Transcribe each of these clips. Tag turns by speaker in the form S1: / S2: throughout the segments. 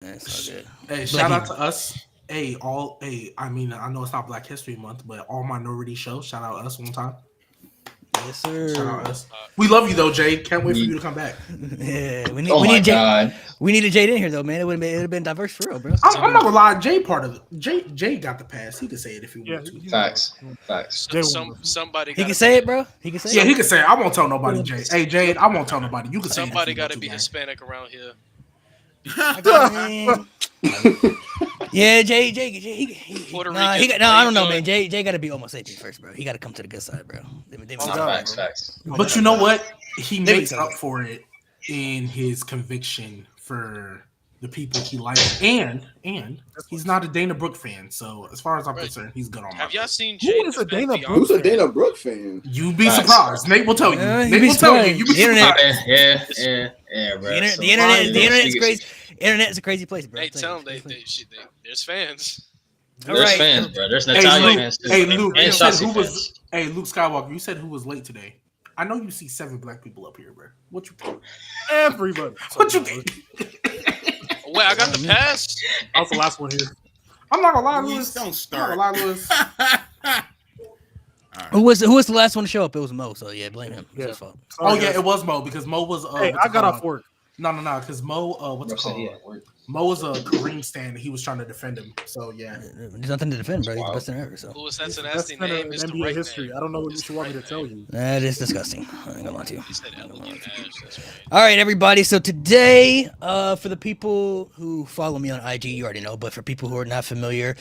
S1: That's all good.
S2: Hey, shout out to us. Hey, I mean, I know it's not Black History Month, but all minority shows. Shout out us one time.
S1: Yes, sir.
S2: Shout out us. We love you though, Jay. Can't wait for you to come back.
S1: Yeah, we
S3: my
S1: need Jay.
S3: God.
S1: We needed Jade in here though, man. It would have been diverse for real, bro.
S2: I'm not gonna lie. Jay part of it. Jay got the pass. He could say it if he wanted to.
S3: Facts.
S4: Somebody.
S1: He can say it, bro. He can say it.
S2: Yeah, he can say it. I won't tell nobody, Jay. Hey, Jade, I won't tell nobody. You can say it.
S4: Somebody got to be Hispanic around here.
S1: Yeah, Jay, I don't know, man. Jay got to be almost 18 first, bro. He got to come to the good side, bro.
S3: Facts.
S2: But you know what? He makes up for it in his conviction for the people he likes, and he's not a Dana Brooke fan. So as far as I'm concerned, he's good on my.
S4: Have y'all seen Jay?
S5: Who's a Dana Brooke fan?
S2: You'd be surprised. Nate will tell you. Nate will tell you. You'd be surprised.
S3: Yeah, bro.
S1: The internet's crazy. Internet's a crazy place, bro.
S4: Hey, tell them there's fans.
S3: There's fans, bro. There's Natalia fans too.
S2: Hey, Luke.
S3: And
S2: You said
S3: Shotzi
S2: who was?
S3: fans.
S2: Hey, Luke Skywalker. You said who was late today. I know you see 7 black people up here, bro. What you think?
S5: Everybody.
S2: What you think?
S4: Wait, I got the pass.
S5: I was the last one here.
S2: I'm not gonna lie, Lewis.
S6: Don't start.
S2: I'm not gonna lie, Lewis.
S1: Who was the last one to show up? It was Mo. So yeah, blame him. It's his fault.
S2: Oh yeah, it was Mo because Mo was.
S5: Hey, I got off work.
S2: No, because Mo, what's it called? Mo was a Kareem stand. He was trying to defend him. So yeah,
S1: there's nothing to defend, bro. He's the best center ever. So
S4: Lewis, that's a nasty name. It's the
S5: NBA
S4: right
S5: history.
S4: name.
S5: I don't know what you want me to tell you.
S1: that is disgusting. I ain't gonna lie to you.
S4: He said elegant ass. That's right.
S1: All right, everybody. So today, for the people who follow me on IG, you already know. But for people who are not familiar,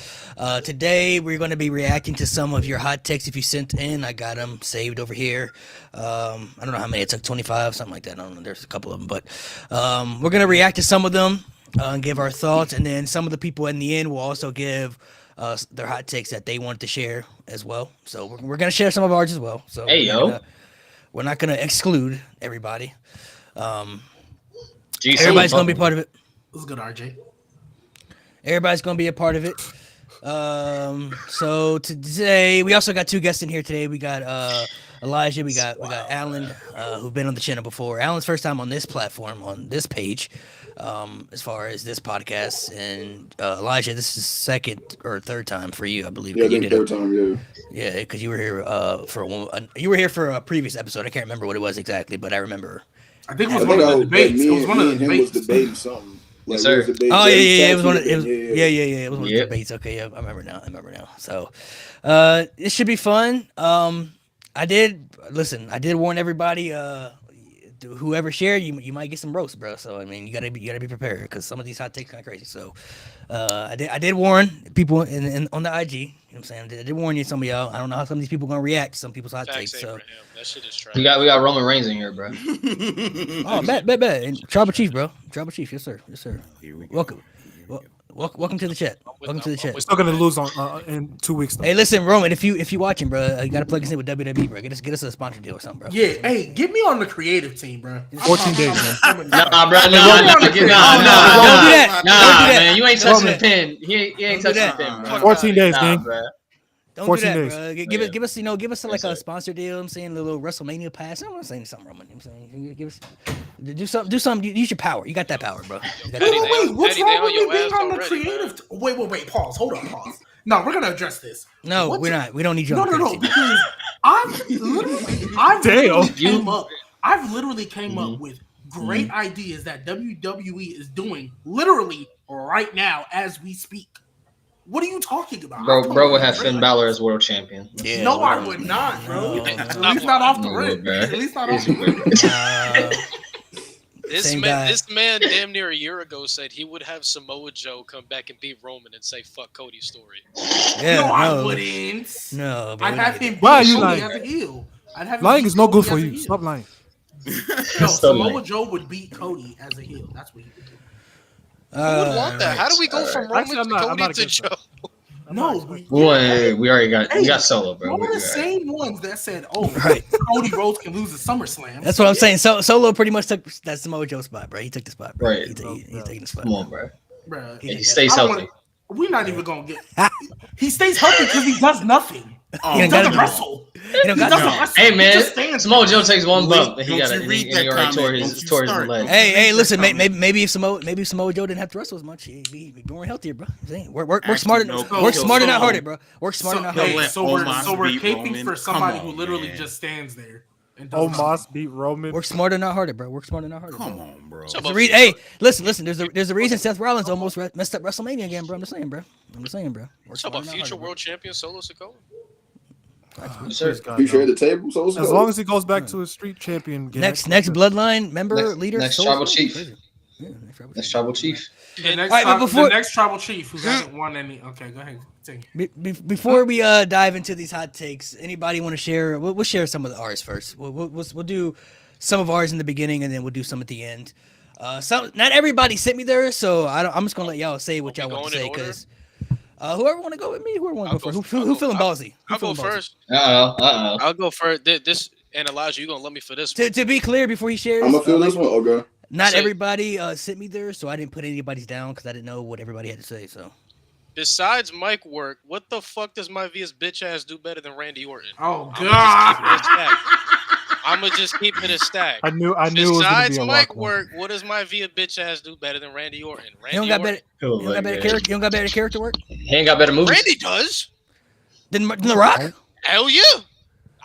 S1: today we're going to be reacting to some of your hot takes. If you sent in, I got them saved over here. I don't know how many. It took 25, something like that. I don't know. There's a couple of them, but we're gonna react to some of them and give our thoughts, and then some of the people in the end will also give their hot takes that they wanted to share as well. So we're gonna share some of ours as well. So we're not gonna exclude everybody. Everybody's gonna be part of it.
S2: This is good, RJ.
S1: Everybody's gonna be a part of it. So today we also got 2 guests in here today. We got Elijah, we got Alan, who've been on the channel before. Alan's first time on this platform, on this page, as far as this podcast, and Elijah, this is second or third time for you, I believe.
S5: Yeah, third time.
S1: Yeah, because you were here for a previous episode. I can't remember what it was exactly, but I remember.
S2: I think it was one of the debates. It was one of the debates.
S5: Was debating something.
S3: Yes, sir.
S1: Oh yeah. It was one of it was one of the debates. Okay, yeah, I remember now. So, it should be fun. I did warn everybody. Whoever shared, you might get some roast, bro. So I mean, you gotta be prepared because some of these hot takes kind of crazy. So, I did warn people on the IG. You know what I'm saying? I did warn you, some of y'all. I don't know how some of these people gonna react to some people's hot takes. So
S4: that shit is trash.
S3: We got Roman Reigns in here, bro.
S1: Oh, bet. And Tribal Chief, bro. Tribal Chief, yes sir.
S6: Here we go.
S1: Welcome. Welcome to the chat. Welcome to the chat.
S5: We're still gonna lose in 2 weeks. Though.
S1: Hey, listen, Roman, if you watching, bro, you gotta plug us in with WWE, bro. Get us a sponsor deal or something, bro.
S2: Yeah, hey, get me on the creative team, bro.
S5: 14 days, man.
S3: Nah, bro.
S1: Don't do that.
S3: Man. You ain't touching the pin. He ain't touching the pin, bro.
S5: 14 days, gang.
S3: Bro.
S1: Don't
S5: 14
S1: do
S5: days.
S1: that, bro. Give us like a sponsor deal. I'm saying a little WrestleMania pass. I'm saying something, Roman. I'm saying give us do something. Use your power. You got that power, bro.
S2: Wait, what's wrong with me being on the creative? Wait. Pause. Hold on. Pause. No, we're gonna address this.
S1: No, we're not. We don't need you.
S2: No. Because I've literally came up with great ideas that WWE is doing literally right now as we speak. What are you talking about?
S3: Bro would have Finn Balor as world champion.
S2: Yeah, no, I would not, bro. At least not off the rip. At least not off the rip.
S4: This man damn near a year ago said he would have Samoa Joe come back and beat Roman and say fuck Cody's story.
S1: Yeah,
S2: I wouldn't.
S1: No,
S2: I'd have him beat
S5: Why are you
S2: Cody
S5: lying?
S2: as a heel.
S5: Lying is no good for you. Stop lying.
S2: No, Samoa Joe would beat Cody as a heel. That's what he would do.
S4: Who would want that? How do we go from Roman to Cody to Joe?
S2: No,
S3: we already got Solo, bro.
S2: One of the same ones that said, Cody Rhodes can lose the SummerSlam.
S1: That's what I'm saying. Solo pretty much took that Samoa Joe spot, bro. He took the spot, bro.
S3: Right.
S1: He's taking the spot.
S3: Come on, bro.
S2: He
S3: stays healthy.
S2: We're not even gonna get. He stays healthy because he does nothing.
S1: He
S2: doesn't wrestle.
S3: Hey man, Samoa Joe takes one bump, and he already tore his leg.
S1: Hey, listen, maybe if Samoa Joe didn't have to wrestle as much, he'd be more healthier, bro. Work smarter, not harder, bro. Work smarter, not harder.
S2: So we're caping for somebody who literally just stands there.
S5: Omos beat Roman.
S1: Work smarter, not harder, bro. Work smarter, not harder.
S6: Come on, bro.
S1: Hey, listen. There's a reason Seth Rollins almost messed up WrestleMania again, bro. I'm just saying, bro.
S4: What's up, a future world champion Solo Sikoa?
S5: You
S7: share the table, so
S5: as long as he goes back to his street champion.
S1: Next Bloodline member leader.
S3: Next tribal chief. Next tribal chief.
S2: The next tribal chief who hasn't won any. Okay, go ahead.
S1: Before we dive into these hot takes, anybody want to share? We'll share some of ours first. We'll do some of ours in the beginning, and then we'll do some at the end. Not everybody sent me there, so I'm just gonna let y'all say what y'all want to say because whoever want to go with me, whoever want to go first. Who feeling ballsy?
S4: I'll go first.
S3: I'll
S4: go first. This and Elijah, you gonna let me for this
S1: one. To be clear, before he shares,
S7: I'm gonna feel this one. Okay.
S1: Not everybody sent me there, so I didn't put anybody's down because I didn't know what everybody had to say. So, besides mic work, what the fuck does my Via's bitch ass do better than Randy Orton?
S2: Oh God!
S4: I'm gonna just keep it a stack.
S5: I knew.
S4: Besides mic work, what does my Via bitch ass do better than Randy Orton?
S1: You don't got better character work.
S3: He ain't got better moves.
S4: Randy does.
S1: Than The Rock?
S4: Hell yeah.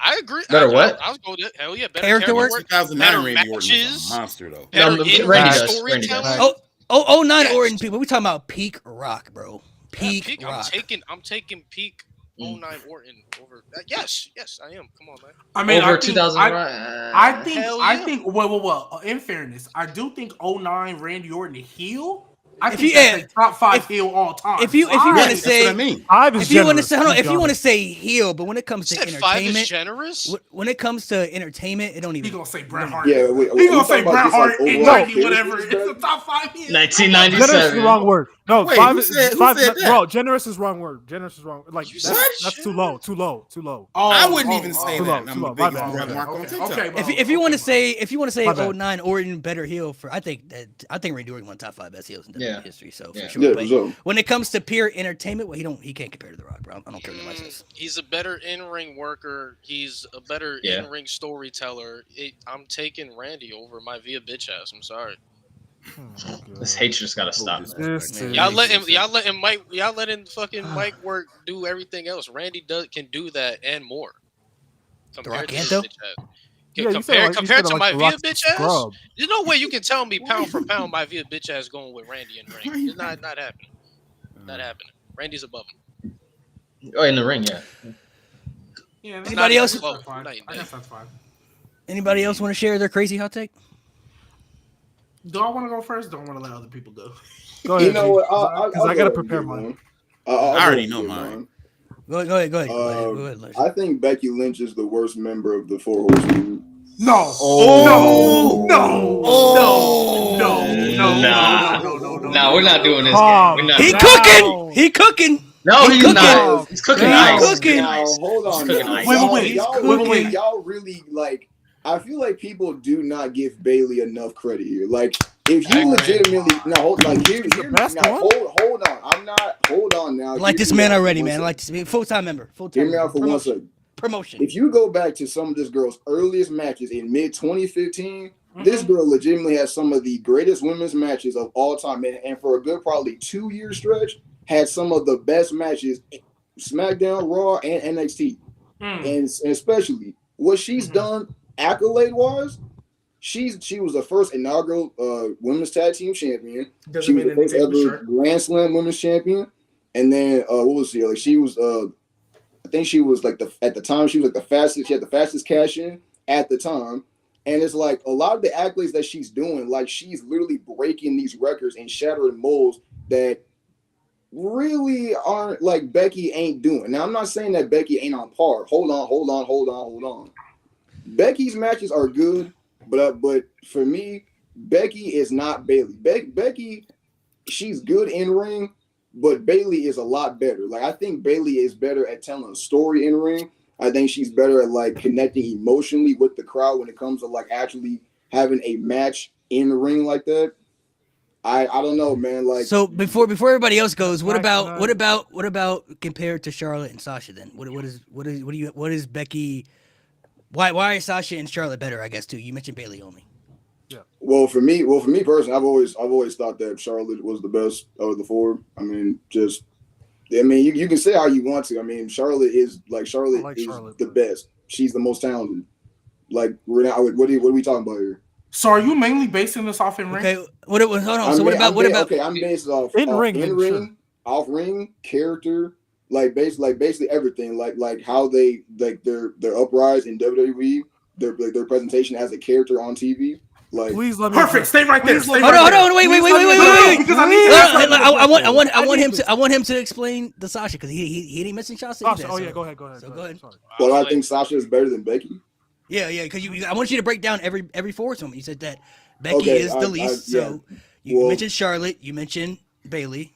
S4: I agree.
S3: Better what?
S4: I was going to hell yeah. Better
S1: character work.
S6: 2009 Randy Orton was a monster though.
S3: Randy does.
S1: 09 Orton people. We talking about peak Rock, bro. Peak Rock.
S4: I'm taking peak 09 Orton over. Yes, I am. Come on, man.
S2: I mean,
S3: over 2000.
S2: I think. Well. In fairness, I do think 09 Randy Orton heel. I think that's a top 5 heel all time.
S1: If you want to say, if you want to say heel, but when it comes to entertainment,
S4: 5 is generous.
S1: When it comes to entertainment, it don't even.
S2: He gonna say Bret Hart.
S7: Yeah,
S2: he gonna say Bret Hart in 90 whatever. It's the top 5 heel.
S3: 1997.
S5: Generous is the wrong word. No,
S6: Wait,
S5: 5
S6: who said that?
S5: Bro, generous is wrong word. Generous is wrong. Like that's too low.
S2: Oh,
S6: I wouldn't even say
S5: too
S6: that.
S5: low,
S6: I'm
S5: too
S6: the
S5: low.
S6: biggest
S5: My bad.
S6: Mark on TikTok.
S2: Okay,
S1: if you want to say 09 Orton better heel for, I think Randy Orton won top 5 best heels in WWE history. So for sure. But when it comes to pure entertainment, well, he can't compare to The Rock, bro. I don't care what anybody says.
S4: He's a better in-ring worker. He's a better in-ring storyteller. I'm taking Randy over my Via bitch ass. I'm sorry.
S3: This hate just gotta stop.
S4: Y'all letting fucking Mike work do everything else. Randy can do that and more.
S1: The Rock can't though.
S4: Compared to my Via bitch ass, there's no way you can tell me pound for pound my Via bitch ass going with Randy in ring. It's not happening. Not happening. Randy's above him.
S3: Oh, in the ring, yeah.
S1: Anybody else?
S2: I guess that's fine.
S1: Anybody else want to share their crazy hot take?
S2: Do I want to go first? Don't want to let other people go.
S5: Go ahead.
S7: You know what?
S5: I gotta prepare mine.
S6: I already know mine.
S1: Go ahead.
S7: I think Becky Lynch is the worst member of the Four Horsewomen.
S2: No.
S3: No, we're not doing this game.
S1: He cooking.
S3: No, he's not. He's cooking ice.
S7: Now, hold on.
S2: Wait.
S7: Y'all really like. I feel like people do not give Bailey enough credit here. Like, if you legitimately hold on. Hold on now.
S1: I like this man already, man. I like this full-time member.
S7: Hear me out for 1 second.
S1: Promotion.
S7: If you go back to some of this girl's earliest matches in mid 2015, this girl legitimately has some of the greatest women's matches of all time, and for a good probably 2-year stretch, had some of the best matches, SmackDown, Raw, and NXT, and especially what she's done. Accolade-wise, she was the first inaugural women's tag team champion. She was the first ever Grand Slam women's champion. And then what was she? Like she was, I think she was like at the time she was like the fastest. She had the fastest cash in at the time. And it's like a lot of the accolades that she's doing, like she's literally breaking these records and shattering molds that really aren't like Becky ain't doing. Now I'm not saying that Becky ain't on par. Hold on. Becky's matches are good, but for me, Becky is not Bailey. Becky, she's good in ring, but Bailey is a lot better. Like I think Bailey is better at telling a story in ring. I think she's better at like connecting emotionally with the crowd when it comes to like actually having a match in the ring like that. I don't know, man. Like,
S1: so before everybody else goes, what about compared to Charlotte and Sasha? Then what is Becky? Why are Sasha and Charlotte better? I guess too. You mentioned Bayley only.
S5: Yeah.
S7: Well, for me personally, I've always thought that Charlotte was the best of the four. I mean, you can say how you want to. I mean, Charlotte is the best. She's the most talented. Like, what are we talking about here?
S2: So are you mainly basing this off in ring?
S1: Okay, hold on. So what about?
S7: Okay, I'm based off
S5: in ring,
S7: sure. Off ring, character, basically everything. Like how they their uprise in WWE, their presentation as a character on TV. Like,
S5: please let me.
S2: Perfect. Stay right there. Hold
S1: on. Wait.
S2: Because
S1: I want him to explain the Sasha because he didn't mention Sasha.
S5: Oh yeah, go ahead.
S1: So go ahead.
S5: Sorry.
S7: Well, I think Sasha is better than Becky.
S1: Yeah, because I want you to break down every foursome. You said that Becky is the least. So you mentioned Charlotte. You mentioned Bayley.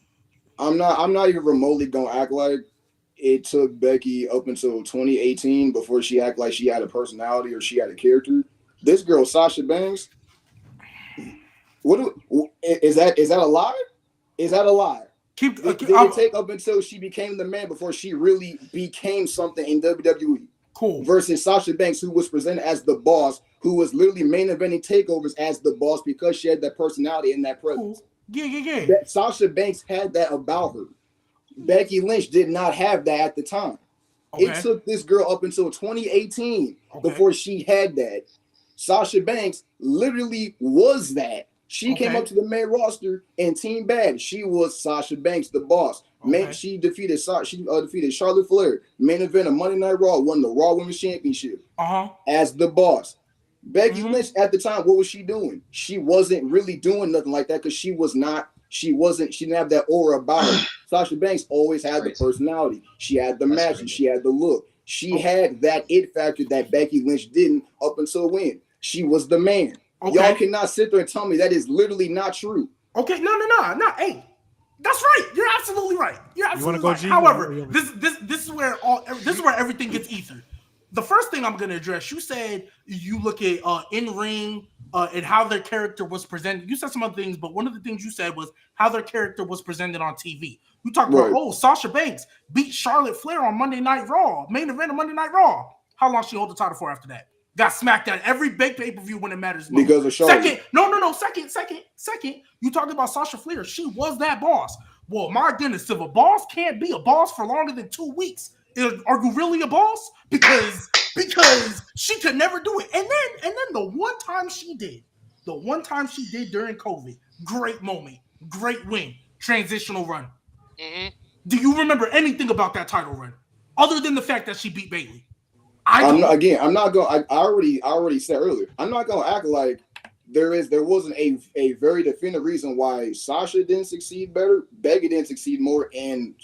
S7: I'm not even remotely gonna act like it took Becky up until 2018 before she acted like she had a personality or she had a character. This girl, Sasha Banks. Is that a lie? Is that a lie? Did it take up until she became the man before she really became something in WWE?
S2: Cool.
S7: Versus Sasha Banks, who was presented as the boss, who was literally main eventing takeovers as the boss because she had that personality and that presence.
S2: Cool. Yeah.
S7: Sasha Banks had that about her. Becky Lynch did not have that at the time. Okay. It took this girl up until 2018 before she had that. Sasha Banks literally was that. She came up to the main roster in Team Bad. She was Sasha Banks, the boss. She defeated Charlotte Flair. Main event of Monday Night Raw, won the Raw Women's Championship as the boss. Becky Lynch at the time, what was she doing? She wasn't really doing nothing like that because she didn't have that aura about her. Sasha Banks always had the personality. She had the matches. She had the look. She had that it factor that Becky Lynch didn't up until when? She was the man. Y'all cannot sit there and tell me that is literally not true.
S2: Okay, no. Hey, that's right. You're absolutely right. You're absolutely right. However, this is where everything gets ether. The first thing I'm going to address, you said you look at in ring and how their character was presented. You said some other things, but one of the things you said was how their character was presented on TV. You talked about Sasha Banks beat Charlotte Flair on Monday Night Raw, main event of Monday Night Raw. How long she hold the title for after that? Got smacked at every big pay-per-view when it matters most.
S7: Because of Charlotte.
S2: Second. You talking about Sasha Flair. She was that boss. Well, my goodness, if a boss can't be a boss for longer than 2 weeks, are you really a boss? Because she could never do it. And then the one time she did during COVID, great moment, great win, transitional run. Mm-hmm. Do you remember anything about that title run? Other than the fact that she beat Bayley? I already said earlier, I'm not gonna act like there wasn't a very definitive reason why Sasha didn't succeed better, Becky didn't succeed more, and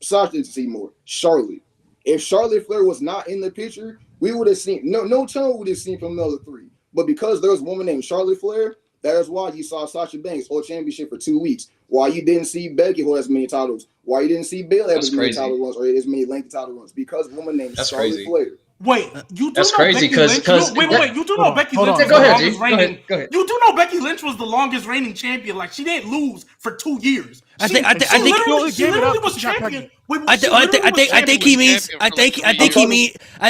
S2: Sasha didn't succeed more. Charlotte. If Charlotte Flair was not in the picture, we would have seen no tone would have seen from the other three. But because there was a woman named Charlotte Flair, that is why you saw Sasha Banks hold championship for 2 weeks. Why you didn't see Becky hold as many titles? Why you didn't see Bayley have as many title runs or as many lengthy title runs? Because a woman named Charlotte Flair. Wait, you do
S3: That's
S2: know
S3: crazy because
S2: wait. You do know Becky Lynch was the longest reigning.
S3: Go ahead.
S2: You do know Becky Lynch was the longest reigning champion. Like she didn't lose for 2 years.
S1: I think
S2: literally was champion.
S1: I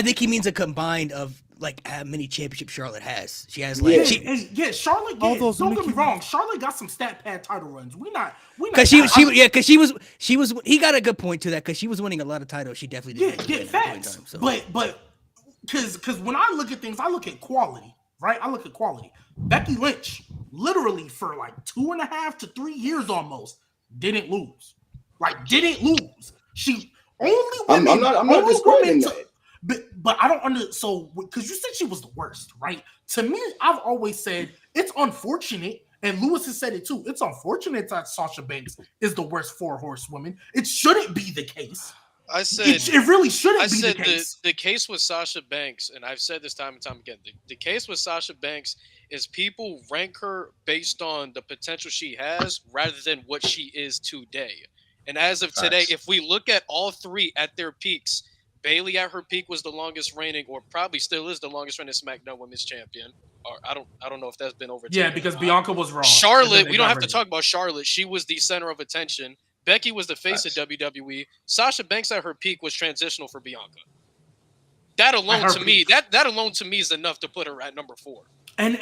S1: think he means a combined of like how many championships Charlotte has. She has like
S2: Charlotte. Don't get me wrong. Charlotte got some stat pad title runs. We not
S1: because she was he got a good point to that because she was winning a lot of titles. She definitely did.
S2: Yeah, facts. So. But because when I look at things, I look at quality, right? I look at quality. Becky Lynch, literally for like 2.5 to 3 years almost, didn't lose. She only women. I'm not disputing that. But I don't understand. So because you said she was the worst, right? To me, I've always said it's unfortunate, and Lewis has said it too. It's unfortunate that Sasha Banks is the worst Four Horsewomen. It shouldn't be the case.
S4: I said
S2: it really shouldn't be the case.
S4: The case with Sasha Banks, and I've said this time and time again, the case with Sasha Banks is people rank her based on the potential she has rather than what she is today. And as of today, if we look at all three at their peaks, Bayley at her peak was the longest reigning, or probably still is the longest reigning SmackDown Women's Champion. Or I don't know if that's been overtaken.
S8: Yeah, because Bianca was wrong.
S4: Charlotte, we don't have to talk about Charlotte. She was the center of attention. Becky was the face of WWE. Sasha Banks at her peak was transitional for Bianca. That alone to me, that alone to me is enough to put her at number 4.
S8: And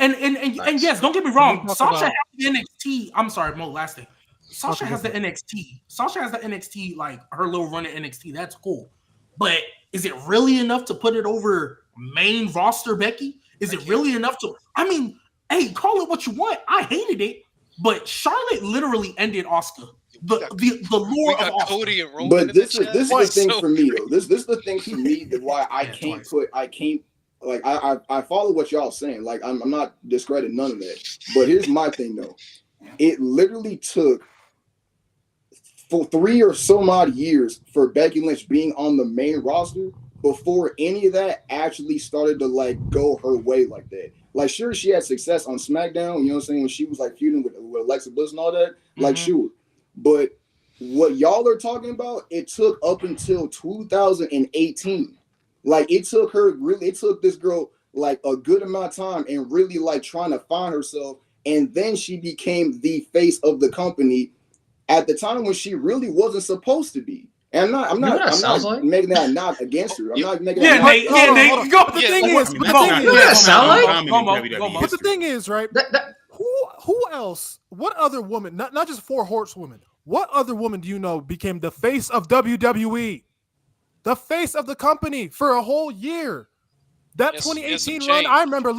S8: yes, don't get me wrong. Sasha has the NXT. I'm sorry, Mo. Last thing. Sasha has the NXT. Sasha has the NXT, like her little run at NXT. That's cool. But is it really enough to put it over main roster Becky? Is it really enough to? I mean, hey, call it what you want. I hated it, but Charlotte literally ended Asuka. The lore of
S4: Cody and Roman.
S2: But this is the thing for me though. This is the thing for me that why I can't like I follow what y'all saying. Like I'm not discrediting none of that. But here's my thing though. It literally took for 3 or so odd years for Becky Lynch being on the main roster before any of that actually started to like go her way like that. Like sure she had success on SmackDown, you know what I'm saying, when she was like feuding with Alexa Bliss and all that. Like sure. But what y'all are talking about, it took up until 2018. Like it took this girl like a good amount of time and really like trying to find herself. And then she became the face of the company at the time when she really wasn't supposed to be. And I'm not making that not against her. I'm not making that.
S5: But the thing is, right? Who else? What other woman? Not just Four Horsewomen. What other woman do you know became the face of WWE? The face of the company for a whole year. That 2018 run, I remember.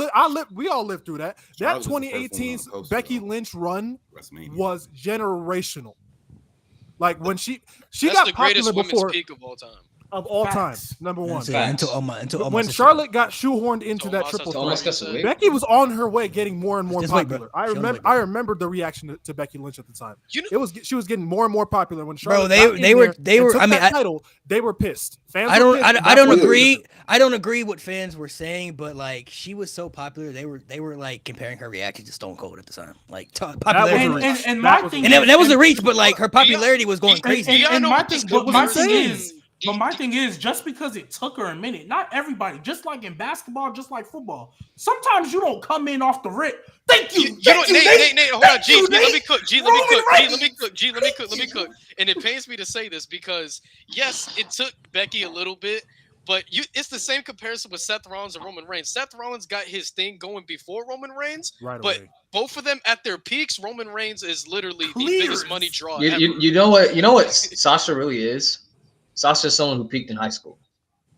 S5: We all lived through that. That 2018 Becky Lynch run was generational. Like when she got
S4: the
S5: popular
S4: greatest women's
S5: before
S4: peak of all time.
S5: Of all time, number one.
S1: Until
S5: when Charlotte got shoehorned into that triple threat, Becky was on her way getting more and more popular. I remember the reaction to Becky Lynch at the time. She was getting more and more popular when Charlotte. They were. I mean, title. They were pissed. Fans. I
S1: don't agree. I don't agree what fans were saying, but like she was so popular, they were like comparing her reaction to Stone Cold at the time. Like popularity. That was a reach, but like her popularity was going crazy.
S8: But my thing is, just because it took her a minute, not everybody, just like in basketball, just like football, sometimes you don't come in off the rip. Thank you.
S4: Nate, hold on. G, let me cook. And it pains me to say this because, yes, it took Becky a little bit, but it's the same comparison with Seth Rollins and Roman Reigns. Seth Rollins got his thing going before Roman Reigns, but both of them at their peaks, Roman Reigns is literally the biggest money draw ever.
S3: You know what Sasha really is? Sasha's someone who peaked in high school.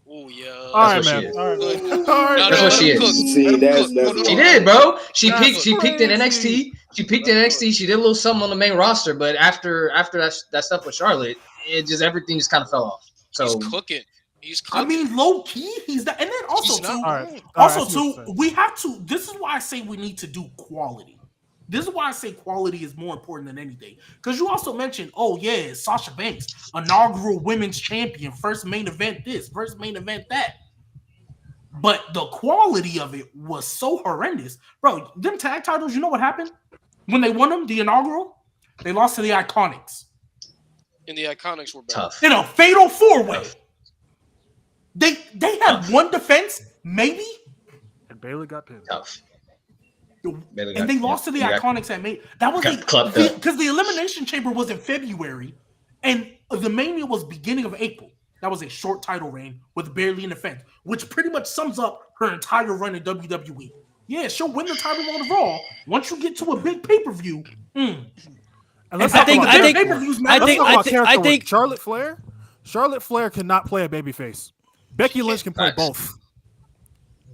S4: Oh yeah.
S3: That's what she is. That's what she is.
S2: She
S3: did, bro. She peaked in NXT. She peaked in NXT. She did a little something on the main roster, but after that stuff with Charlotte, everything just kind of fell off. So
S4: he's cooking.
S8: I mean, low key, he's that. And then also, we have to. This is why I say we need to do quality. This is why I say quality is more important than anything. Because you also mentioned, Sasha Banks, inaugural women's champion, first main event this, first main event that. But the quality of it was so horrendous. Bro, them tag titles, you know what happened? When they won them, the inaugural, they lost to the Iconics.
S4: And the Iconics were
S3: tough.
S8: In a fatal 4-way. They had one defense, maybe.
S5: And Bayley got pinned.
S3: Tough.
S8: And they lost to the Iconics that made that was because the Elimination Chamber was in February and the Mania was beginning of April. That was a short title reign with barely an event, which pretty much sums up her entire run in WWE. Yeah, she'll win the title on the Raw once you get to a big pay-per-view.
S5: I think Charlotte Flair cannot play a babyface. Becky Lynch can play both.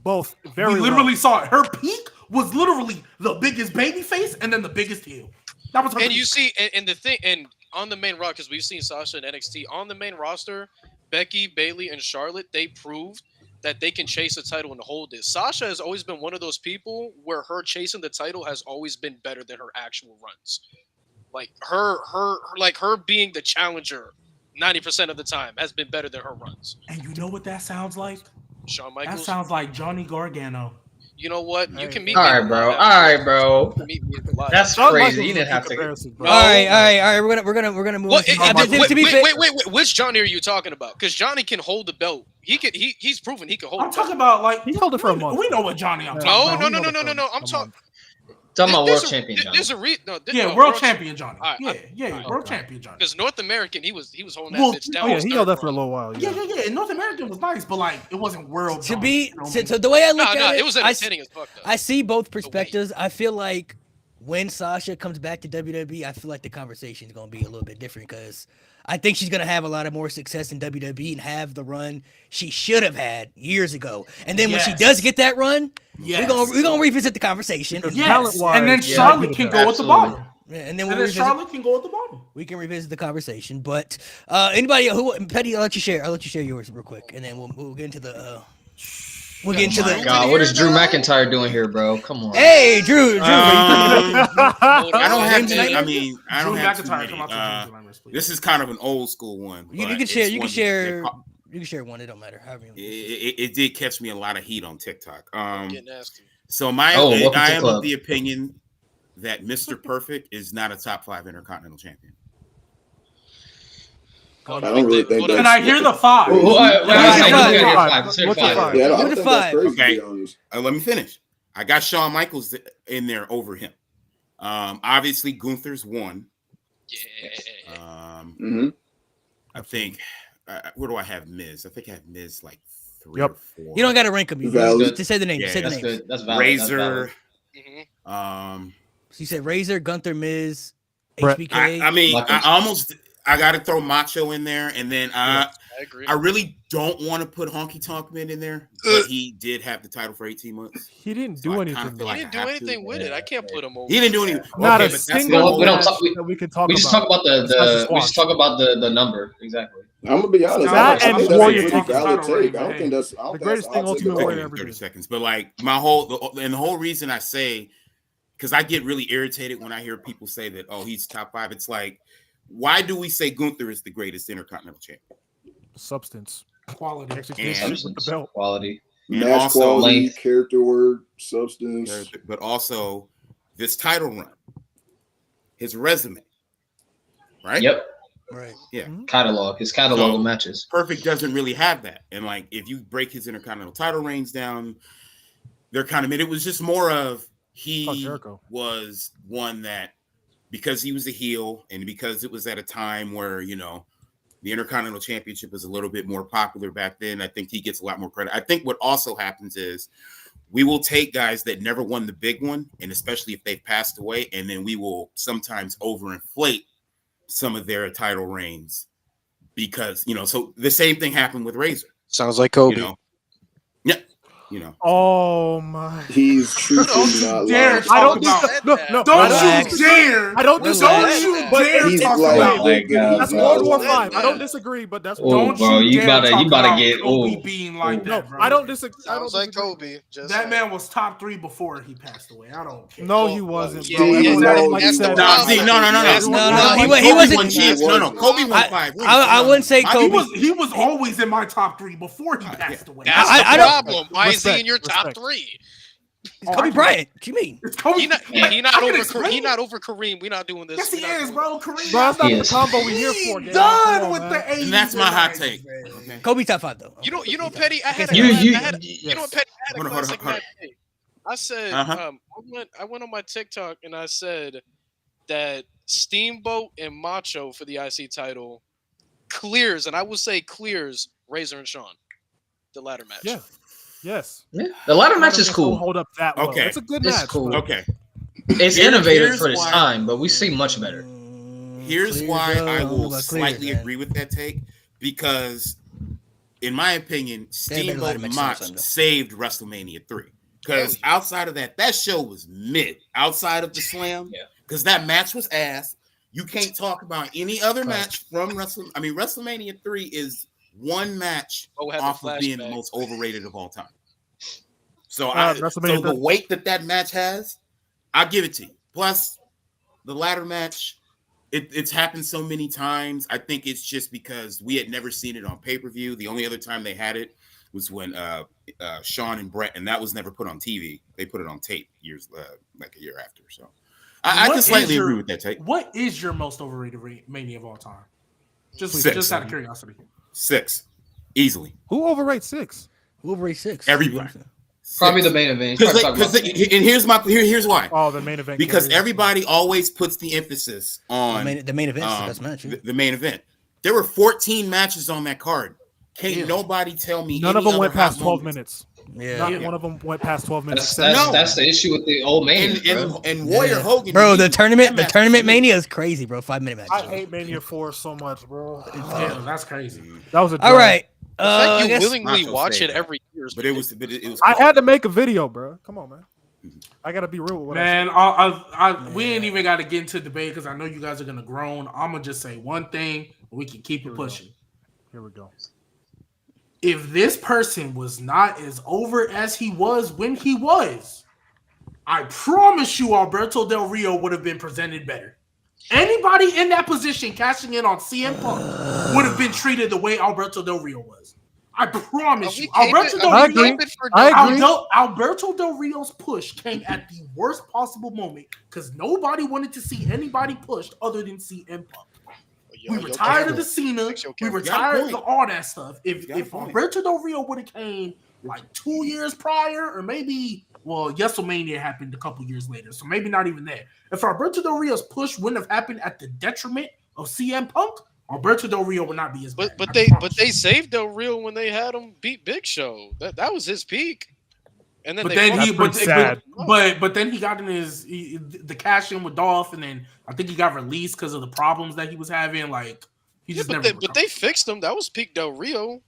S5: Both very
S8: we literally saw it. Her peak was literally the biggest baby face and then the biggest heel. That was her
S4: and
S8: peak.
S4: You see, and the thing, and on the main roster, because we've seen Sasha and NXT on the main roster, Becky, Bayley, and Charlotte, they proved that they can chase a title and hold it. Sasha has always been one of those people where her chasing the title has always been better than her actual runs. Like her being the challenger 90% of the time has been better than her runs.
S8: And you know what that sounds like?
S4: Shawn Michaels.
S8: That sounds like Johnny Gargano.
S4: You know what? You can meet
S3: All
S4: me.
S3: right, bro. All right, bro.
S4: Meet me in the lot.
S3: That's
S5: Shawn
S3: crazy.
S5: Michaels
S3: You
S5: is
S3: didn't
S5: a
S3: have
S5: good
S3: to.
S5: comparison, bro.
S1: All right. We're gonna move.
S4: What?
S1: on. To be fair,
S4: Wait. Which Johnny are you talking about? Because Johnny can hold the belt. He's proven he can hold.
S8: I'm talking about like
S5: He held it for a month.
S8: We know what Johnny I'm
S5: No,
S8: talking
S4: No,
S8: about.
S4: no. I'm talking.
S3: Talking about world champion, Johnny.
S4: There's a
S8: World champion Johnny.
S4: All right,
S8: World champion Johnny.
S4: Because North American, he was holding that bitch down.
S5: Oh yeah, he held that for a little while.
S8: Yeah. And North American was nice, but like it wasn't world.
S1: So
S8: Johnny,
S1: the way I look at it,
S4: it was entertaining as fuck.
S1: I see both perspectives. I feel like when Sasha comes back to WWE, I feel like the conversation is going to be a little bit different because I think she's going to have a lot of more success in WWE and have the run she should have had years ago. And then when she does get that run, we're gonna revisit the conversation.
S8: Yes, and then Charlotte can go at the bottom.
S1: Yeah, and then
S8: Charlotte can go at the bottom.
S1: We can revisit the conversation. But anybody who Petty, I'll let you share yours real quick, and then we'll get into the. We'll get into the.
S3: God, what is Drew McIntyre doing here, bro? Come on.
S1: Hey, Drew.
S6: I don't have to. I mean, I don't
S8: Drew
S6: have
S8: McIntyre,
S6: to.
S8: come out to Drew, please.
S6: This is kind of an old school one.
S1: You
S6: but
S1: can share.
S6: it's
S1: You can
S6: one
S1: share.
S6: that
S1: You can share one. It don't matter. However you
S6: it did catch me a lot of heat on TikTok.
S4: Get nasty.
S6: So
S3: welcome
S6: I
S3: to
S6: am
S3: club.
S6: of the opinion that Mr. Perfect is not a top 5 Intercontinental Champion.
S2: I don't really think
S8: Can I hear the 5?
S1: What's your five?
S2: Yeah, I don't
S1: Give it a
S2: think that's
S1: five.
S2: crazy,
S6: Okay.
S2: to be honest.
S6: Let me finish. I got Shawn Michaels in there over him. Obviously, Gunther's 1.
S4: Yeah.
S6: I think. Where do I have Miz? I think I have Miz like 3
S5: Yep.
S6: or 4.
S1: You don't got to rank them. You
S2: Valid.
S1: just say the name.
S6: Yeah,
S1: say the
S3: That's
S1: name.
S3: good. That's valid.
S6: Razor.
S4: Mhm.
S1: So you said Razor, Gunther, Miz,
S5: Bret.
S1: HBK.
S6: I mean,
S3: Michaels.
S6: I got to throw Macho in there, and then
S4: I agree.
S6: I really don't want to put Honky Tonk Man in there, but he did have the title for 18 months.
S5: He didn't
S6: So
S5: do
S6: I
S5: anything.
S6: kinda feel
S5: though.
S4: He
S6: like
S4: didn't
S6: I
S4: do
S6: have
S4: anything
S6: to.
S4: with it. I can't put him over.
S6: He didn't do anything.
S5: Not
S6: Okay,
S5: a
S6: but that's
S5: single
S3: we don't
S5: match
S3: talk-
S5: that we can talk
S3: We just
S5: about.
S3: talk about
S5: Besides
S3: the. We
S5: squash.
S3: just talk about the number exactly.
S2: I'm gonna be honest.
S5: That
S2: I
S5: and
S2: think that's
S5: Warrior
S2: a pretty
S5: Takeover.
S2: valid take. I
S8: Hey.
S2: don't think that's. I don't
S5: The
S2: think
S5: greatest
S2: that's
S5: thing
S2: a hot take
S5: Ultimate
S2: at all.
S5: Warrior
S6: Take
S5: ever
S6: 30
S5: did.
S6: seconds, but like the whole reason I say, because I get really irritated when I hear people say that, oh, he's top 5. It's like, why do we say Gunther is the greatest Intercontinental Champion?
S5: Substance.
S8: Quality.
S5: Execution with the belt.
S3: Quality.
S6: And
S2: Match
S6: also
S2: quality,
S3: length.
S2: character work, substance.
S6: but also this title run, his resume, right?
S3: Yep.
S1: Right.
S6: Yeah.
S3: Catalog. His catalog
S6: So-
S3: of matches.
S6: Perfect doesn't really have that. And like, if you break his Intercontinental title reigns down, they're kind of, it was just more of
S5: Fuck
S6: he
S5: Jericho.
S6: was one that, because he was a heel and because it was at a time where, the Intercontinental Championship was a little bit more popular back then, I think he gets a lot more credit. I think what also happens is we will take guys that never won the big one, and especially if they've passed away, and then we will sometimes overinflate some of their title reigns because, so the same thing happened with Razor.
S4: Sounds like Kobe.
S5: Oh my!
S2: He's truthfully
S8: Don't
S2: not
S8: you dare
S2: lying.
S8: talk
S5: I don't
S8: about.
S5: no.
S8: Don't
S1: Relax.
S8: you dare!
S5: I don't
S1: Relax.
S5: disagree.
S8: Don't you
S5: But
S8: dare
S2: He's
S8: talk
S2: like,
S8: about.
S3: my God,
S5: That's
S3: bro.
S5: World War
S2: Five.
S5: V. I don't disagree, but that's
S3: Oh,
S8: Don't
S3: bro,
S8: you
S3: you
S8: dare
S3: gotta-
S8: talk
S3: you gotta
S8: about
S3: get-
S8: Kobe
S3: ooh.
S8: being like
S5: No,
S8: that, bro.
S5: I don't disagree.
S4: Sounds like Kobe. Just
S8: That
S4: saying.
S8: man was top 3 before he passed away. I don't care.
S5: No, he wasn't,
S4: yeah,
S5: bro.
S4: yeah,
S5: Everyone
S2: no,
S5: acted like
S2: that's
S5: he said.
S2: the
S6: No,
S2: problem.
S6: see, no.
S1: No, he
S6: Kobe
S1: wasn't-
S6: won champs. No, Kobe won 5 rings.
S1: I wouldn't say Kobe.
S8: He was always in my top 3 before he passed away.
S4: That's
S1: I
S4: the
S1: don't-
S4: problem. Why is he
S5: Respect,
S4: in your top
S5: respect.
S4: 3?
S1: It's Kobe Bryant. What you mean?
S8: It's Kobe.
S4: He not
S8: I can
S4: over.
S8: explain
S4: He
S8: it.
S4: not over Kareem. We not doing this.
S8: Yes, he
S4: We not
S8: is,
S4: doing
S8: bro. Kareem.
S5: Bro, that's not
S3: He
S5: the
S3: is.
S5: combo we here for. Dan.
S8: Done
S5: Come on,
S8: with
S5: man.
S8: the 80s.
S6: And that's my hot
S8: and
S6: take.
S8: 90s, man.
S6: Okay.
S1: Kobe top 5 though.
S4: You know, Petty. I had a,
S3: You-
S4: I
S3: you-
S4: had a- you know what, Petty? I had a
S6: Hold on,
S4: classic
S6: hold on.
S4: match today. I said,
S6: Uh-huh.
S4: I went on my TikTok and I said that Steamboat and Macho for the IC title clears, and I will say clears Razor and Shawn, the ladder match.
S5: Yeah. Yes.
S3: Yeah. The ladder match is
S5: Don't
S3: cool.
S5: Hold up that well.
S6: Okay.
S5: It's a good
S3: It's
S5: match.
S3: cool.
S5: bro.
S6: Okay.
S3: It's
S6: Here's
S3: innovative for its
S6: why-
S3: time, but we see much better.
S6: Here's
S1: Clear
S6: why
S1: though.
S6: I will
S1: Clear,
S6: slightly
S1: man.
S6: agree with that take, because in my opinion, Steamboat
S1: ladder
S6: and
S1: match
S6: Mach
S1: sounds fun, though.
S6: saved WrestleMania 3. Because outside of that show was mid. Outside of the slam,
S3: Yeah.
S6: because that match was ass. You can't talk about any other match from WrestleMania 3 is one match
S4: Oh, had the
S6: off of being the
S4: flashback.
S6: most overrated of all time. So
S5: WrestleMania
S6: the weight that match has, I'll give it to you. Plus, the ladder match, it's happened so many times. I think it's just because we had never seen it on pay-per-view. The only other time they had it was when Shawn and Bret, and that was never put on TV. They put it on tape years, like a year after. So I can slightly agree with that take.
S8: What is your most overrated Mania of all time? Just out of curiosity.
S6: 6, easily.
S5: Who overrates 6?
S1: Who overrates 6?
S6: Everybody.
S3: Probably the main event.
S6: And here's why.
S5: Oh, the main event.
S6: Because everybody always puts the emphasis on
S1: the main event. That's match.
S6: The main event. There were 14 matches on that card. Can't nobody tell me
S5: none of them went past 12 minutes.
S1: Yeah,
S5: not one of them went past 12 minutes.
S3: That's the issue with the old man.
S6: And Warrior Hogan,
S1: bro. The tournament Mania is crazy, bro. 5-minute match.
S5: I hate Mania 4 so much, bro.
S8: That's crazy.
S5: That was a
S1: all right.
S4: The fact you willingly watch it every year,
S6: but it was.
S5: I had to make a video, bro. Come on, man. I gotta be real with what
S8: man. We ain't even got to get into debate because I know you guys are gonna groan. I'm gonna just say one thing. We can keep it pushing.
S5: Here we go.
S8: If this person was not as over as he was when he was, I promise you, Alberto Del Rio would have been presented better. Anybody in that position cashing in on CM Punk would have been treated the way Alberto Del Rio was. I promise you. Alberto Del Rio's push came at the worst possible moment because nobody wanted to see anybody pushed other than CM Punk. We were tired of the Cena. We were tired of all that stuff. If Alberto Del Rio would have came like 2 years prior, or maybe, well, WrestleMania happened a couple years later, so maybe not even there. If Alberto Del Rio's push wouldn't have happened at the detriment of CM Punk, Alberto Del Rio would not be as bad.
S4: But they saved Del Rio when they had him beat Big Show. That was his peak. And then
S8: but then he got in the cash in with Dolph, and then I think he got released because of the problems that he was having. Like he just never.
S4: But they fixed him. That was peak Del Rio.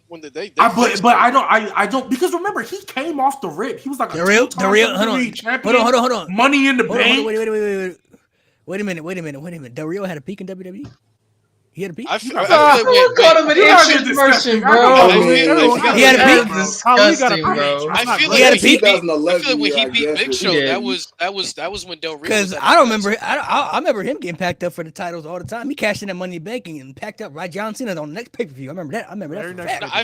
S4: When did they?
S8: I don't because remember he came off the rip. He was like a
S1: Del Rio. Hold on.
S8: Money in the bank.
S1: Wait a minute. Del Rio had a peak in WWE. He had a peak.
S3: I feel like an person, bro.
S1: He had a peak.
S3: Disgusting, bro.
S4: I feel like when he beat Big Show, that was when Del Rio.
S1: Because I don't remember. I remember him getting packed up for the titles all the time. He cashed in that Money in the Bank and packed up right John Cena on the next pay per view. I remember that.
S4: I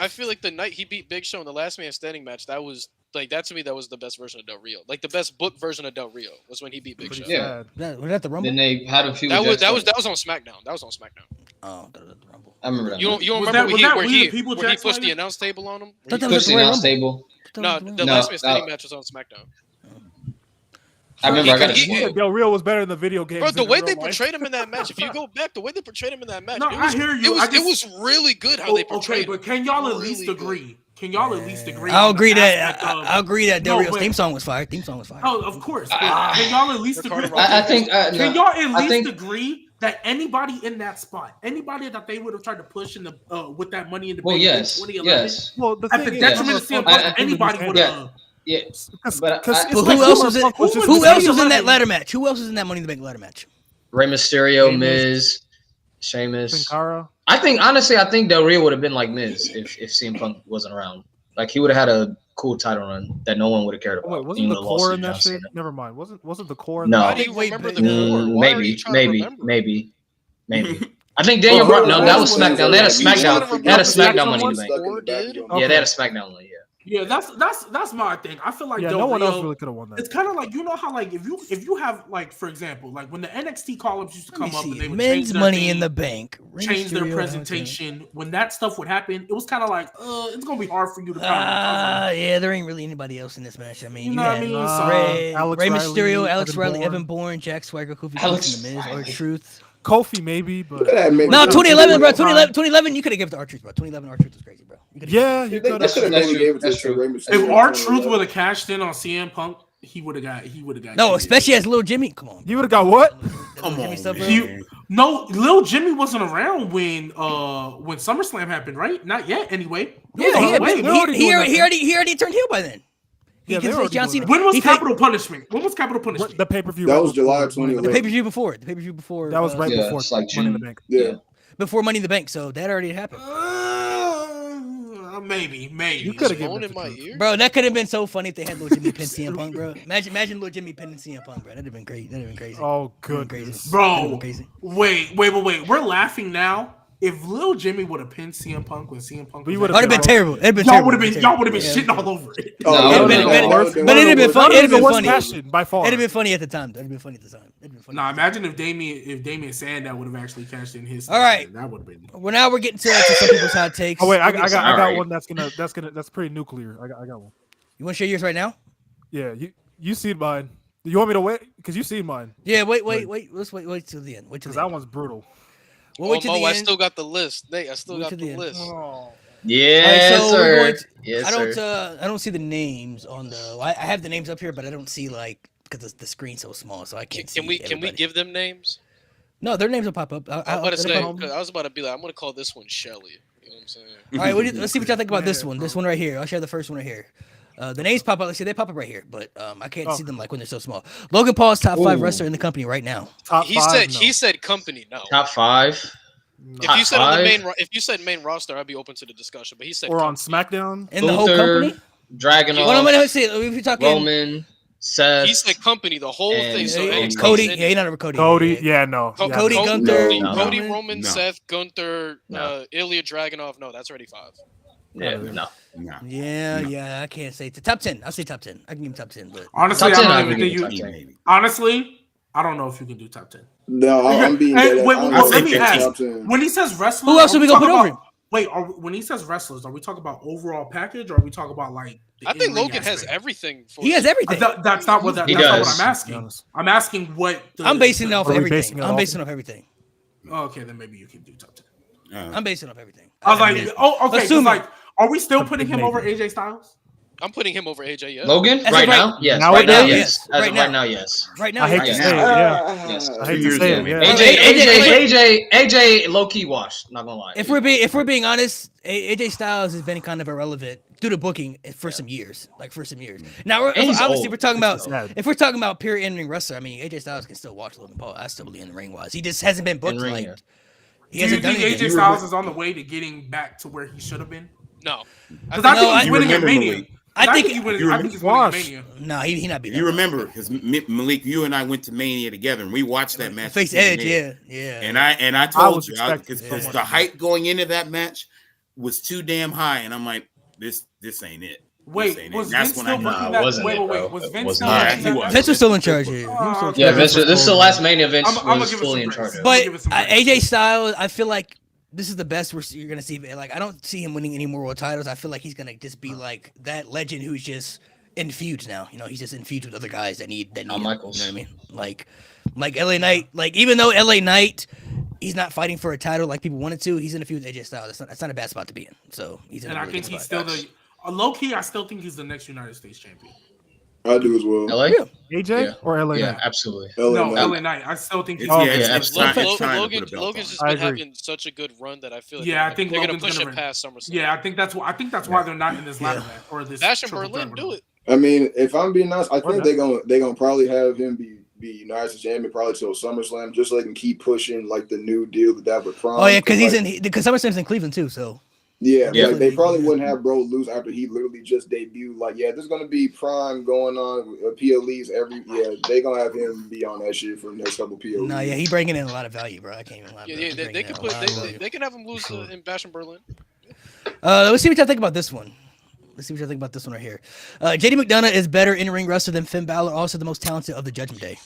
S4: feel like the night he beat Big Show in the Last Man Standing match, that was like that to me. That was the best version of Del Rio. Like the best book version of Del Rio was when he beat Big Show.
S3: Yeah,
S1: was that the Rumble?
S3: Then they had a few.
S4: That was on SmackDown. That was on SmackDown.
S1: Oh, that was the Rumble.
S3: I remember that.
S4: You don't remember where he pushed the announce table on him?
S3: Pushed the announce table.
S4: No, the Last Man Standing match was on SmackDown.
S3: I remember. I got it.
S5: Del Rio was better in the video games.
S4: Bro, the way they portrayed him in that match. If you go back, the way they portrayed him in that match.
S8: No, I hear you.
S4: It was really good how they portrayed him.
S8: But can y'all at least agree?
S1: I'll agree that Del Rio's theme song was fire.
S8: Oh, of course. Can y'all at least agree?
S3: I think.
S8: Can y'all at least agree that anybody in that spot, anybody that they would have tried to push in the with that Money in the Bank in 2011,
S5: well,
S8: at the detriment of CM Punk, anybody would have.
S3: Yeah,
S1: but who else was in that ladder match? Who else was in that Money in the Bank ladder match?
S3: Rey Mysterio, Miz, Sheamus.
S5: Sin Cara.
S3: I think Del Rio would have been like Miz if CM Punk wasn't around. Like he would have had a cool title run that no one would have cared about.
S5: Wait, wasn't the core in that shit? Never mind. Wasn't the core?
S3: No.
S4: How do you remember the core?
S3: Maybe. I think Daniel Bryan. No, that was SmackDown. They had a SmackDown. They had a SmackDown Money in the Bank. Yeah, they had a SmackDown one.
S8: Yeah, that's my thing. I feel like
S5: no one else really could have won that.
S8: It's kind of like, you know how like if you have like, for example, like when the NXT call-ups used to come up and they would
S1: men's Money in the Bank,
S8: change their presentation. When that stuff would happen, it was kind of like it's gonna be hard for you to kind of
S1: yeah, there ain't really anybody else in this match. I mean,
S8: you know what I mean?
S1: Rey Mysterio, Alex Riley, Evan Bourne, Jack Swagger, Kofi Kingston, The Miz, R-Truth.
S5: Kofi maybe, but
S1: no, 2011, bro. 2011, you could have given it to R-Truth, bro. 2011 R-Truth was crazy, bro.
S5: You could have
S8: If R-Truth would have cashed in on CM Punk, he would have got.
S1: No, especially as Lil Jimmy. Come on,
S5: he would have got what?
S6: Come on,
S8: no, Lil Jimmy wasn't around when SummerSlam happened, right? Not yet, anyway.
S1: Yeah, he already turned heel by then.
S8: When was Capital Punishment?
S5: The pay-per-view.
S2: That was July 2011.
S1: The pay-per-view before.
S5: That was right before
S3: like
S5: Money in the Bank.
S2: Yeah.
S1: Before Money in the Bank, so that already happened.
S8: Maybe.
S5: You could have given
S4: in my ear.
S1: Bro, that could have been so funny if they had Lil Jimmy pin CM Punk, bro. Imagine Lil Jimmy pinning CM Punk, bro. That'd have been great.
S5: Oh, goodness.
S8: Bro, wait. We're laughing now. if Lil Jimmy would have pinned CM Punk when CM Punk,
S1: would have been terrible. It'd been
S8: y'all
S1: terrible.
S8: would have been shitting all over it.
S1: But it'd have been funny. It'd have been funny
S5: by far.
S1: It'd have been funny at the time. It'd have been funny at the time.
S8: Nah, imagine if Damien Sandow would have actually cashed in his.
S1: All right,
S8: that would have been.
S1: Well, now we're getting to some people's hot takes.
S5: Oh wait, I got one that's pretty nuclear. I got one.
S1: You want to share yours right now?
S5: Yeah, you see mine. You want me to wait? Because you see mine.
S1: Yeah, wait. Let's wait till the end.
S5: Because that one's brutal.
S1: We'll wait till the end.
S4: I still got the list. Nate, I still got the list.
S5: Oh.
S3: Yeah, sir.
S1: I don't see the names on the. I have the names up here, but I don't see because the screen's so small, so I can't see.
S4: Can we give them names?
S1: No, their names will pop up.
S4: I was about to be like, I'm gonna call this one Shelly. You know what I'm saying?
S1: All right, let's see what y'all think about this one. This one right here. I'll share the first one right here. The names pop up. Let's see, they pop up right here, but I can't see them when they're so small. Logan Paul is top 5 wrestler in the company right now.
S4: He said company. No.
S3: Top 5.
S4: If you said on the if you said main roster, I'd be open to the discussion. But he said
S5: on SmackDown
S1: in the whole company.
S3: Dragunov.
S1: What I'm gonna say, if you're talking
S3: Roman, Seth.
S4: He said company, the whole thing. So
S1: Cody, he not over Cody.
S5: Cody, no.
S1: Cody, Gunther,
S4: Cody, Roman, Seth, Gunther, Ilya Dragunov. No, that's already 5.
S3: Yeah, no.
S1: Yeah, I can't say top 10. I'll say top 10. I can give him top 10, but
S8: honestly, I don't know if you can do top 10.
S2: No, I'm being.
S8: Let me ask. When he says wrestlers,
S1: who else are we gonna put over him?
S8: Wait, when he says wrestlers, are we talking about overall package, or are we talking about
S4: I think Logan has everything.
S1: He has everything.
S8: That's not what I'm asking. I'm asking what.
S1: I'm basing it off everything. I'm basing it off everything.
S8: Okay, then maybe you can do top 10.
S1: I'm basing it off everything.
S8: I was like, okay. Are we still putting him over AJ Styles?
S4: I'm putting him over AJ. Yeah.
S3: Logan right now? Yes.
S5: Right now, yes.
S3: Right now, yes.
S1: Right now,
S5: I hate to say it. Yeah. I hate to say it.
S3: AJ, low key washed. Not gonna lie.
S1: If we're being honest, AJ Styles has been kind of irrelevant due to booking for some years. Now, obviously, we're talking about if we're talking about pure in-ring wrestler. I mean, AJ Styles can still watch Logan Paul. I still believe in the ring wise. He just hasn't been booked. He hasn't done anything.
S8: AJ Styles is on the way to getting back to where he should have been?
S4: No,
S8: because I think he's winning at Mania. I think he's winning at Mania.
S1: No, he not be.
S6: You remember because Malik, you and I went to Mania together, and we watched that match.
S1: Face Edge, yeah.
S6: And I told you because the hype going into that match was too damn high, and I'm like, this ain't it.
S8: Wait, was Vince still booking that? Wait. Was Vince still?
S1: Vince was still in charge here.
S3: Yeah, Vince. This is the last Mania. Vince was fully in charge.
S1: But AJ Styles, I feel like this is the best you're gonna see. I don't see him winning any more world titles. I feel like he's gonna just be like that legend who's just infused now. He's just infused with other guys that need
S3: Michaels.
S1: You know what I mean? Like LA Knight. Even though LA Knight, he's not fighting for a title like people wanted to. He's in a feud with AJ Styles. That's not a bad spot to be in. So he's in.
S8: And I think he's still low key. I still think he's the next United States champion.
S2: I do as well.
S3: LA?
S1: Yeah.
S5: AJ or LA?
S3: Yeah, absolutely.
S8: LA Knight. I still think he's
S4: Logan's just been having such a good run that I feel like
S8: I think
S4: they're
S8: Logan's
S4: gonna push it past SummerSlam.
S8: Yeah, I think that's why they're not in this ladder match or this.
S4: Bash in Berlin, do it.
S2: I mean, if I'm being honest, I think they're gonna probably have him be United States champion probably till SummerSlam, just so they can keep pushing the new deal that with Prime.
S1: Oh yeah, because because SummerSlam's in Cleveland too, so.
S2: Yeah, they probably wouldn't have bro lose after he literally just debuted. There's gonna be Prime going on PLEs they gonna have him be on that shit for the next couple PLEs.
S1: No, he bringing in a lot of value, bro. I can't even lie.
S4: They can have him lose in Bash in Berlin.
S1: Let's see what y'all think about this one. Right here. JD McDonough is better in-ring wrestler than Finn Balor, also the most talented of the Judgment Day.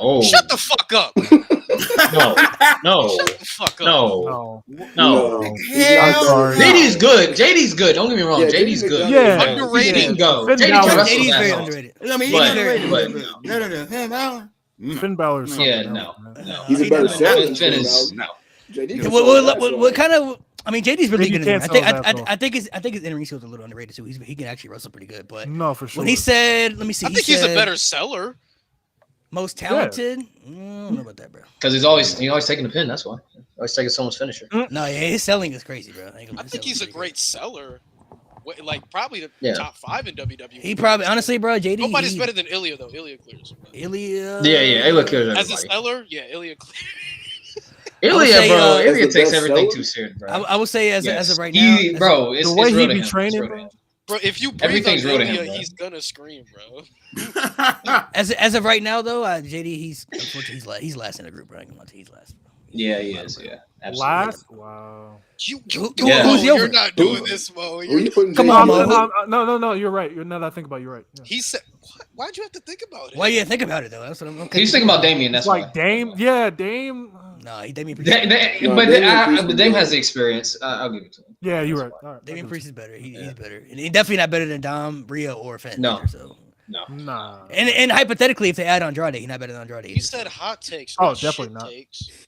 S3: Oh,
S4: shut the fuck up!
S3: No.
S4: Shut the fuck
S3: up!
S5: No.
S3: JD's good. Don't get me wrong. JD's good.
S5: Yeah.
S4: Underrated.
S3: He can go.
S1: JD's very underrated.
S6: I mean,
S5: no. Finn Balor's something.
S3: No.
S2: He's a better seller.
S1: What kind of? I mean, JD's really good. I think his in-ring skills are a little underrated too. He can actually wrestle pretty good. But
S5: no, for sure.
S1: When he said, let me see.
S4: I think he's a better seller.
S1: Most talented? I don't know about that, bro.
S3: Because he's always taking the pin. That's why. Always taking someone's finisher.
S1: No, his selling is crazy, bro.
S4: I think he's a great seller. Probably the top 5 in WWE.
S1: He probably, honestly, bro, JD.
S4: Nobody's better than Ilya though. Ilya clears.
S1: Ilya.
S3: Yeah, Ilya clears everybody.
S4: As a seller, Ilya clears.
S3: Ilya takes everything too serious, bro.
S1: I would say as of right now,
S3: bro, it's
S5: the way he be
S3: him.
S5: training, bro.
S4: Bro, if you breathe on Ilya, he's gonna scream, bro.
S1: As of right now, though, JD, he's last in the group, bro. He's last.
S3: Yeah, he is. Yeah, absolutely.
S5: Last? Wow.
S1: Who's the over?
S4: You're not doing this, Mo.
S2: Who you putting?
S1: Come on,
S2: Jay-Z
S1: Mo.
S5: No. You're right. Now that I think about it, you're right. Yeah.
S4: He said, what? Why'd you have to think about it?
S1: Why you think about it though? That's what I'm. Okay.
S3: He's thinking about Damien. That's
S5: Like
S3: why.
S5: Dame. Yeah, Dame.
S1: No, he Damian
S3: But
S1: Priest.
S3: Dame has the experience. I'll give it to him.
S5: Yeah, you're right. All right.
S1: Damian Priest is better. He's better, and he's definitely not better than Dom, Rhea, or Finn.
S3: No.
S1: Either, so.
S3: No.
S5: Nah.
S1: And hypothetically, if they add Andrade, he's not better than Andrade.
S4: He said hot takes.
S5: Oh,
S4: not
S5: definitely
S4: shit
S5: not.
S4: Takes.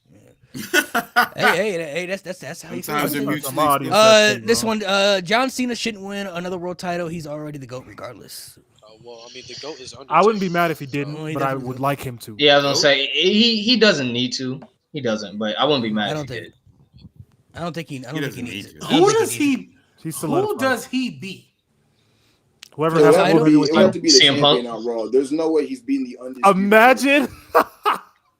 S1: hey, that's how you feel.
S6: Sometimes they're mutually
S1: This one, John Cena shouldn't win another world title. He's already the GOAT regardless.
S4: Well, I mean, the GOAT is Undertaker.
S5: I wouldn't be mad if he didn't,
S1: Oh, he
S5: but I
S1: definitely
S5: would
S1: does.
S5: like him to.
S3: Yeah, I was gonna say he doesn't need to. He doesn't, but I wouldn't be mad.
S1: I
S3: if
S1: don't
S3: he
S1: think.
S3: did.
S1: I don't think he
S6: doesn't
S1: needs it.
S6: need to.
S1: I don't
S8: Who
S1: think
S8: does
S1: needs it.
S5: He's
S8: Who
S5: solidified.
S8: does he beat?
S5: Whoever
S2: It
S5: has
S2: would
S5: the
S2: have to be,
S5: heavyweight
S2: it would have to
S5: title.
S2: be the
S3: CM
S2: champion
S3: Punk.
S2: on Raw. There's no way he's beating the undisputed.
S5: Imagine.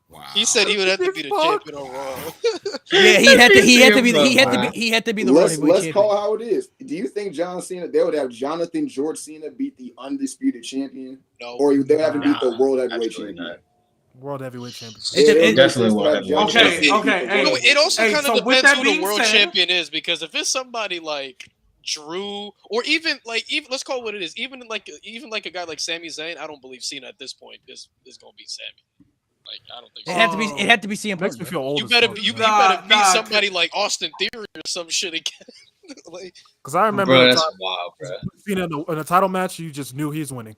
S6: Wow.
S4: He said he would have to be the
S5: Fuck.
S4: champion on Raw.
S1: Yeah, he had to be the world
S2: Let's
S1: heavyweight
S2: call
S1: champion.
S2: how it is. Do you think John Cena? They would have Jonathan George Cena beat the undisputed champion,
S4: No.
S2: or they would have him beat the world heavyweight
S3: Absolutely
S2: champion?
S3: not.
S5: World heavyweight champion.
S1: It
S3: definitely will have
S2: John
S8: Okay,
S2: Cena
S8: okay,
S2: beat the
S8: hey.
S4: No,
S2: world
S4: it also
S8: Hey,
S4: kind
S8: so
S4: of
S8: with
S4: depends
S8: that
S4: who the
S8: being
S4: world
S8: said-
S4: champion is, because if it's somebody like Drew, or even let's call it what it is, even like a guy like Sami Zayn, I don't believe Cena at this point is gonna beat Sami. Like, I don't think so.
S1: It had to be CM Punk.
S5: Makes me feel old.
S4: You better beat
S8: Nah,
S4: somebody like Austin Theory or some shit again. Like,
S5: Because I remember
S3: Bro,
S5: the
S3: that's
S5: time
S3: wild, bro.
S5: Cena in a title match, you just knew he was winning.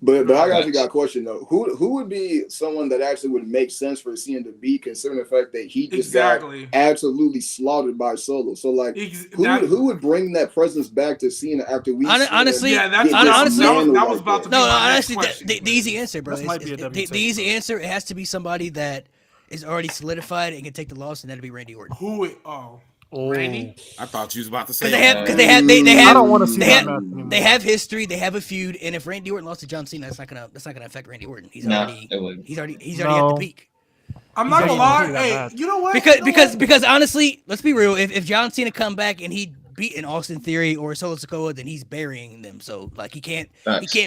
S2: But I actually
S3: Facts.
S2: got a question though. Who would be someone that actually would make sense for Cena to beat, considering the fact that he just
S8: Exactly.
S2: got absolutely slaughtered by Solo? So like, who would bring that presence back to Cena after we?
S1: Honestly,
S8: Yeah, that's
S2: get
S1: honestly-
S2: dismantled
S8: that was
S2: like
S8: about
S2: that?
S8: to be
S1: No,
S8: my next
S1: honestly,
S8: question,
S1: the easy answer, bro.
S5: This might be a
S1: The
S5: WTF.
S1: easy answer, it has to be somebody that is already solidified and can take the loss, and that'd be Randy Orton.
S8: Who? Oh,
S5: Oh.
S8: Randy.
S6: I thought you was about to say
S1: Because
S6: that.
S1: they
S5: I
S1: have
S5: don't want to see
S1: they
S5: that
S1: have,
S5: match anymore.
S1: they have history, they have a feud, and if Randy Orton lost to John Cena, that's not gonna affect Randy Orton. He's already
S3: it wouldn't.
S1: he's already at
S5: No.
S1: the peak.
S8: I'm not gonna
S5: He's
S8: lie.
S5: gonna do that
S8: Hey,
S5: match.
S8: you know what?
S1: Because honestly, let's be real. If John Cena come back and he beat an Austin Theory or Solo Sikoa, then he's burying them. So like he can't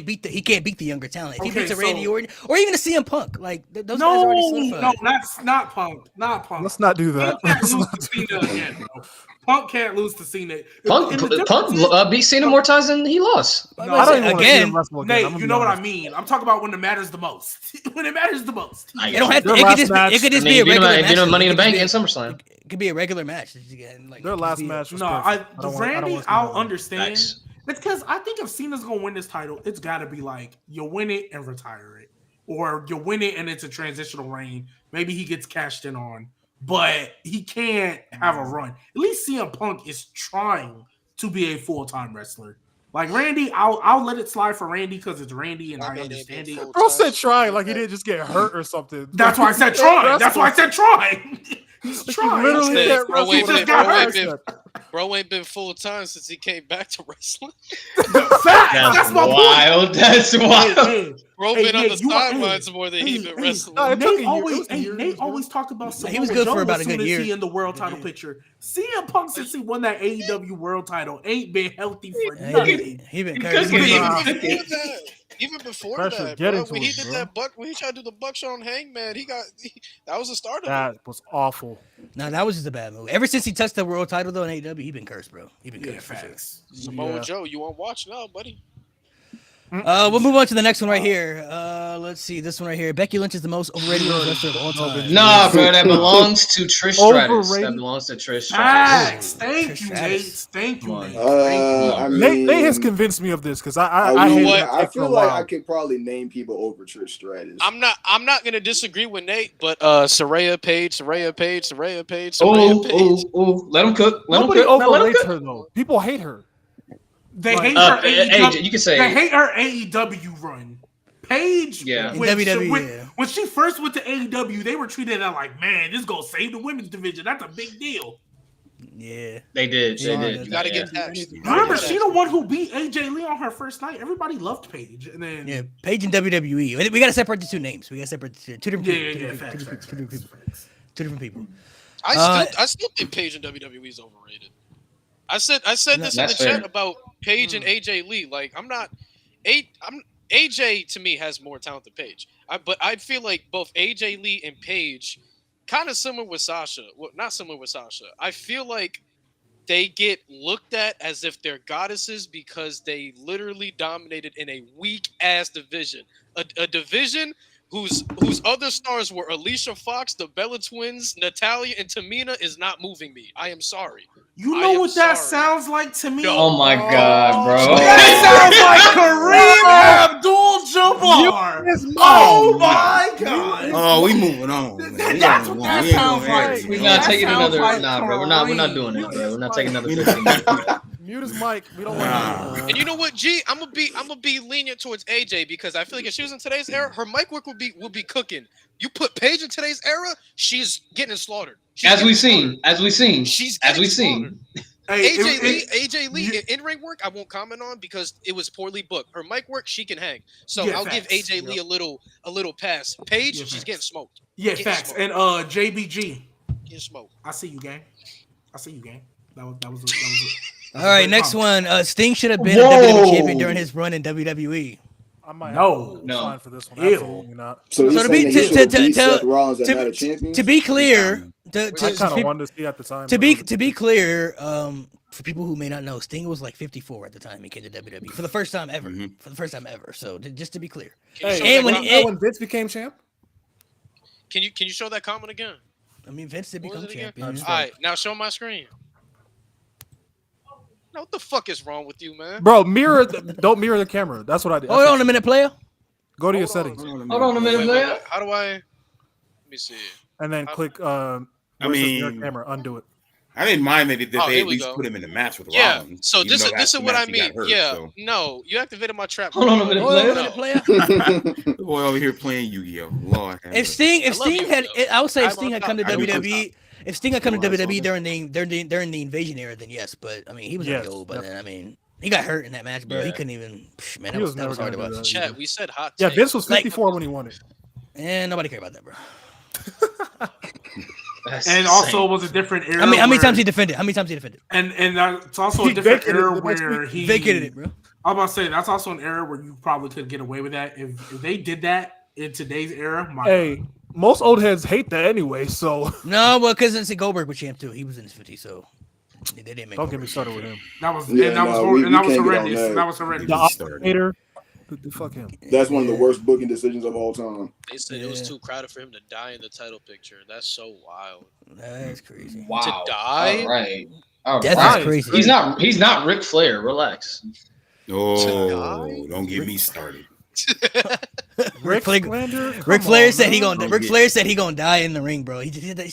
S1: beat the younger talent. If he
S8: Okay,
S1: beats a
S8: so-
S1: Randy Orton or even a CM Punk, like those guys are already solidified.
S8: No, that's not Punk. Not Punk.
S5: Let's not do that.
S8: Punk can't lose to Cena again, bro. Punk can't lose to Cena.
S3: Punk
S8: And the difference is-
S3: beat Cena more times than he lost.
S8: No,
S5: I don't even want to see
S1: again,
S5: him wrestle again.
S8: Nate,
S5: I'm gonna
S8: you
S5: be
S8: know what I
S5: honest.
S8: mean. I'm talking about when it matters the most. When it matters the most.
S3: I
S1: It don't have to.
S5: Their
S1: It could
S5: last
S1: just
S5: match-
S1: be a
S3: beat
S1: regular
S3: him
S1: match.
S3: Money in
S1: It
S3: the
S1: could
S3: Bank
S1: be-
S3: and SummerSlam.
S1: It could be a regular match. Again, like,
S5: Their last match was
S8: No,
S5: perfect.
S8: the
S5: don't
S8: Randy,
S5: wanna see
S8: I'll
S5: that.
S8: understand.
S3: Nice.
S8: It's because I think if Cena's gonna win this title, it's got to be like you win it and retire it, or you win it and it's a transitional reign. Maybe he gets cashed in on, but he can't have a run. At least CM Punk is trying to be a full-time wrestler. Like Randy, I'll let it slide for Randy because it's Randy and I understand it.
S5: Bro said trying like he didn't just get hurt or something.
S8: That's why I said trying. That's why I said trying. He's trying.
S5: Literally
S4: Said,
S5: can't
S4: bro,
S5: wrestle.
S4: ain't
S8: He just
S4: been-
S8: got
S4: bro,
S8: hurt.
S4: ain't Bro ain't been full time since he came back to wrestling.
S8: Facts. That's my point.
S3: wild. That's wild.
S8: Hey,
S4: Bro
S8: Hey,
S4: been on
S8: Nate,
S4: the
S8: you are-
S4: sidelines
S8: hey,
S4: more than
S8: hey,
S4: he been
S8: hey,
S4: wrestling.
S5: no, it took a
S8: Nate
S5: year.
S8: always,
S5: It was a
S8: hey,
S5: year.
S8: Nate always talked about Samoa
S1: He was good
S8: Joe
S1: for about a
S8: as soon
S1: good
S8: as
S1: year.
S8: he in the world title picture. CM Punk since he won that AEW world title ain't been healthy for nothing.
S1: He been
S3: Because
S1: cursed.
S3: he-
S4: Even before
S5: Pressure
S4: that,
S5: getting
S4: bro,
S5: to
S4: when he
S5: us,
S4: did
S5: bro.
S4: that when he tried to do the buckshot on Hangman, that was the start of it.
S5: That was awful.
S1: No, that was just a bad move. Ever since he touched the world title though in AEW, he been cursed, bro. He been
S8: Yeah,
S1: cursed. for sure.
S8: facts.
S4: Samoa
S5: Yeah.
S4: Joe, you want watch now, buddy?
S1: We'll move on to the next one right here. Let's see this one right here. Becky Lynch is the most overrated wrestler of all time.
S3: Nah, bro, that belongs to Trish Stratus. That
S5: Overrated.
S3: belongs to Trish Stratus.
S8: Facts. Thank
S1: Trish
S8: you,
S1: Stratus.
S8: Nate. Thank you,
S3: Come on.
S8: Nate.
S2: I mean,
S5: Nate has convinced me of this because I
S2: you know
S5: hated
S2: what?
S5: that
S2: I
S5: pick for a
S2: feel like
S5: while.
S2: I could probably name people over Trish Stratus.
S4: I'm not gonna disagree with Nate, but Saraya Page.
S3: Oh, let him cook. Let him
S5: Nobody
S3: cook. No, let him
S5: overrates
S3: cook.
S5: her though. People hate her.
S8: They
S5: Like-
S8: hate her
S3: Hey,
S8: AEW.
S3: you can say
S8: They hate her AEW run. Paige,
S3: Yeah.
S1: In
S8: when,
S1: WWE,
S8: she,
S1: yeah.
S8: when she first went to AEW, they were treated as like, man, this gonna save the women's division. That's a big deal.
S1: Yeah.
S3: They did.
S1: Yeah,
S3: They did.
S4: You gotta
S3: Yeah.
S4: get past.
S8: Remember, she the one who beat AJ Lee on her first night. Everybody loved Paige, and then
S1: Yeah, Paige and WWE. We gotta separate the two names. We gotta separate the two different people. Two different people.
S4: I still think Paige and WWE is overrated. I said this in the
S3: That's
S4: chat
S3: fair.
S4: about Paige and AJ Lee. Like AJ to me has more talent than Paige. But I feel like both AJ Lee and Paige kind of similar with Sasha. Well, not similar with Sasha. I feel like they get looked at as if they're goddesses because they literally dominated in a weak ass division, a division whose other stars were Alicia Fox, the Bella Twins, Natalya, and Tamina is not moving me. I am sorry.
S8: You know what that sounds like to me?
S3: Oh my God, bro!
S8: That sounds like Kareem Abdul-Jabbar. Oh my God!
S6: Oh, we moving on.
S8: That's what that sounds like.
S3: We're not taking another. Nah, bro. We're not doing that, bro. We're not taking another 15 minutes.
S5: Mute his mic. We don't want.
S4: And you know what, G? I'm gonna be lenient towards AJ because I feel like if she was in today's era, her mic work would be cooking. You put Paige in today's era, she's getting slaughtered.
S3: As we seen.
S4: She's
S3: as we
S4: seen.
S3: seen.
S4: AJ Lee in ring work, I won't comment on because it was poorly booked. Her mic work, she can hang. So I'll give AJ Lee a little pass. Paige, she's getting smoked.
S8: Yeah, facts.
S4: Smoked.
S8: And JBG.
S4: Getting smoked.
S8: I see you, gang. That was
S1: All right, next one. Sting should have been a WWE champion during his run in WWE.
S5: I might
S8: no
S5: sign for this one. Absolutely not.
S2: So to be Seth Rollins and not a champion?
S1: To be clear,
S5: I kind of wanted to see at the time.
S1: To be clear, for people who may not know, Sting was like 54 at the time he came to WWE for the first time ever. For the first time ever. So just to be clear,
S5: and when Vince became champ,
S4: can you show that comment again?
S1: I mean, Vince did become champion.
S4: All right, now show my screen. Now, what the fuck is wrong with you, man?
S5: Bro, don't mirror the camera. That's what I did.
S1: Hold on a minute, player.
S5: Go to your settings.
S3: Hold on a minute, player.
S4: How do I? Let me see.
S5: And then click. Your camera. Undo it.
S6: I didn't mind that they at least put him in the match with Rollins.
S4: So this is what I mean. No, you activated my trap.
S3: Hold on a minute, player.
S6: The boy over here playing Yu-Gi-Oh. Lord.
S1: If Sting had, I would say if Sting had come to WWE. If Sting had come to WWE during the Invasion era, then yes. But I mean, he was already old by then. I mean, he got hurt in that match, bro. He couldn't even. Man, that was hard to watch.
S4: Chat, we said hot.
S5: Yeah, Vince was 54 when he won it.
S1: And nobody cared about that, bro.
S8: And also was a different era.
S1: How many times he defended?
S8: And it's also a different era where he
S1: vacated it, bro.
S8: I'm about to say that's also an era where you probably could get away with that if they did that in today's era.
S5: Most old heads hate that anyway. So
S1: no, well, because Goldberg was champ too. He was in his 50s, so they didn't make.
S5: Don't get me started with him.
S8: That was horrendous. That was horrendous.
S5: The operator. Fuck him.
S2: That's one of the worst booking decisions of all time.
S4: They said it was too crowded for him to die in the title picture. That's so wild.
S1: That's crazy.
S3: Wow.
S4: To die?
S3: All right.
S1: That's crazy.
S3: He's not Ric Flair. Relax.
S6: Oh, don't get me started.
S1: Ric Flair said he gonna die in the ring, bro. He said that.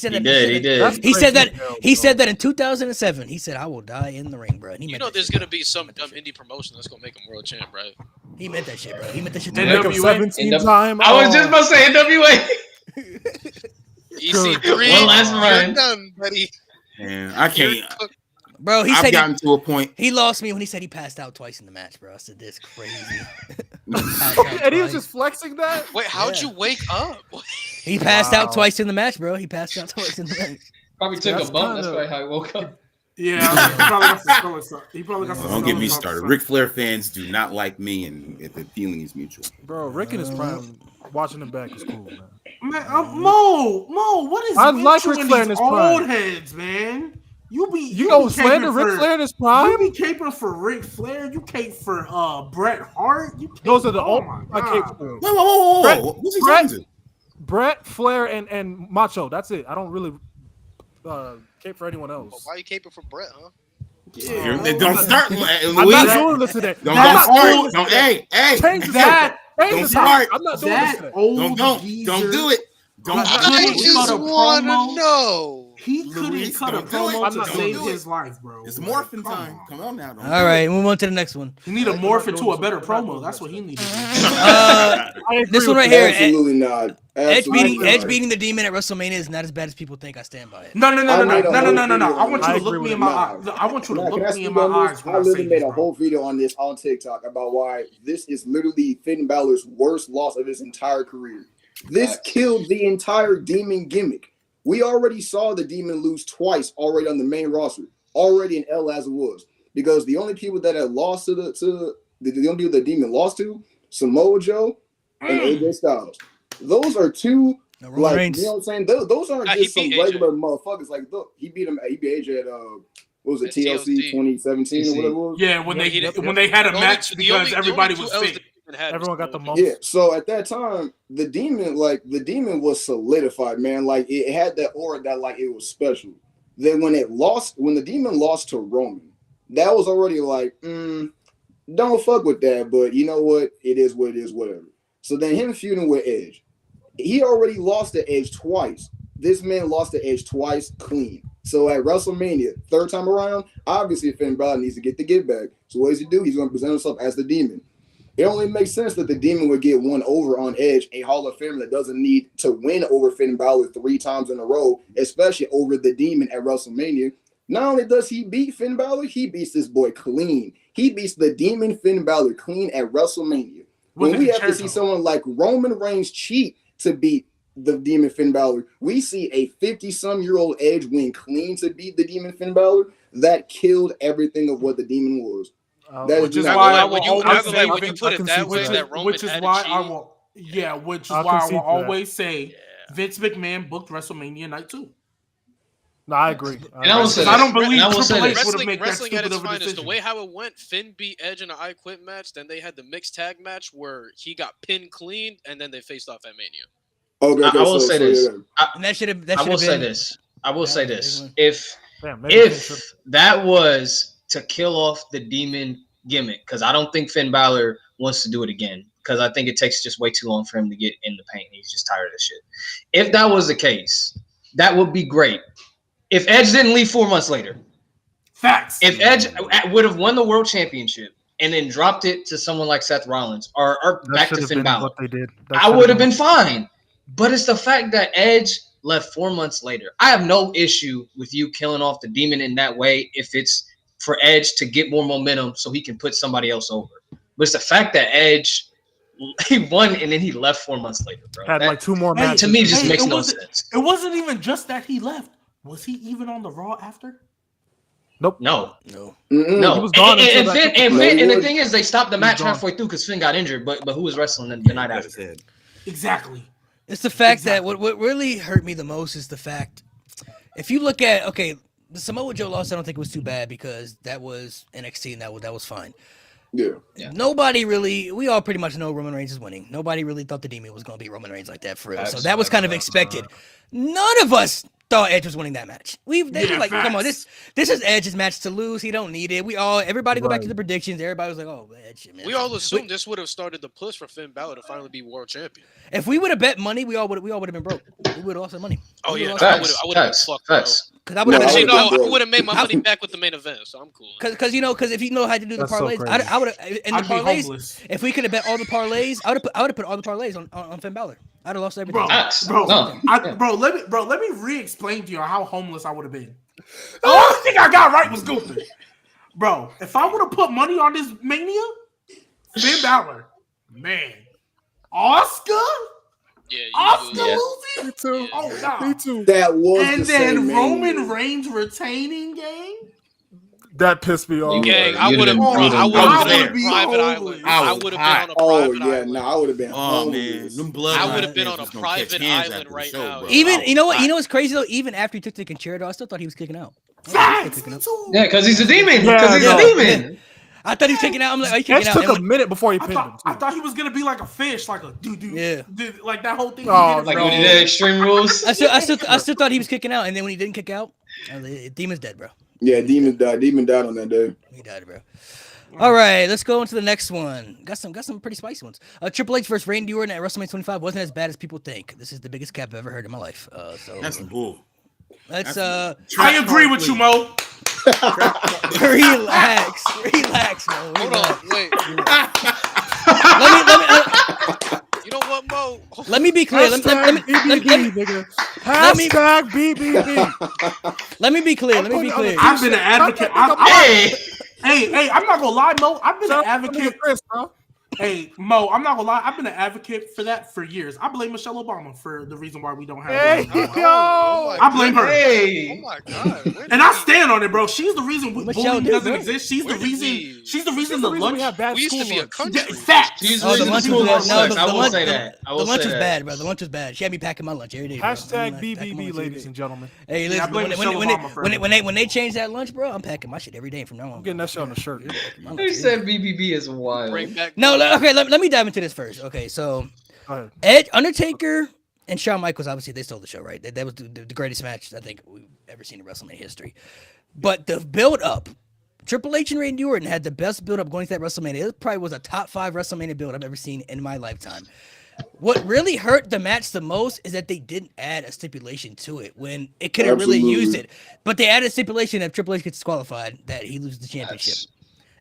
S1: He said that in 2007. He said, "I will die in the ring, bro." And
S4: you know, there's gonna be some dumb indie promotion that's gonna make him world champ, right?
S1: He meant that shit, bro. He meant that shit.
S5: Time.
S3: I was just about to say NWA.
S4: EC3.
S3: One last run.
S4: You're done, buddy.
S6: Man, I can't.
S1: Bro,
S6: I've gotten to a point.
S1: He lost me when he said he passed out twice in the match, bro. I said, this crazy.
S5: And he was just flexing that?
S4: Wait, how'd you wake up?
S1: He passed out twice in the match, bro. He passed out twice in the match.
S3: Probably took a bump. That's probably how he woke up.
S8: Yeah, he probably got some.
S6: Don't get me started. Ric Flair fans do not like me, and the feeling is mutual.
S5: Bro, Rick in his prime, watching him back is cool, man.
S8: Mo, what is?
S5: I like Ric Flair in his prime.
S8: Old heads, man. You
S5: don't slander Ric Flair in his prime.
S8: You be caping for Ric Flair. You cape for Bret Hart.
S5: Those are the old I cape for.
S6: Whoa. What's he talking to?
S5: Bret, Flair, and Macho. That's it. I don't really cape for anyone else.
S4: Well, why are you caping for Bret, huh?
S8: Yeah.
S6: Don't start.
S5: I'm not doing this today.
S6: Don't start. Don't. Hey.
S5: Change
S8: that.
S6: Don't start.
S5: I'm not doing this today.
S6: Don't do it.
S4: I just want to know.
S8: He couldn't cut a promo to save his life, bro.
S6: It's morphin' time. Come on now.
S1: All right, move on to the next one.
S8: He need to morph into a better promo. That's what he needed to do.
S1: This one right here.
S2: Absolutely not.
S1: Edge beating the Demon at WrestleMania is not as bad as people think. I stand by it.
S8: No. I want you to look me in my eyes. I want you to look me in my eyes.
S2: I literally made a whole video on this on TikTok about why this is literally Finn Balor's worst loss of his entire career. This killed the entire Demon gimmick. We already saw the Demon lose twice already on the main roster, already in L as it was. Because the only people that had lost the only people that Demon lost to, Samoa Joe and AJ Styles. Those are two
S1: No Roman
S2: Like,
S1: Reigns.
S2: you know what I'm saying? Those aren't
S4: He
S2: just some
S4: beat AJ.
S2: regular motherfuckers. Like, look, he beat AJ at what was it,
S4: At
S2: TLC 2017 or whatever it was?
S8: Yeah, when they had a match
S4: The
S8: because
S4: only
S8: everybody
S4: two
S8: was
S4: L's
S8: sick.
S4: the Demon had
S5: Everyone
S4: was
S5: got the
S4: Roman.
S5: most.
S2: Yeah, so at that time, the demon was solidified, man. Like it had that aura that like it was special. Then when the demon lost to Roman, that was already like, don't fuck with that. But you know what? It is what it is, whatever. So then him feuding with Edge, he already lost to Edge twice. This man lost to Edge twice clean. So at WrestleMania, third time around, obviously Finn Balor needs to get the get back. So what does he do? He's going to present himself as the demon. It only makes sense that the demon would get one over on Edge, a Hall of Famer that doesn't need to win over Finn Balor 3 times in a row, especially over the demon at WrestleMania. Not only does he beat Finn Balor, he beats this boy clean. He beats the demon Finn Balor clean at WrestleMania. When we have to see someone like Roman Reigns cheat to beat the demon Finn Balor, we see a 50-some-year-old Edge win clean to beat the demon Finn Balor. That killed everything of what the demon was.
S8: Which is why I
S4: when
S8: will always say,
S4: when you put it that way, that Roman
S8: which is
S4: had
S8: why
S4: to
S8: I
S4: cheat.
S8: will, which is why I will always say Vince McMahon booked WrestleMania night 2.
S5: No, I agree.
S3: And I will say
S8: I don't
S3: this.
S8: believe
S3: And I will say
S8: Triple H
S3: this.
S8: would have made that
S4: Wrestling at
S8: stupid
S4: its
S8: of a
S4: finest,
S8: decision.
S4: the way how it went, Finn beat Edge in an I Quit match, then they had the mixed tag match where he got pinned clean, and then they faced off at Mania.
S2: Okay,
S3: I will say this.
S1: And that should have.
S3: I will say this. I will say
S1: Yeah,
S3: this.
S1: Damn,
S3: If that was to kill off the demon gimmick, because I don't think Finn Balor wants to do it again, because I think it takes just way too long for him to get in the paint. He's just tired of this shit. If that was the case, that would be great. If Edge didn't leave 4 months later,
S8: facts.
S3: If Edge would have won the world championship and then dropped it to someone like Seth Rollins or back to Finn Balor,
S5: what they did.
S3: I would have been fine. But it's the fact that Edge left 4 months later. I have no issue with you killing off the demon in that way if it's for Edge to get more momentum so he can put somebody else over. But it's the fact that Edge, he won and then he left 4 months later, bro.
S5: Had like 2 more matches.
S3: To me, just makes no sense.
S8: It wasn't even just that he left. Was he even on the Raw after?
S5: Nope.
S3: No.
S5: He was gone.
S3: And the thing is, they stopped the match halfway through because Finn got injured. But who was wrestling the night after?
S8: Exactly.
S1: It's the fact that what really hurt me the most is the fact, if you look at, okay, the Samoa Joe loss, I don't think it was too bad because that was NXT and that was fine.
S2: Yeah.
S1: Nobody really, we all pretty much know Roman Reigns is winning. Nobody really thought the demon was going to be Roman Reigns like that for real. So that was kind of expected. None of us thought Edge was winning that match. They were like, come on, this is Edge's match to lose. He don't need it. Everybody go back to the predictions. Everybody was like, oh, Edge. Man.
S4: We all assumed this would have started the push for Finn Balor to finally be world champion.
S1: If we would have bet money, we all would have been broke. We would have lost our money.
S4: Oh yeah, I would have been fucked.
S1: Because I would
S4: have made my money back with the main event, so I'm cool.
S1: Because if you know how to do the parlays, I would have in the parlays. If we could have bet all the parlays, I would have put all the parlays on Finn Balor. I'd have lost everything.
S8: Let me re-explain to you how homeless I would have been. The only thing I got right was Gunther. Bro, if I would have put money on this Mania, Finn Balor, man, Oscar losing?
S5: Me too.
S8: Oh, God.
S5: Me too.
S2: That was
S8: and
S2: the
S8: then
S2: same
S8: Roman
S2: Mania.
S8: Reigns retaining game?
S5: That pissed me off.
S4: Gang, I would have been on a private island. I would have been on a private island.
S2: I would have been.
S6: Oh man,
S4: I would have been on a private island right now.
S1: Even you know what's crazy though? Even after he took the concerto, I still thought he was kicking out.
S8: Facts.
S3: Yeah, because he's a demon. Because he's a demon.
S1: I thought he was kicking out. I'm like, are you kicking
S5: Edge
S1: out?
S5: took a minute before he pinned him.
S8: I thought he was gonna be like a fish, like a like that whole thing.
S3: Like when he did Extreme Rules.
S1: I still thought he was kicking out, and then when he didn't kick out, Demon's dead, bro.
S2: Yeah, Demon died. Demon died on that day.
S1: He died, bro. All right, let's go into the next one. Got some pretty spicy ones. Triple H versus Randy Orton at WrestleMania 25 wasn't as bad as people think. This is the biggest cap I've ever heard in my life. So
S6: that's some bull.
S1: Let's
S8: I agree with you, Mo.
S1: Relax, Mo.
S4: Hold on, wait.
S1: Let me.
S4: You know what, Mo?
S1: Let me be clear.
S5: Hashtag BBB. Let me be clear.
S8: I've been an advocate. Hey, I'm not gonna lie, Mo. I've been an advocate. Hey, Mo, I'm not gonna lie. I've been an advocate for that for years. I blame Michelle Obama for the reason why we don't have.
S5: Hey,
S8: I blame her.
S4: Oh my god!
S8: And I stand on it, bro. She's the reason
S1: Michelle
S8: bullying
S1: do,
S8: doesn't
S1: bro.
S8: exist. She's the reason. She's the reason
S5: She's
S8: the
S5: the reason
S8: lunch.
S5: we have bad
S4: We used
S5: school
S4: to be a
S5: lunch.
S4: country.
S8: Facts.
S3: She's
S1: Oh, the
S3: the
S1: lunch
S3: school
S1: was
S3: lunch
S1: bad. No,
S3: sucks. I will
S1: lunch,
S3: say that. I
S1: the
S3: will
S1: lunch
S3: say
S1: was
S3: that.
S1: bad, bro. The lunch was bad. She had me packing my lunch every day. Bro.
S5: Hashtag
S1: I'm packing my
S5: BBB,
S1: lunch
S5: ladies
S1: every day.
S5: and gentlemen.
S1: Hey,
S8: Yeah, I
S1: listen,
S8: blame Michelle Obama for everything.
S1: when they change that lunch, bro, I'm packing my shit every day from now on.
S5: I'm getting that shit on the shirt.
S3: Who said BBB is wild?
S4: Bring back.
S1: No, okay, let me dive into this first. Okay, so
S5: Go ahead.
S1: Edge, Undertaker, and Shawn Michaels, obviously, they stole the show, right? That was the greatest match I think we've ever seen in WrestleMania history. But the build-up, Triple H and Randy Orton had the best build-up going to that WrestleMania. It probably was a top 5 WrestleMania build I've ever seen in my lifetime. What really hurt the match the most is that they didn't add a stipulation to it when it could have really used it. But they added a stipulation that Triple H gets disqualified, that he loses the championship.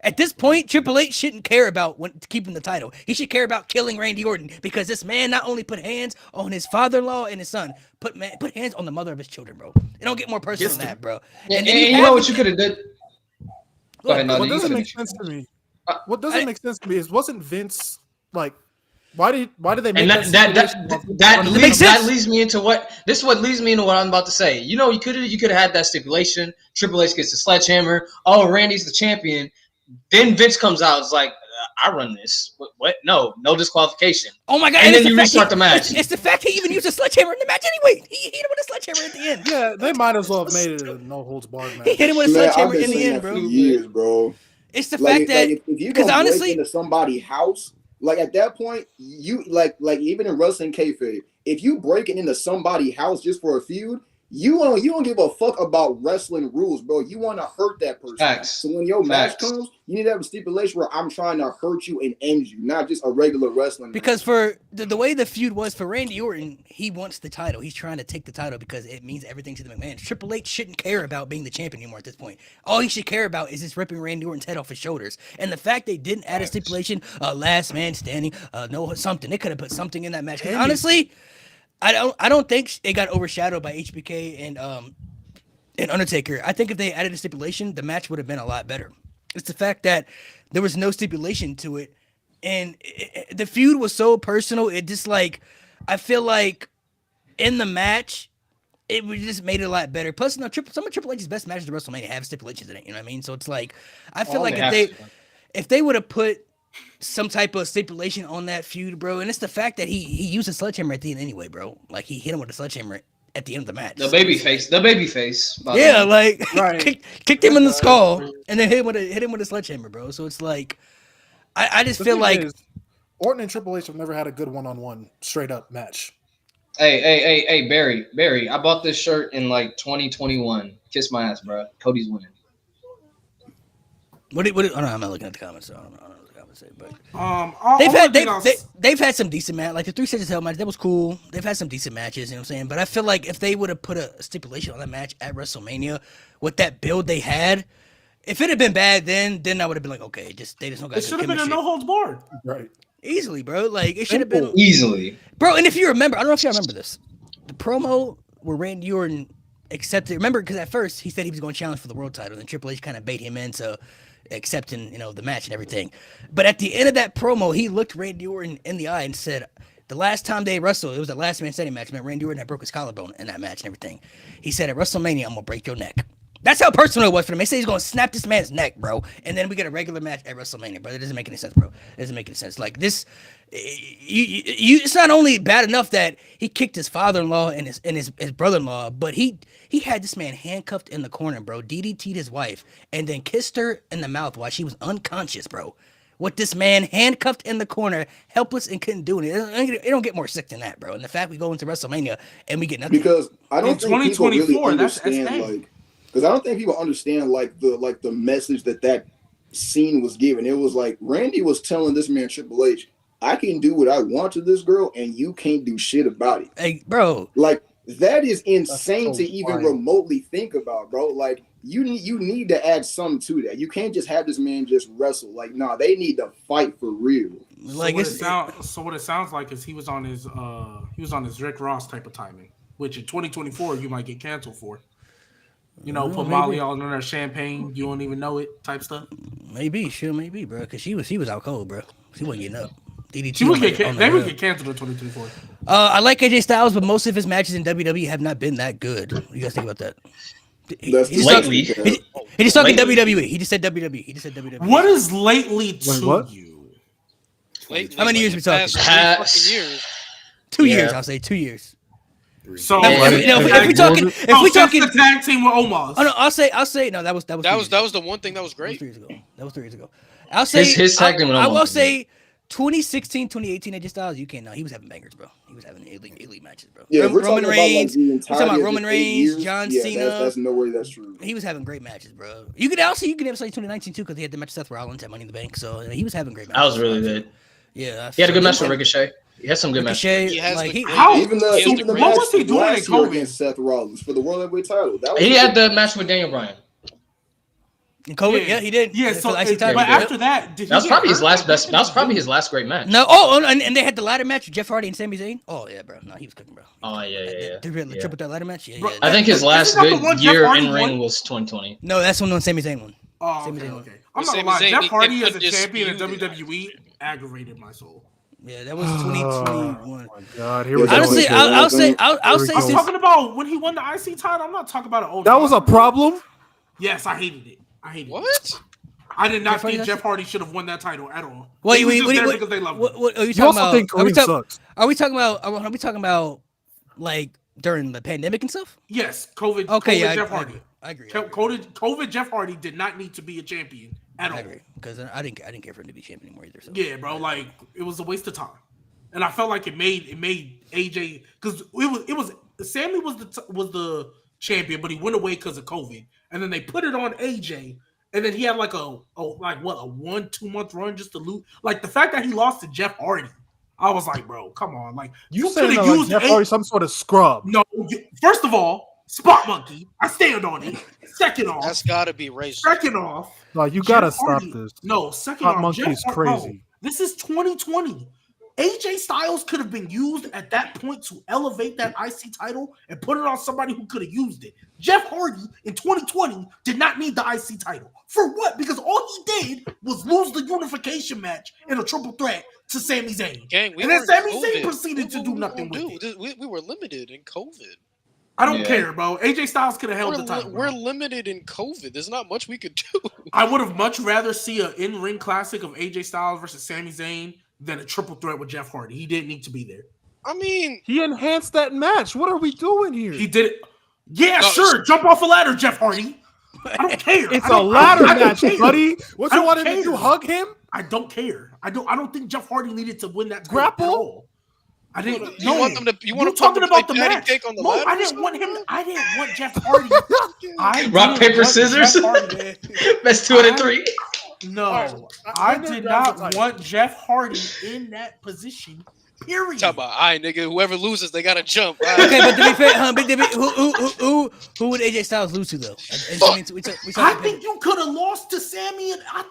S1: At this point, Triple H shouldn't care about keeping the title. He should care about killing Randy Orton because this man not only put hands on his father-in-law and his son, put hands on the mother of his children, bro. It don't get more personal than that, bro.
S3: And you know what you could have done? Go ahead,
S5: What doesn't make sense to me? What doesn't make sense to me is wasn't Vince like? Why did they make
S3: And that leads me into what I'm about to say. You know, you could have had that stipulation. Triple H gets the sledgehammer. Oh, Randy's the champion. Then Vince comes out. It's like, I run this. What? No disqualification.
S1: Oh my god!
S3: And then you restart the match.
S1: It's the fact he even used a sledgehammer in the match anyway. He hit him with a sledgehammer at the end.
S5: Yeah, they might as well have made it a no holds barred match.
S1: He hit him with a sledgehammer in the end, bro.
S2: For years, bro.
S1: It's the fact that
S2: if you
S1: because
S2: go
S1: honestly,
S2: break into somebody's house, like at that point, you like even in wrestling kayfabe, if you breaking into somebody's house just for a feud, you don't give a fuck about wrestling rules, bro. You want to hurt that person.
S3: Facts.
S2: So when your match comes, you need to have a stipulation where I'm trying to hurt you and end you, not just a regular wrestling
S1: because
S2: match.
S1: for the way the feud was for Randy Orton, he wants the title. He's trying to take the title because it means everything to the McMahon. Triple H shouldn't care about being the champion anymore at this point. All he should care about is just ripping Randy Orton's head off his shoulders. And the fact they didn't add a stipulation, last man standing, no something. They could have put something in that match. Honestly, I don't think it got overshadowed by HBK and Undertaker. I think if they added a stipulation, the match would have been a lot better. It's the fact that there was no stipulation to it, and the feud was so personal. It just like I feel like in the match, it just made it a lot better. Plus, some of Triple H's best matches at WrestleMania have stipulations in it. You know what I mean? So it's like I feel like if they would have put some type of stipulation on that feud, bro, and it's the fact that he used a sledgehammer at the end anyway, bro. Like he hit him with a sledgehammer at the end of the match.
S3: The baby face.
S1: Yeah, like
S5: Right.
S1: kicked him in the skull and then hit him with a sledgehammer, bro. So it's like I just feel like
S5: Orton and Triple H have never had a good one-on-one straight up match.
S3: Hey, Barry, I bought this shirt in like 2021. Kiss my ass, bro. Cody's winning.
S1: What? Oh, no, I'm not looking at the comments, so I don't know what the comments say. But they've had some decent match, like the 3 Stages of Hell match. That was cool. They've had some decent matches, you know what I'm saying. But I feel like if they would have put a stipulation on that match at WrestleMania with that build they had, if it had been bad, then I would have been like, okay, they just don't got.
S8: It should have been a no holds barred.
S5: Right.
S1: Easily, bro. Like it should have been
S3: easily,
S1: bro. And if you remember, I don't know if you remember this, the promo where Randy Orton accepted. Remember, because at first he said he was going to challenge for the world title, and Triple H kind of bait him into accepting, the match and everything. But at the end of that promo, he looked Randy Orton in the eye and said, the last time they wrestled, it was a last man standing match. Man, Randy Orton had broke his collarbone in that match and everything. He said, at WrestleMania, I'm gonna break your neck. That's how personal it was for him. They say he's gonna snap this man's neck, bro. And then we get a regular match at WrestleMania, bro. That doesn't make any sense, bro. It doesn't make any sense. Like this, it's not only bad enough that he kicked his father-in-law and his brother-in-law, but he had this man handcuffed in the corner, bro. DDT'd his wife and then kissed her in the mouth while she was unconscious, bro. With this man handcuffed in the corner, helpless and couldn't do anything. It don't get more sick than that, bro. And the fact we go into WrestleMania and we get nothing.
S2: Because I don't think people really understand,
S8: that's
S2: because I don't think people understand the message that scene was given. It was like Randy was telling this man Triple H, I can do what I want to this girl, and you can't do shit about it.
S1: Hey, bro.
S2: Like that is insane to even remotely think about, bro. Like you need to add something to that. You can't just have this man just wrestle. Like, nah, they need to fight for real.
S1: Like
S8: so what it sounds like is he was on his Rick Ross type of timing, which in 2024 you might get canceled for. You know, put Molly all in her champagne. You don't even know it type stuff.
S1: Maybe, bro. Because she was out cold, bro. She wasn't getting up. DDT
S8: She would get canceled in 2024.
S1: I like AJ Styles, but most of his matches in WWE have not been that good. What do you guys think about that? He just talking WWE. He just said WWE.
S8: What is lately to you?
S4: Lately,
S1: How many years we talking?
S4: Fucking years.
S1: 2 years, I'll say 2 years.
S8: So
S1: if we talking
S8: the tag team with Omos.
S1: Oh no, I'll say no. That was
S4: the one thing that was great.
S1: That was 3 years ago. I'll say
S3: his tag team with Omos.
S1: I will say 2016, 2018 AJ Styles. You can't know. He was having bangers, bro. He was having elite matches, bro.
S2: Yeah,
S1: Roman Reigns.
S2: We're
S1: talking about Roman Reigns, John Cena.
S2: That's no way that's true.
S1: He was having great matches, bro. You could also say 2019 too because he had the match with Seth Rollins at Money in the Bank. So he was having great matches.
S3: That was really good.
S1: Yeah,
S3: he had a good match with Ricochet. He has some good matches.
S2: Even the
S8: what was he doing in COVID
S2: against Seth Rollins for the World Heavyweight title?
S3: He had the match with Daniel Bryan.
S1: In COVID, yeah, he did.
S8: Yeah, so but after that,
S3: that was probably his last best. That was probably his last great match.
S1: No, and they had the ladder match with Jeff Hardy and Sami Zayn. Oh yeah, bro. No, he was cooking, bro.
S3: Oh yeah.
S1: The triple threat ladder match. Yeah.
S3: I think his last good year in ring was 2020.
S1: No, that's when Sami Zayn won.
S8: Oh, okay. I'm not gonna lie. Jeff Hardy as a champion in WWE aggravated my soul.
S1: Yeah, that was 2021. Oh my
S5: God, here we go.
S1: Honestly, I'll say.
S8: I'm talking about when he won the IC title. I'm not talking about an old.
S5: That was a problem.
S8: Yes, I hated it.
S4: What?
S8: I did not think Jeff Hardy should have won that title at all.
S1: What
S8: because they love him.
S1: What are you
S5: talking about? Think Kareem sucks.
S1: Are we talking about like during the pandemic and stuff?
S8: Yes, COVID.
S1: Okay,
S8: COVID Jeff Hardy.
S1: I agree.
S8: COVID Jeff Hardy did not need to be a champion at all.
S1: I agree because I didn't care for him to be champion anymore either. So.
S8: Yeah, bro, like it was a waste of time, and I felt like it made AJ because it was Sammy was the champion, but he went away because of COVID, and then they put it on AJ. And then he had like a 1-2 month run just to lose. Like the fact that he lost to Jeff Hardy, I was like, bro, come on. Like you could have used
S5: Jeff Hardy some sort of scrub.
S8: No, first of all, spot monkey. I stand on it. Second off,
S4: that's gotta be racist.
S8: Second off,
S5: no, you gotta stop this.
S8: No, second
S5: spot
S8: off,
S5: monkey is crazy.
S8: This is 2020. AJ Styles could have been used at that point to elevate that IC title and put it on somebody who could have used it. Jeff Hardy in 2020 did not need the IC title. For what? Because all he did was lose the unification match in a triple threat to Sami Zayn.
S4: Gang,
S8: and then Sami Zayn proceeded to do nothing with it.
S4: We were limited in COVID.
S8: I don't care, bro. AJ Styles could have held the title.
S4: We're limited in COVID. There's not much we could do.
S8: I would have much rather see an in-ring classic of AJ Styles versus Sami Zayn than a triple threat with Jeff Hardy. He didn't need to be there.
S4: I mean,
S5: he enhanced that match. What are we doing here?
S8: He did it. Yeah, sure. Jump off a ladder, Jeff Hardy. I don't care.
S5: It's a ladder match, buddy. What you want to do? Hug him?
S8: I don't care. I don't think Jeff Hardy needed to win that
S5: grapple.
S8: I didn't.
S4: You want them to? You want
S8: to talking about the match? On the ladder I didn't want him. I didn't want Jeff Hardy.
S3: Rock paper scissors. Best 2 out of 3.
S8: No, I did not want Jeff Hardy in that position. Period.
S4: Talk about, nigga. Whoever loses, they gotta jump.
S1: Okay, but to be fair, who would AJ Styles lose to though?
S8: I think you could have lost to Sammy, and I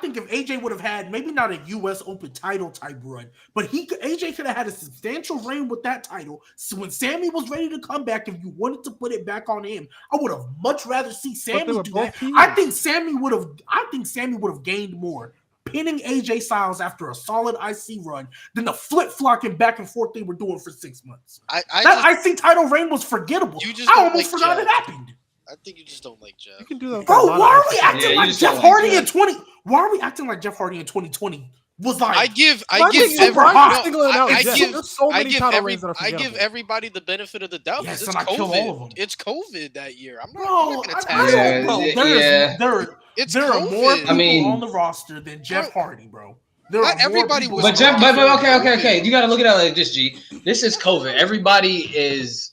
S8: think if AJ would have had maybe not a U.S. Open title type run, but AJ could have had a substantial reign with that title. So when Sammy was ready to come back, if you wanted to put it back on him, I would have much rather see Sammy do that. I think Sammy would have gained more pinning AJ Styles after a solid IC run than the flip-flopping back and forth they were doing for 6 months. That IC title reign was forgettable. I almost forgot it happened.
S4: I think you just don't like Jeff.
S5: You can do that.
S8: Bro, why are we acting like Jeff Hardy in 20? Why are we acting like Jeff Hardy in 2020 was like?
S4: I give everybody the benefit of the doubt because it's COVID. It's COVID that year. I'm not gonna attack.
S8: There are more people on the roster than Jeff Hardy, bro.
S4: Not everybody was.
S3: But Jeff, but okay. You got to look at it like this, G. This is COVID. Everybody has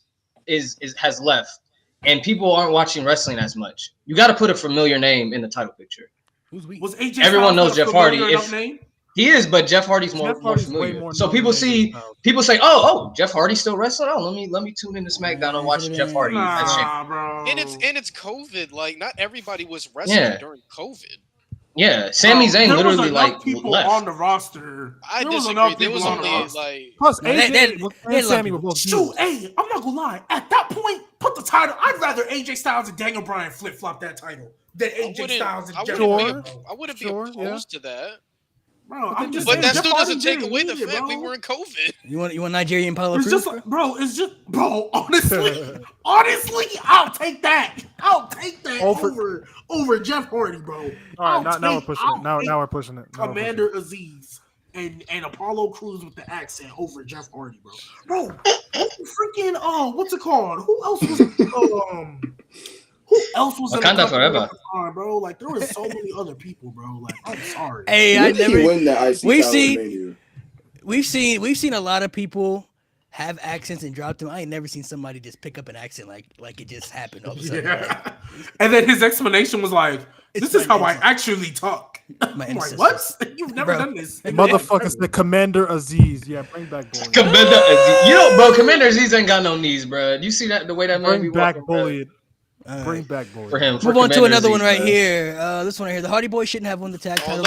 S3: left, and people aren't watching wrestling as much. You got to put a familiar name in the title picture.
S8: Was AJ
S3: Everyone knows Jeff Hardy. He is, but Jeff Hardy's more familiar. So people say, oh, Jeff Hardy's still wrestling. Oh, let me tune into SmackDown and watch Jeff Hardy.
S8: Bro.
S4: And it's COVID. Like not everybody was wrestling during COVID.
S3: Yeah, Sami Zayn
S8: there
S3: literally
S8: was enough
S3: like
S8: people
S3: left.
S8: on the roster.
S4: I
S8: There was
S4: disagree.
S8: enough
S4: There was
S8: people on the
S4: only
S8: roster.
S4: like
S5: Plus,
S1: No,
S5: AJ and Sammy were both
S8: Shoot,
S5: heels.
S8: hey, I'm not gonna lie. At that point, put the title. I'd rather AJ Styles and Daniel Bryan flip flop that title than AJ Styles and Jeff Hardy.
S4: I wouldn't be opposed to that.
S8: Bro, I'm just
S4: But
S8: saying,
S4: that
S8: Jeff
S4: still doesn't
S8: Hardy
S4: take
S8: didn't
S4: away the
S8: need it,
S4: fact we
S8: bro.
S4: were in COVID.
S1: You want Nigerian Paulo
S8: It's
S1: Cruz?
S8: just like, bro. It's just, bro. Honestly, I'll take that. I'll take that over Jeff Hardy, bro.
S5: All right, now we're pushing it. Now we're pushing it.
S8: Commander Aziz and Apollo Crews with the accent over Jeff Hardy, bro. Freaking what's it called? Who else was in
S3: Wakanda forever,
S8: bro? Like there was so many other people, bro. Like I'm sorry.
S1: Hey,
S2: When did he win that IC
S1: We've
S2: title
S1: seen-
S2: at Mania?
S1: We've seen a lot of people have accents and drop them. I ain't never seen somebody just pick up an accent like it just happened all of a sudden.
S8: Yeah. And then his explanation was like, "This is how I actually talk." I'm like, what? You've never done this.
S5: Motherfucker said Commander Aziz. Yeah, bring back Bully.
S3: Commander Aziz. Bro, Commander Aziz ain't got no knees, bro. You see that the way that man be
S5: Bring back
S3: walking,
S5: Bully. Bring back Bully.
S3: for him.
S1: Move on to another one right here. This one right here. The Hardy Boys shouldn't have won the tag title.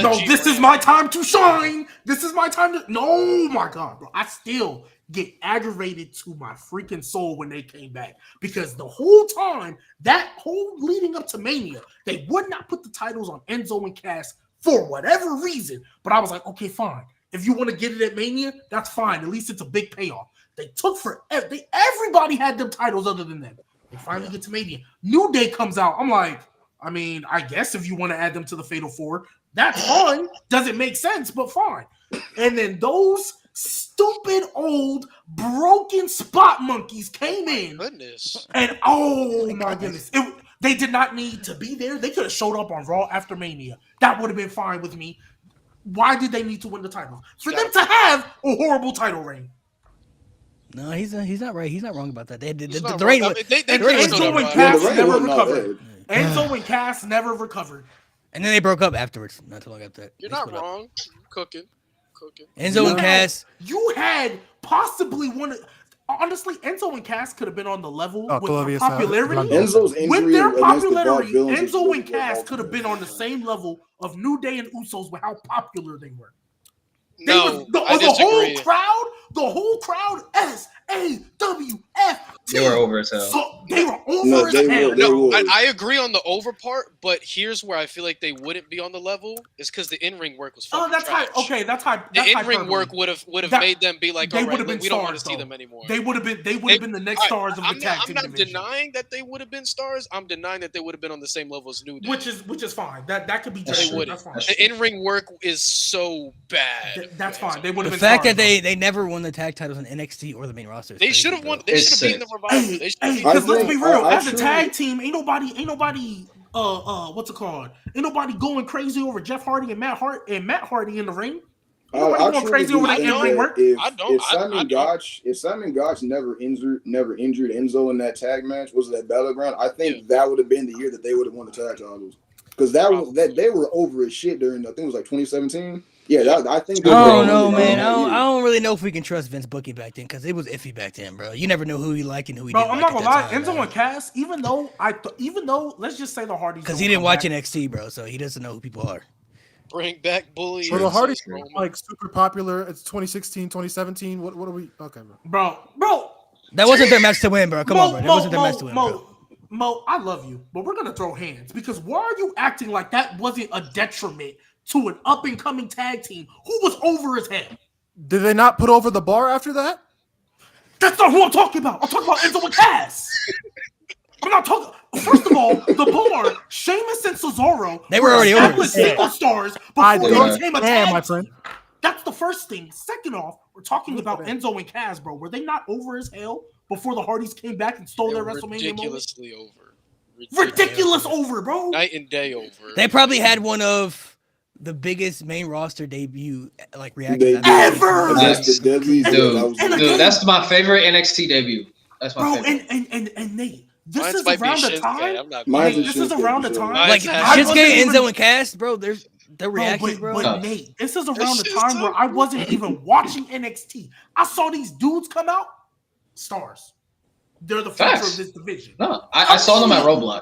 S8: No, this is my time to shine. This is my time to. No, my God, bro. I still get aggravated to my freaking soul when they came back because the whole time, that whole leading up to Mania, they would not put the titles on Enzo and Cass for whatever reason. But I was like, okay, fine. If you want to get it at Mania, that's fine. At least it's a big payoff. They took forever. Everybody had them titles other than them. They finally get to Mania. New Day comes out. I'm like, I mean, I guess if you want to add them to the Fatal Four, that's fine. Doesn't make sense, but fine. And then those stupid old broken spot monkeys came in.
S4: Goodness.
S8: And oh my goodness. They did not need to be there. They could have showed up on Raw after Mania. That would have been fine with me. Why did they need to win the title? For them to have a horrible title reign.
S1: No, he's not right. He's not wrong about that. The
S4: Not
S1: reign.
S4: wrong.
S8: Enzo and Cass never recovered. Enzo and Cass never recovered.
S1: And then they broke up afterwards. Not too long after that.
S4: You're not wrong. Cooking.
S1: Enzo and Cass.
S8: You had possibly one. Honestly, Enzo and Cass could have been on the level with their popularity.
S2: Enzo's injury
S8: With their
S2: against the
S8: popularity,
S2: Vaude villains
S8: Enzo
S2: is
S8: and Cass could have been on the same level of New Day and Usos with how popular they were.
S4: No,
S8: I disagree. The whole crowd, SAWF.
S3: They were over as hell.
S8: So they were over as hell.
S4: No, I agree on the over part, but here's where I feel like they wouldn't be on the level is because the in-ring work was fucking
S8: that's
S4: trash.
S8: high. Okay, that's high.
S4: The in-ring work would have made them be like, all right, we don't want to see them anymore.
S8: They would have been the next stars of the tag team.
S4: I'm not denying that they would have been stars. I'm denying that they would have been on the same level as New Day.
S8: Which is fine. That could be
S4: they would. The in-ring work is so bad.
S8: That's fine. They would have
S1: The
S8: been
S1: fact
S8: stars,
S1: that they never won the tag titles on NXT or the main roster.
S4: They should have won. They should have beaten the Revival.
S8: Because let's be real, as a tag team, ain't nobody what's it called? Ain't nobody going crazy over Jeff Hardy and Matt Hardy in the ring. Ain't nobody going crazy over that in-ring work.
S2: If Simon Gotch never injured Enzo in that tag match, was that Battleground? I think that would have been the year that they would have won the tag titles. Because they were over as shit during, I think it was like 2017. Yeah, I think.
S1: I don't know, man. I don't really know if we can trust Vince booking back then because it was iffy back then, bro. You never know who he liked and who he didn't.
S8: I'm not gonna lie, Enzo and Cass. Even though let's just say the Hardys,
S1: because he didn't watch NXT, bro, so he doesn't know who people are.
S4: Bring back Bully.
S5: So the Hardys like super popular. It's 2016, 2017. What are we? Okay,
S8: bro.
S1: That wasn't their match to win, bro. Come on, bro. That wasn't their match to win, bro.
S8: Mo, I love you, but we're gonna throw hands because why are you acting like that wasn't a detriment to an up and coming tag team who was over his head?
S5: Did they not put over the bar after that?
S8: That's not who I'm talking about. I'm talking about Enzo and Cass. I'm not talking. First of all, the bar, Sheamus and Cesaro,
S1: they were already over.
S8: Single stars before they became a tag
S5: my friend.
S8: That's the first thing. Second off, we're talking about Enzo and Cass, bro. Were they not over as hell before the Hardys came back and stole their WrestleMania moment?
S4: Ridiculously over.
S8: Ridiculous over, bro.
S4: Night and day over.
S1: They probably had one of the biggest main roster debut reactions
S8: ever.
S3: Dude, that's my favorite NXT debut. That's my favorite.
S8: And Nate, this is around the time.
S2: This is
S8: around the time.
S1: Like Shinsuke, Enzo, and Cass, bro. Their reactions, bro.
S8: But Nate, this is around the time where I wasn't even watching NXT. I saw these dudes come out, stars. They're the future of this division.
S3: No, I saw them at Roadblock.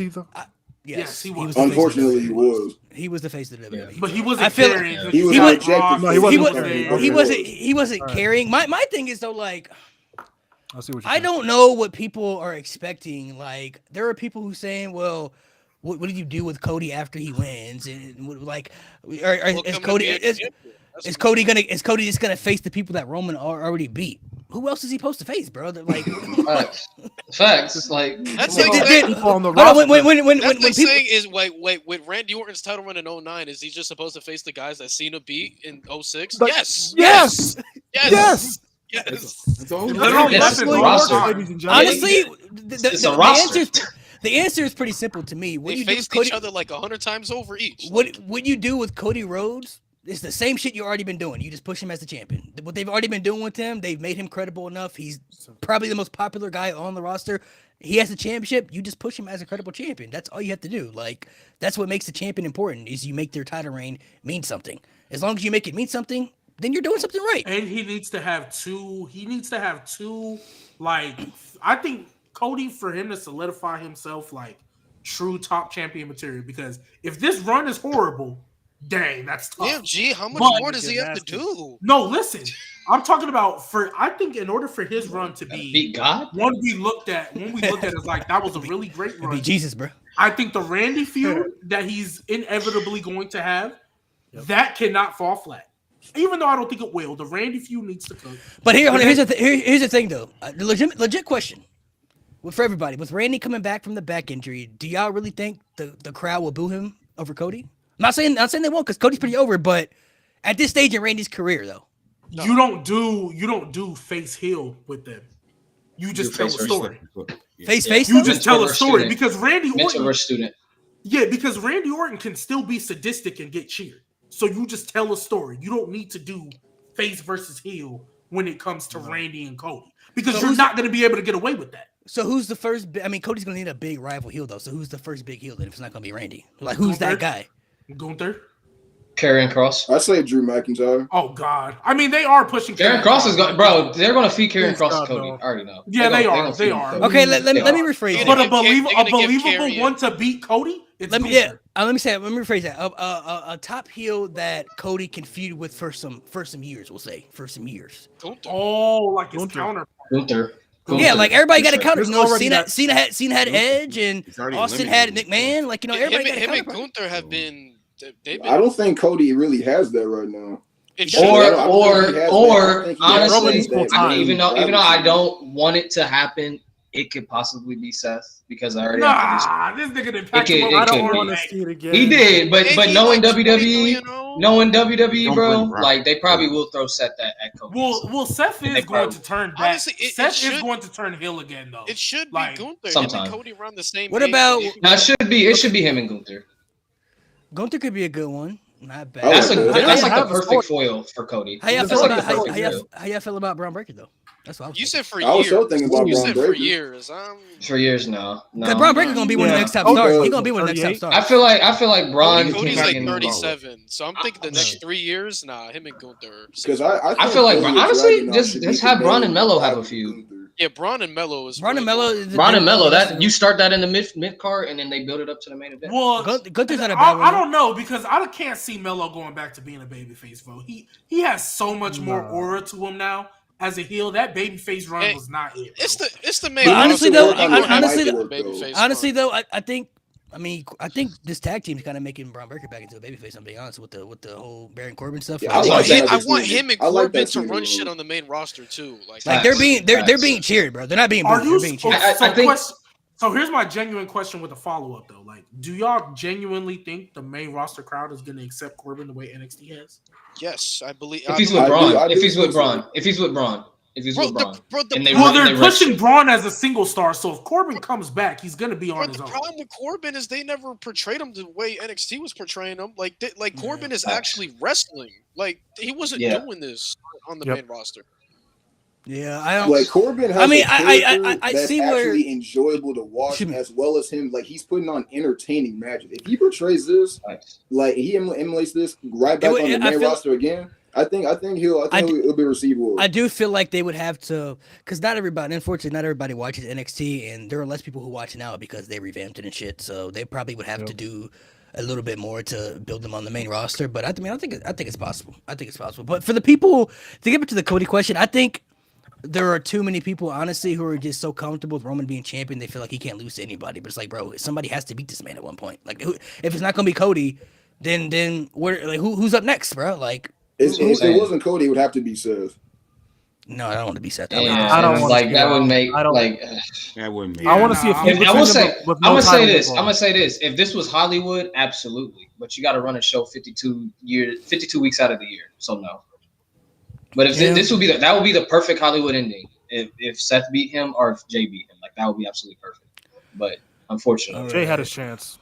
S5: either.
S8: Yes, he was.
S2: Unfortunately, he was.
S1: He was the face of the WWE.
S8: But he wasn't
S1: I feel
S8: carrying.
S1: like
S2: he was
S1: he
S2: rejected.
S5: No, he wasn't
S2: carrying.
S1: he wasn't
S5: Right.
S1: carrying. My thing is though, like,
S5: I see what you're
S1: I
S5: saying.
S1: don't know what people are expecting. Like, there are people who saying, well, what did you do with Cody after he wins? And like, is Cody just gonna face the people that Roman already beat? Who else is he supposed to face, bro? Like,
S3: Facts. It's like
S4: That's
S1: Did-
S4: like
S1: did-
S4: saying,
S5: People on the
S1: hold on,
S5: roster.
S1: when
S4: that's like
S1: people,
S4: saying is wait with Randy Orton's title run in 09, is he just supposed to face the guys that Cena beat in 06?
S5: But-
S4: Yes.
S5: Yes.
S4: Yes.
S5: Yes.
S6: That's all.
S8: Literally,
S3: That's
S8: that's
S3: the
S8: his
S3: roster.
S8: roster.
S5: Ladies and gentlemen.
S1: honestly,
S3: It's a roster.
S1: the answer is pretty simple to me. What
S4: They
S1: you do with
S4: faced
S1: Cody,
S4: each other like 100 times over each.
S1: what you do with Cody Rhodes is the same shit you already been doing. You just push him as the champion. What they've already been doing with him, they've made him credible enough. He's probably the most popular guy on the roster. He has a championship. You just push him as a credible champion. That's all you have to do. Like, that's what makes the champion important. Is you make their title reign mean something. As long as you make it mean something, then you're doing something right.
S8: And he needs to have two. He needs to have two. Like, I think Cody, for him to solidify himself like true top champion material. Because if this run is horrible, dang, that's tough.
S4: Damn, G, how much
S8: But-
S4: more does he have to do?
S8: No, listen. I'm talking about I think in order for his run to
S3: beat
S8: be
S3: God.
S8: when we looked at as like that was a really great
S1: It'd be
S8: run.
S1: Jesus, bro.
S8: I think the Randy feud that he's inevitably going to have, that cannot fall flat. Even though I don't think it will, the Randy feud needs to cook.
S1: But here's the thing though. The legit question. For everybody, with Randy coming back from the back injury, do y'all really think the crowd will boo him over Cody? I'm not saying they won't, because Cody's pretty over, but at this stage in Randy's career though.
S5: No.
S8: You don't do face heel with them. You just tell a story.
S1: Face
S8: You
S1: though?
S8: just tell a
S3: Mentor
S8: story
S3: student.
S8: because Randy
S3: Mentor
S8: Orton.
S3: versus student.
S8: Yeah, because Randy Orton can still be sadistic and get cheered. So you just tell a story. You don't need to do face versus heel when it comes to Randy and Cody, because
S1: So
S8: you're
S1: who's
S8: not going to be able to get away with that.
S1: So who's the first? I mean, Cody's gonna need a big rival heel though. So who's the first big heel then? If it's not gonna be Randy, like who's that guy?
S8: Gunther.
S3: Karrion Cross.
S2: I say Drew McIntyre.
S8: Oh God! I mean, they are pushing.
S3: Karrion Cross is going, bro. They're going to feed Karrion
S5: Please
S3: Cross to
S5: God,
S3: Cody.
S5: no.
S3: I already know.
S8: Yeah,
S3: They're
S8: they
S3: gonna
S8: are.
S3: feed
S8: They
S3: him
S8: are.
S3: Cody.
S1: Okay, let
S3: They
S1: me
S3: are.
S1: rephrase
S4: They're
S1: that.
S8: But
S4: gonna give
S8: believable
S4: Karrion-
S8: one to beat Cody. It's
S1: Let me
S8: Gunther.
S1: let me rephrase that. A top heel that Cody can feud with for some years. We'll say for some years.
S8: Oh, like his
S5: Gunther.
S8: counter.
S3: Gunther.
S1: Yeah, like everybody got a counter.
S5: There's
S1: You know,
S5: already
S1: Cena
S5: that-
S1: had Edge and
S6: He's already
S1: Austin had
S6: eliminated.
S1: McMahon. Like, you know, everybody got a
S4: Him and
S1: counter.
S4: Gunther have been. They've been.
S2: I don't think Cody really has that right now.
S4: It
S1: Or-
S4: should.
S2: I don't think he has that. I
S3: Or
S2: think he has
S3: honestly,
S2: that
S5: time.
S3: even though
S2: gravity.
S3: I don't want it to happen, it could possibly be Seth because I already
S8: Nah, this nigga didn't pack
S3: It
S8: him
S3: could-
S8: up.
S3: it
S8: I don't
S3: could
S8: want
S3: be.
S8: to
S5: see it again.
S3: He did, but
S4: Ain't he
S3: knowing
S4: like
S3: WWE,
S4: 23-0?
S3: knowing WWE,
S6: Don't
S3: bro,
S6: blame Rock.
S3: like they probably will throw Seth at Cody.
S8: Well, Seth
S3: And
S8: is
S3: they
S8: going
S3: probably-
S8: to turn back.
S4: Honestly, it
S8: Seth
S4: should-
S8: is going to turn heel again, though.
S4: It should be
S8: Like,
S4: Gunther. Him
S3: sometime.
S4: and Cody around the same.
S1: What
S4: age.
S1: about-
S3: Now it should be him and Gunther.
S1: Gunther could be a good one. Not bad.
S2: I
S3: That's
S2: like that.
S3: that's
S1: How
S3: like
S5: have
S3: the
S5: a
S3: perfect
S5: story.
S3: foil for Cody.
S1: y'all
S3: That's
S1: feel
S3: like
S1: about
S3: the perfect foil.
S1: how y'all feel about Braun Breaker though? That's what I was
S4: You
S1: thinking.
S4: said for
S2: I was
S4: years.
S2: so thinking about
S4: You
S2: Braun
S4: said for
S2: Breaker.
S4: years.
S3: For years now.
S1: Because
S3: No.
S1: Braun Breaker gonna be one of the
S5: Yeah.
S1: next top
S5: Okay.
S1: stars. He's gonna be one of the next top
S5: 38.
S1: stars.
S3: I feel like Braun
S4: Cody's
S3: can
S4: like
S3: can-
S4: 37, so I'm thinking the next 3 years. Nah, him and Gunther.
S2: Because
S3: I
S2: think
S3: feel like
S2: Ilya
S3: honestly,
S2: Dragunov
S3: just
S2: should
S3: just
S2: be
S3: have
S2: the
S3: Braun
S2: main
S3: and Mello have a
S2: rival
S3: feud.
S2: Gunther.
S4: Yeah, Braun and Mello is.
S1: Braun and
S4: way
S1: Mello
S4: more.
S1: is the-
S3: Braun and Mello, that you start that in the mid card and then they build it up to the main event.
S8: Well,
S1: Gunther's not a bad one.
S8: I don't know because I can't see Melo going back to being a babyface, bro. He has so much more
S5: No.
S8: aura to him now as a heel. That babyface run
S4: Hey,
S8: was not it. Bro.
S4: It's the main.
S2: But
S1: honestly,
S2: also
S1: though,
S2: work on the
S1: honestly,
S2: mic
S1: though-
S2: work, though.
S1: Honestly though, I think this tag team is kind of making Braun Breaker back into a babyface. I'm being honest with the whole Baron Corbin stuff.
S2: Yeah,
S4: I
S2: I
S4: want,
S2: like that
S4: I
S2: as
S4: want
S2: well.
S4: him and
S2: I like
S4: Corbin
S2: that
S4: to
S2: too,
S4: run
S2: though.
S4: shit on the main roster too. Like
S1: they're being
S3: Facts.
S1: cheered, bro. They're not being
S8: Are
S1: booed.
S8: you?
S1: They're being cheered.
S3: I think-
S8: So here's my genuine question with a follow up though. Like, do y'all genuinely think the main roster crowd is going to accept Corbin the way NXT has?
S4: yes, I believe.
S3: If he's
S4: I
S3: with
S4: believe-
S3: Braun,
S2: I
S3: if
S2: do
S3: he's with
S2: think so.
S3: Braun, if he's with Braun, if he's with Braun, and they
S8: Well,
S3: run-
S8: they're
S3: they run
S8: pushing
S3: shit.
S8: Braun as a single star. So if Corbin comes back, he's going to be on
S4: But
S8: his
S4: the
S8: own.
S4: problem with Corbin is they never portrayed him the way NXT was portraying him. Like, Corbin is
S3: Facts.
S4: actually wrestling. Like, he wasn't
S3: Yeah.
S4: doing this on the
S5: Yep.
S4: main roster.
S1: Yeah, I don't.
S2: Like Corbin has
S1: I mean,
S2: a character
S1: I
S2: that's
S1: see where-
S2: actually enjoyable to watch,
S1: Excuse me.
S2: as well as him. Like he's putting on entertaining matches. If he portrays this,
S3: Facts.
S2: like he emulates this right back
S1: would-
S2: on the
S1: I
S2: main
S1: feel-
S2: roster again, I think he'll be received well.
S1: I do feel like they would have to, because unfortunately, not everybody watches NXT, and there are less people who watch now because they revamped it and shit. So they probably would have to do a little bit more to build them on the main roster. But I think it's possible. I think it's possible. But for the people, to get back to the Cody question, I think there are too many people, honestly, who are just so comfortable with Roman being champion, they feel like he can't lose to anybody. But it's like, bro, somebody has to beat this man at one point. Like, if it's not gonna be Cody, then where? Like, who's up next, bro? Like.
S2: If it wasn't Cody, it would have to be Seth.
S1: No, I don't want to be Seth.
S3: I don't like that. Would make like
S6: that wouldn't make.
S5: I want to see if
S3: I will say. I'm gonna say this. I'm gonna say this. If this was Hollywood, absolutely. But you got to run a show 52 weeks out of the year. So no. But if this would be that would be the perfect Hollywood ending. If Seth beat him or if Jay beat him, like that would be absolutely perfect. But unfortunately,
S5: Jay had his chance.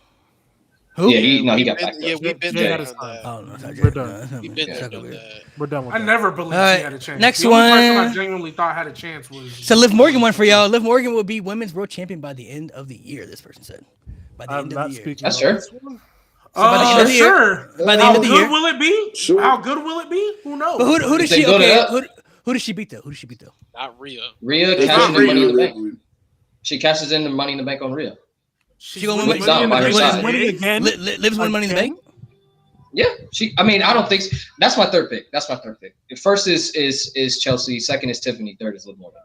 S1: Who?
S3: Yeah, he got back.
S4: Yeah, we've been there.
S5: We're done.
S4: We've been there.
S5: We're done with
S8: I
S5: that.
S8: never believed he had a chance.
S1: Next
S8: the only person
S1: one.
S8: I genuinely thought had a chance was.
S1: So Liv Morgan one for y'all. Liv Morgan will be women's world champion by the end of the year. This person said. By the end of the year.
S3: That's true.
S1: By the end of the year.
S8: Sure.
S1: By the end of the year.
S8: How good will it be?
S2: Sure.
S8: How good will it be? Who knows?
S1: But who does she? Okay, who does she beat though?
S4: Not Rhea.
S3: Rhea cashes in Money in the Bank. She cashes in the Money in the Bank on Rhea.
S1: She gonna win money again. Liv's win Money in the Bank.
S3: Yeah, I don't think that's my third pick. First is Chelsea. Second is Tiffany. Third is Liv Morgan.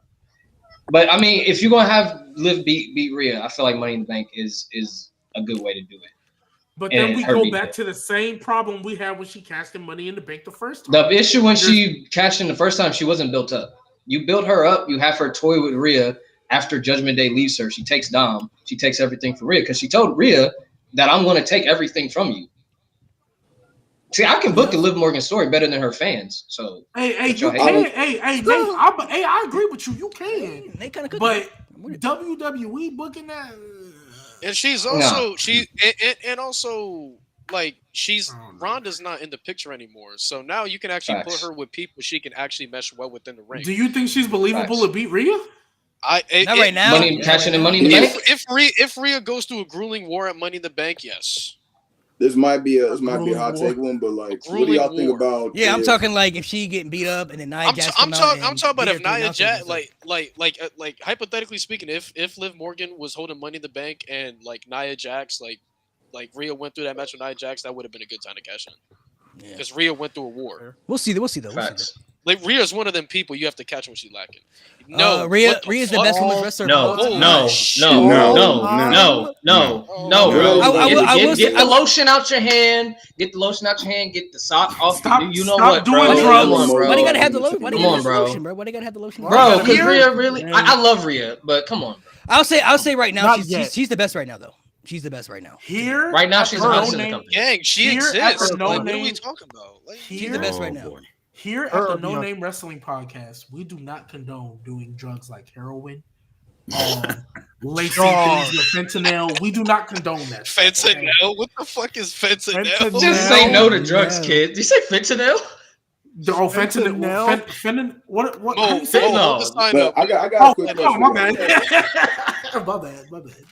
S3: But I mean, if you're gonna have Liv beat Rhea, I feel like Money in the Bank is a good way to do it.
S8: But then we go back to the same problem we had when she cashed in Money in the Bank the first time.
S3: The issue when she cashed in the first time, she wasn't built up. You build her up. You have her toy with Rhea. After Judgment Day leaves her, she takes Dom. She takes everything from Rhea because she told Rhea that I'm going to take everything from you. See, I can book a Liv Morgan story better than her fans. So
S8: I agree with you. You can.
S1: They kind of
S8: but WWE booking that,
S4: and she's also Ronda's not in the picture anymore. So now you can actually put her with people she can actually mesh well within the ring.
S8: Do you think she's believable to beat Rhea?
S1: Not right now.
S3: Cashing in Money in the Bank.
S4: If Rhea goes through a grueling war at Money in the Bank, yes.
S2: This might be a hot take one, but like, what do y'all think about?
S1: Yeah, I'm talking like if she getting beat up and then Nia Jax
S4: I'm talking about if Nia Jax, like hypothetically speaking, if Liv Morgan was holding Money in the Bank and like Nia Jax, like Rhea went through that match with Nia Jax, that would have been a good time to cash in. Because Rhea went through a war.
S1: We'll see though.
S4: Like Rhea's one of them people you have to catch when she's lacking.
S1: No, Rhea's the best women's wrestler.
S3: No. Get the lotion out your hand. Get the sock off. You know what, bro?
S1: Why do you gotta have the lotion?
S3: Come on, bro.
S1: Why do you gotta have the lotion?
S3: Bro, because Rhea really, I love Rhea, but come on.
S1: I'll say right now she's the best right now though. She's the best right now.
S3: Right now she's the best in the company.
S4: Gang, she exists. What are we talking about?
S1: She's the best right now.
S8: Here at the No Name Wrestling Podcast, we do not condone doing drugs like heroin, lacing things with fentanyl. We do not condone that.
S4: Fentanyl? Okay? What the fuck is fentanyl?
S3: Just say no to drugs, kid. Did you say fentanyl?
S8: Fentanyl. What?
S3: Fentanyl.
S2: I got a quick question.
S8: Oh, my bad. my bad.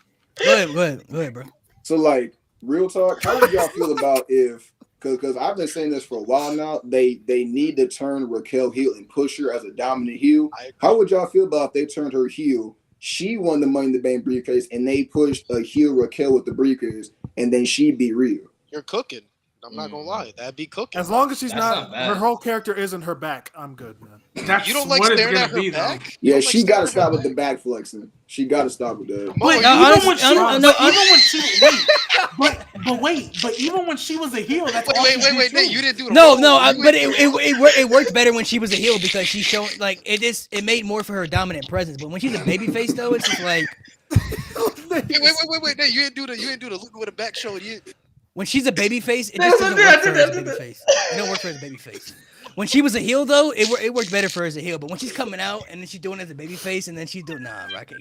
S1: Go ahead, bro.
S2: So, like, real talk, how would y'all feel about if? Because I've been saying this for a while now. They need to turn Raquel heel and push her as a dominant heel. How would y'all feel about if they turned her heel? She won the Money in the Bank briefcase, and they pushed a heel Raquel with the briefcase, and then she beat Rhea.
S4: You're cooking. I'm not gonna lie, that'd be cooking.
S5: As long as she's not her whole character isn't her back, I'm good, man.
S4: You don't like staring at her back?
S2: Yeah, she got to stop with the back flexing. She got to stop with that.
S8: But even when she was a heel, that's
S4: wait, you didn't do it.
S1: But it worked better when she was a heel because she showed like it made more for her dominant presence. But when she's a babyface though, it's just like
S4: wait, no, you didn't do the look with a back show.
S1: When she's a babyface, it just doesn't work for her as a babyface. It don't work for her as a babyface. When she was a heel, though, it worked better for her as a heel. But when she's coming out and then she's doing it as a babyface, and then she's doing I can't
S3: do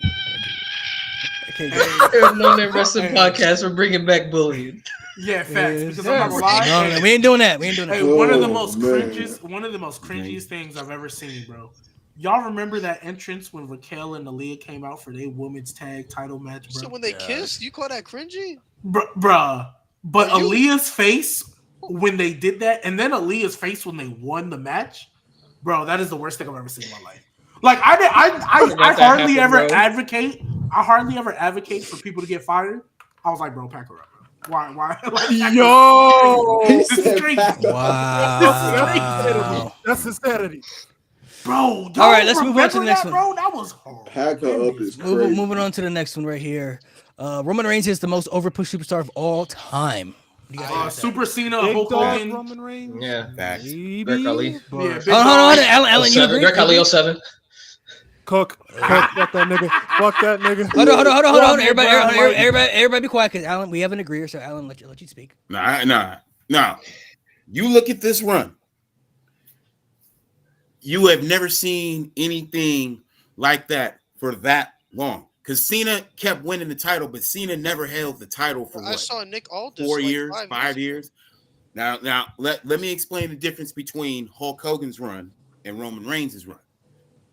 S3: it. No Name Wrestling Podcast. We're bringing back bullying.
S8: Yeah, facts. Because I'm not gonna lie.
S1: No, we ain't doing that.
S8: Hey, one of the most cringiest things I've ever seen, bro. Y'all remember that entrance when Raquel and Aaliyah came out for their women's tag title match, bro?
S4: So when they kissed, you call that cringy?
S8: Bruh. But Aaliyah's face when they did that, and then Aaliyah's face when they won the match, bro, that is the worst thing I've ever seen in my life. Like I hardly ever advocate. I hardly ever advocate for people to get fired. I was like, bro, pack her up. Bro. Why? Like,
S5: Yo,
S8: this is crazy.
S1: Wow.
S5: That's insanity.
S8: Bro,
S1: all right, let's move on to the next one.
S8: Bro, that was horrible.
S2: Pack her up is crazy.
S1: Moving on to the next one right here. Roman Reigns is the most overpushed superstar of all time.
S8: Super Cena, Hulk Hogan,
S5: Roman Reigns.
S3: Yeah,
S5: Maybe,
S3: Greg Ali.
S5: but-
S1: Hold on, Alan, you agree?
S3: Greg Ali 07.
S5: Cook, fuck that nigga. Fuck that nigga.
S1: Hold on. Everybody be quiet, because Alan, we have an agreeer, so Alan, let you speak.
S6: Nah. You look at this run. You have never seen anything like that for that long. Because Cena kept winning the title, but Cena never held the title for
S4: I saw Nick Aldis
S6: 4
S4: like
S6: years, 5 years. Now let me explain the difference between Hulk Hogan's run and Roman Reigns' run.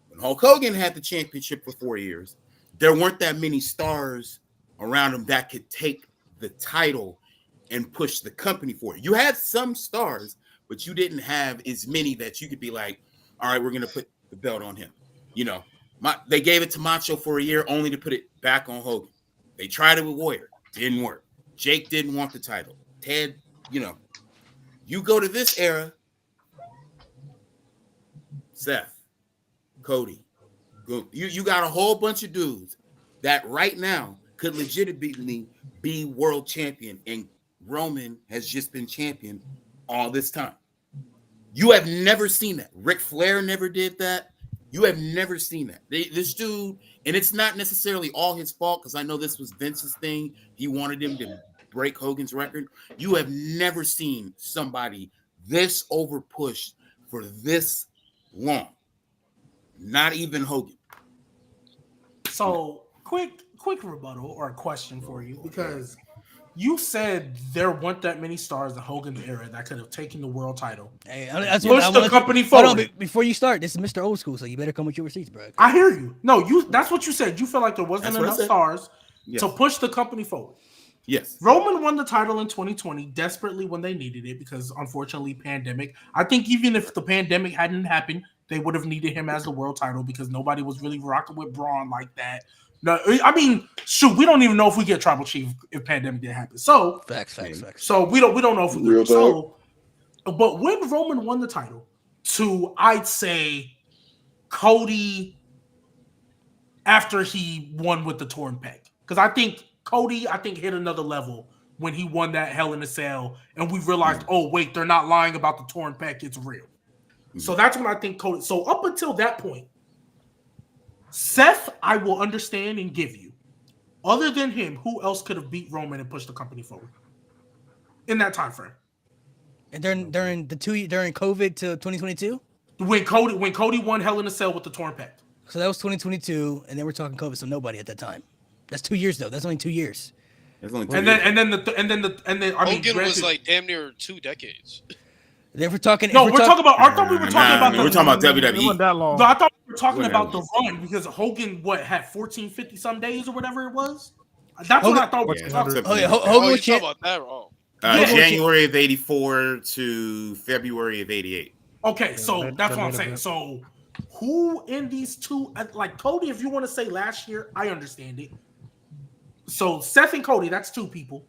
S6: When Hulk Hogan had the championship for 4 years, there weren't that many stars around him that could take the title and push the company forward. You had some stars, but you didn't have as many that you could be like, all right, we're going to put the belt on him. You know, they gave it to Macho for a year only to put it back on Hogan. They tried it with Warrior. Didn't work. Jake didn't want the title. Ted, you go to this era, Seth, Cody, you got a whole bunch of dudes that right now could legitimately be world champion, and Roman has just been champion all this time. You have never seen that. Ric Flair never did that. You have never seen that. This dude, and it's not necessarily all his fault, because I know this was Vince's thing. He wanted him to break Hogan's record. You have never seen somebody this over pushed for this long. Not even Hogan.
S8: So quick rebuttal or a question for you, because you said there weren't that many stars in Hogan's era that could have taken the world title.
S1: Hey,
S8: Push the company forward.
S1: Hold on, before you start, this is Mr. Old School, so you better come with your receipts, bro.
S8: I hear you. No, that's what you said. You feel like there wasn't enough stars to push the company forward.
S6: Yes.
S8: Roman won the title in 2020 desperately when they needed it, because unfortunately pandemic. I think even if the pandemic hadn't happened, they would have needed him as the world title, because nobody was really rocking with Braun like that. No, I mean, shoot, we don't even know if we get Tribal Chief if pandemic didn't happen. So
S1: facts.
S8: So we don't know if we
S2: Real
S8: do. So, but when Roman won the title to, I'd say, Cody after he won with the torn peg, because I think Cody hit another level when he won that Hell in a Cell, and we realized, oh wait, they're not lying about the torn peg; it's real. So that's when I think Cody. So up until that point, Seth, I will understand and give you. Other than him, who else could have beat Roman and pushed the company forward in that time frame?
S1: And during COVID to 2022,
S8: when Cody won Hell in a Cell with the torn peg.
S1: So that was 2022, and then we're talking COVID, so nobody at that time. That's 2 years though. That's only 2 years.
S6: That's only 2
S8: and
S6: years.
S8: then I mean,
S4: Hogan was like damn near 2 decades.
S1: Then we're talking.
S8: No, we're talking about. I thought we were talking about.
S6: We're talking about
S5: It
S6: WWE.
S5: wasn't that long.
S8: No, I thought we were talking about the run, because Hogan had 1450 some days or whatever it was. That's what I thought we were talking about.
S1: Oh yeah, Hogan
S4: Oh, you
S1: was
S4: talking about that wrong?
S6: January of 84 to February of 88.
S8: Okay, so
S5: that-
S8: that's
S5: that
S8: what I'm
S5: made a
S8: saying.
S5: bit.
S8: So who in these two, like Cody, if you want to say last year, I understand it. So Seth and Cody, that's 2 people.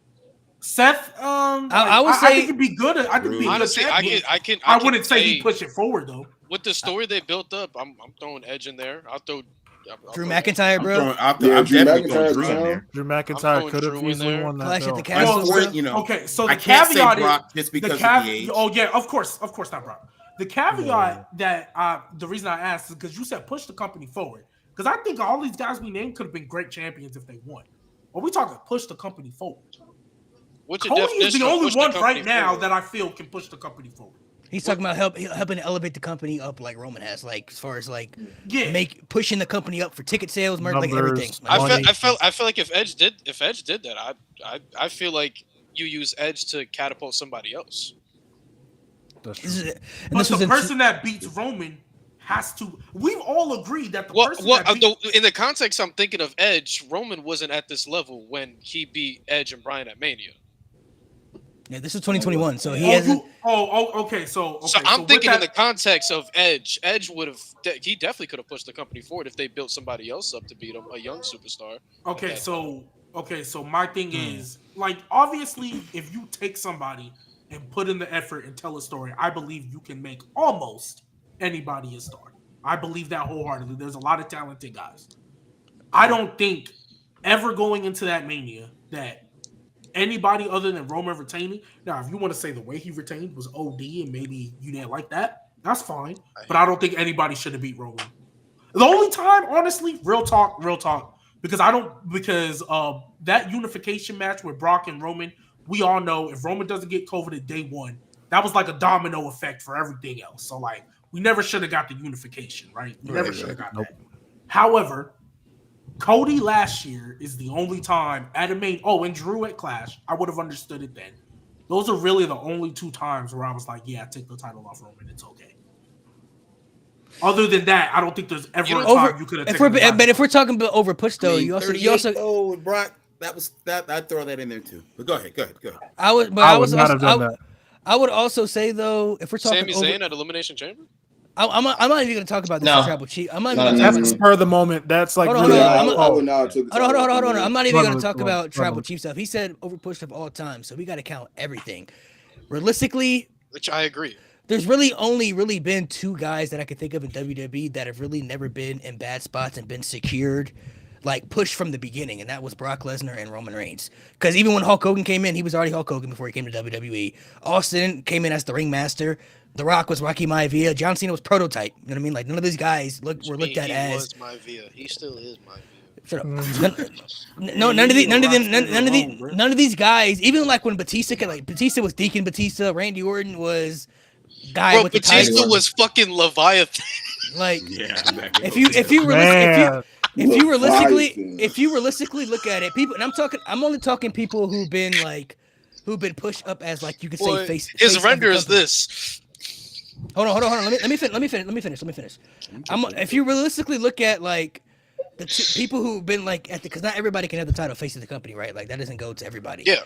S8: Seth,
S1: I would say
S8: I think it'd be good. I think it'd be a good
S4: Honestly,
S8: champion.
S4: I
S8: wouldn't say
S4: say
S8: he push it forward though.
S4: with the story they built up, I'm throwing Edge in there. I'll throw
S1: Drew McIntyre, bro.
S6: I'm
S2: Drew
S6: definitely throwing
S2: McIntyre's
S6: Drew in
S2: down.
S6: there.
S5: Drew
S4: I'm
S5: McIntyre
S4: throwing
S5: could have
S4: Drew in
S5: easily
S4: there.
S5: won that.
S1: Clash at the
S5: belt.
S1: Castle.
S8: Okay, so the
S6: I can't say
S8: caveat
S6: Brock just because of the age.
S8: Oh yeah, of course not Brock. The caveat that the reason I asked is because you said push the company forward. Because I think all these guys we named could have been great champions if they won. Are we talking push the company forward?
S4: What's your
S8: Cody is
S4: definition
S8: the
S4: of
S8: only
S4: push the
S8: one
S4: company
S8: right now
S4: forward?
S8: that I feel can push the company forward.
S1: He's talking about helping to elevate the company up like Roman has, like as far as like
S8: Yeah.
S1: pushing the company up for ticket sales, like
S5: Numbers.
S1: everything.
S5: Money.
S4: I feel like if Edge did that, I feel like you use Edge to catapult somebody else.
S5: That's
S1: This
S5: true.
S1: is- and
S8: But
S1: this was
S8: the
S1: in
S8: person that beats Roman has to. We've all agreed that the
S4: Well,
S8: person that beats,
S4: in the context I'm thinking of Edge, Roman wasn't at this level when he beat Edge and Bryan at Mania.
S1: Yeah, this is 2021, so he
S8: hasn't.
S1: hasn't.
S8: Okay. So
S4: I'm thinking in the context of Edge. Edge would have. He definitely could have pushed the company forward if they built somebody else up to beat him, a young superstar.
S8: Okay, so my thing is, like, obviously, if you take somebody and put in the effort and tell a story, I believe you can make almost anybody a star. I believe that wholeheartedly. There's a lot of talented guys. I don't think ever going into that Mania that anybody other than Roman retaining. Now, if you want to say the way he retained was OD and maybe you didn't like that, that's fine. But I don't think anybody should have beat Roman. The only time, honestly, real talk, because that unification match with Brock and Roman, we all know if Roman doesn't get COVID at day one, that was like a domino effect for everything else. So, like, we never should have got the unification, right? We never should have got that. However, Cody last year is the only time at a main. Oh, and Drew at Clash, I would have understood it then. Those are really the only two times where I was like, yeah, take the title off Roman. It's okay. Other than that, I don't think there's ever a time you could have taken the title.
S1: But if we're talking about over push though, you also
S6: with Brock, that I'd throw that in there too. But go ahead.
S1: I would not have done that. I would also say though, if we're talking
S4: Sami Zayn at Elimination Chamber.
S1: I'm not even going to talk about this tribal chief. I'm not even
S5: that's spur of the moment. That's like
S1: hold on. I'm not even going to talk about tribal chief stuff. He said overpushed of all time, so we got to count everything. Realistically,
S4: which I agree.
S1: There's really only been two guys that I could think of in WWE that have really never been in bad spots and been secured, like pushed from the beginning, and that was Brock Lesnar and Roman Reigns. Because even when Hulk Hogan came in, he was already Hulk Hogan before he came to WWE. Austin came in as the ringmaster. The Rock was Rocky Maivia. John Cena was prototype. You know what I mean? Like, none of these guys were looked at as.
S4: He was Maivia. He still is Maivia.
S1: Shut up. No, none of these guys. Even like when Batista was Deacon Batista. Randy Orton was guy with
S4: Batista
S1: the title.
S4: was fucking Leviathan.
S1: Like,
S6: exactly.
S1: if you realistically look at it, people, and I'm only talking people who've been pushed up as, like, you could say face.
S4: His render is this.
S1: Hold on. Let me finish. If you realistically look at, like, the people who've been, like, because not everybody can have the title face of the company, right? Like, that doesn't go to everybody.
S4: Yeah.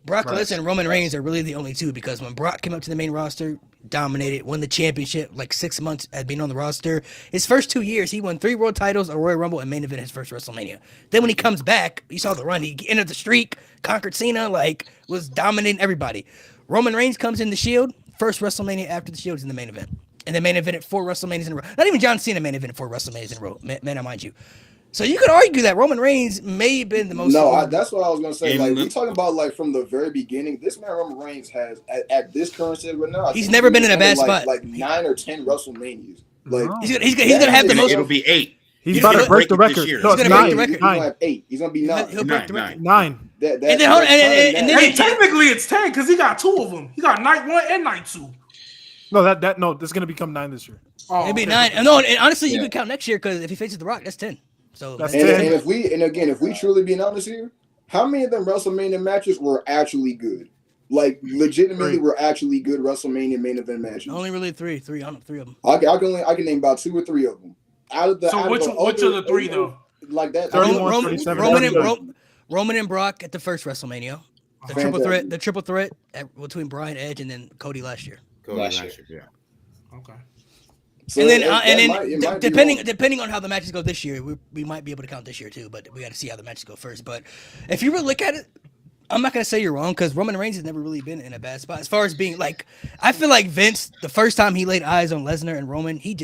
S1: Brock Lesnar and Roman Reigns are really the only two, because when Brock came up to the main roster, dominated, won the championship, like 6 months had been on the roster. His first 2 years, he won 3 world titles, a Royal Rumble, and main event his first WrestleMania. Then when he comes back, you saw the run. He entered the streak, conquered Cena, like, was dominating everybody. Roman Reigns comes in the Shield, first WrestleMania after the Shield is in the main event. And the main event at 4 WrestleManias in a row. Not even John Cena main event at 4 WrestleManias in a row, man, I mind you. So you could argue that Roman Reigns may have been the most.
S2: No, that's what I was gonna say. Like, we talking about, like, from the very beginning. This man Roman Reigns has at this current state right now.
S1: He's never been in a bad spot.
S2: Like 9 or 10 WrestleManias. Like,
S1: he's gonna have the most.
S6: It'll be 8.
S5: He's about to break the record.
S1: No, it's 9.
S2: He's gonna have 8. He's gonna be 9.
S1: He'll break the record.
S5: 9.
S1: And then
S8: technically it's 10 because he got 2 of them. He got night 1 and night 2.
S5: No, this is gonna become 9 this year.
S8: Oh,
S1: it'll be 9. No, and honestly, you could count next year, because if he faces The Rock, that's 10. So
S5: that's
S2: and if we truly being honest here, how many of them WrestleMania matches were actually good? Like, legitimately were actually good WrestleMania main event matches?
S1: Only really 3 of them.
S2: I can name about 2 or 3 of them.
S8: Which are the 3 though?
S2: Like that.
S1: Roman and Brock at the first WrestleMania. The triple threat between Bryan, Edge, and then Cody last year.
S6: Yeah.
S8: Okay.
S2: So
S1: and then depending on how the matches go this year, we might be able to count this year too, but we got to see how the matches go first. But if you really look at it, I'm not gonna say you're wrong, because Roman Reigns has never really been in a bad spot as far as being, like, I feel like Vince, the first time he laid eyes on Lesnar and Roman, he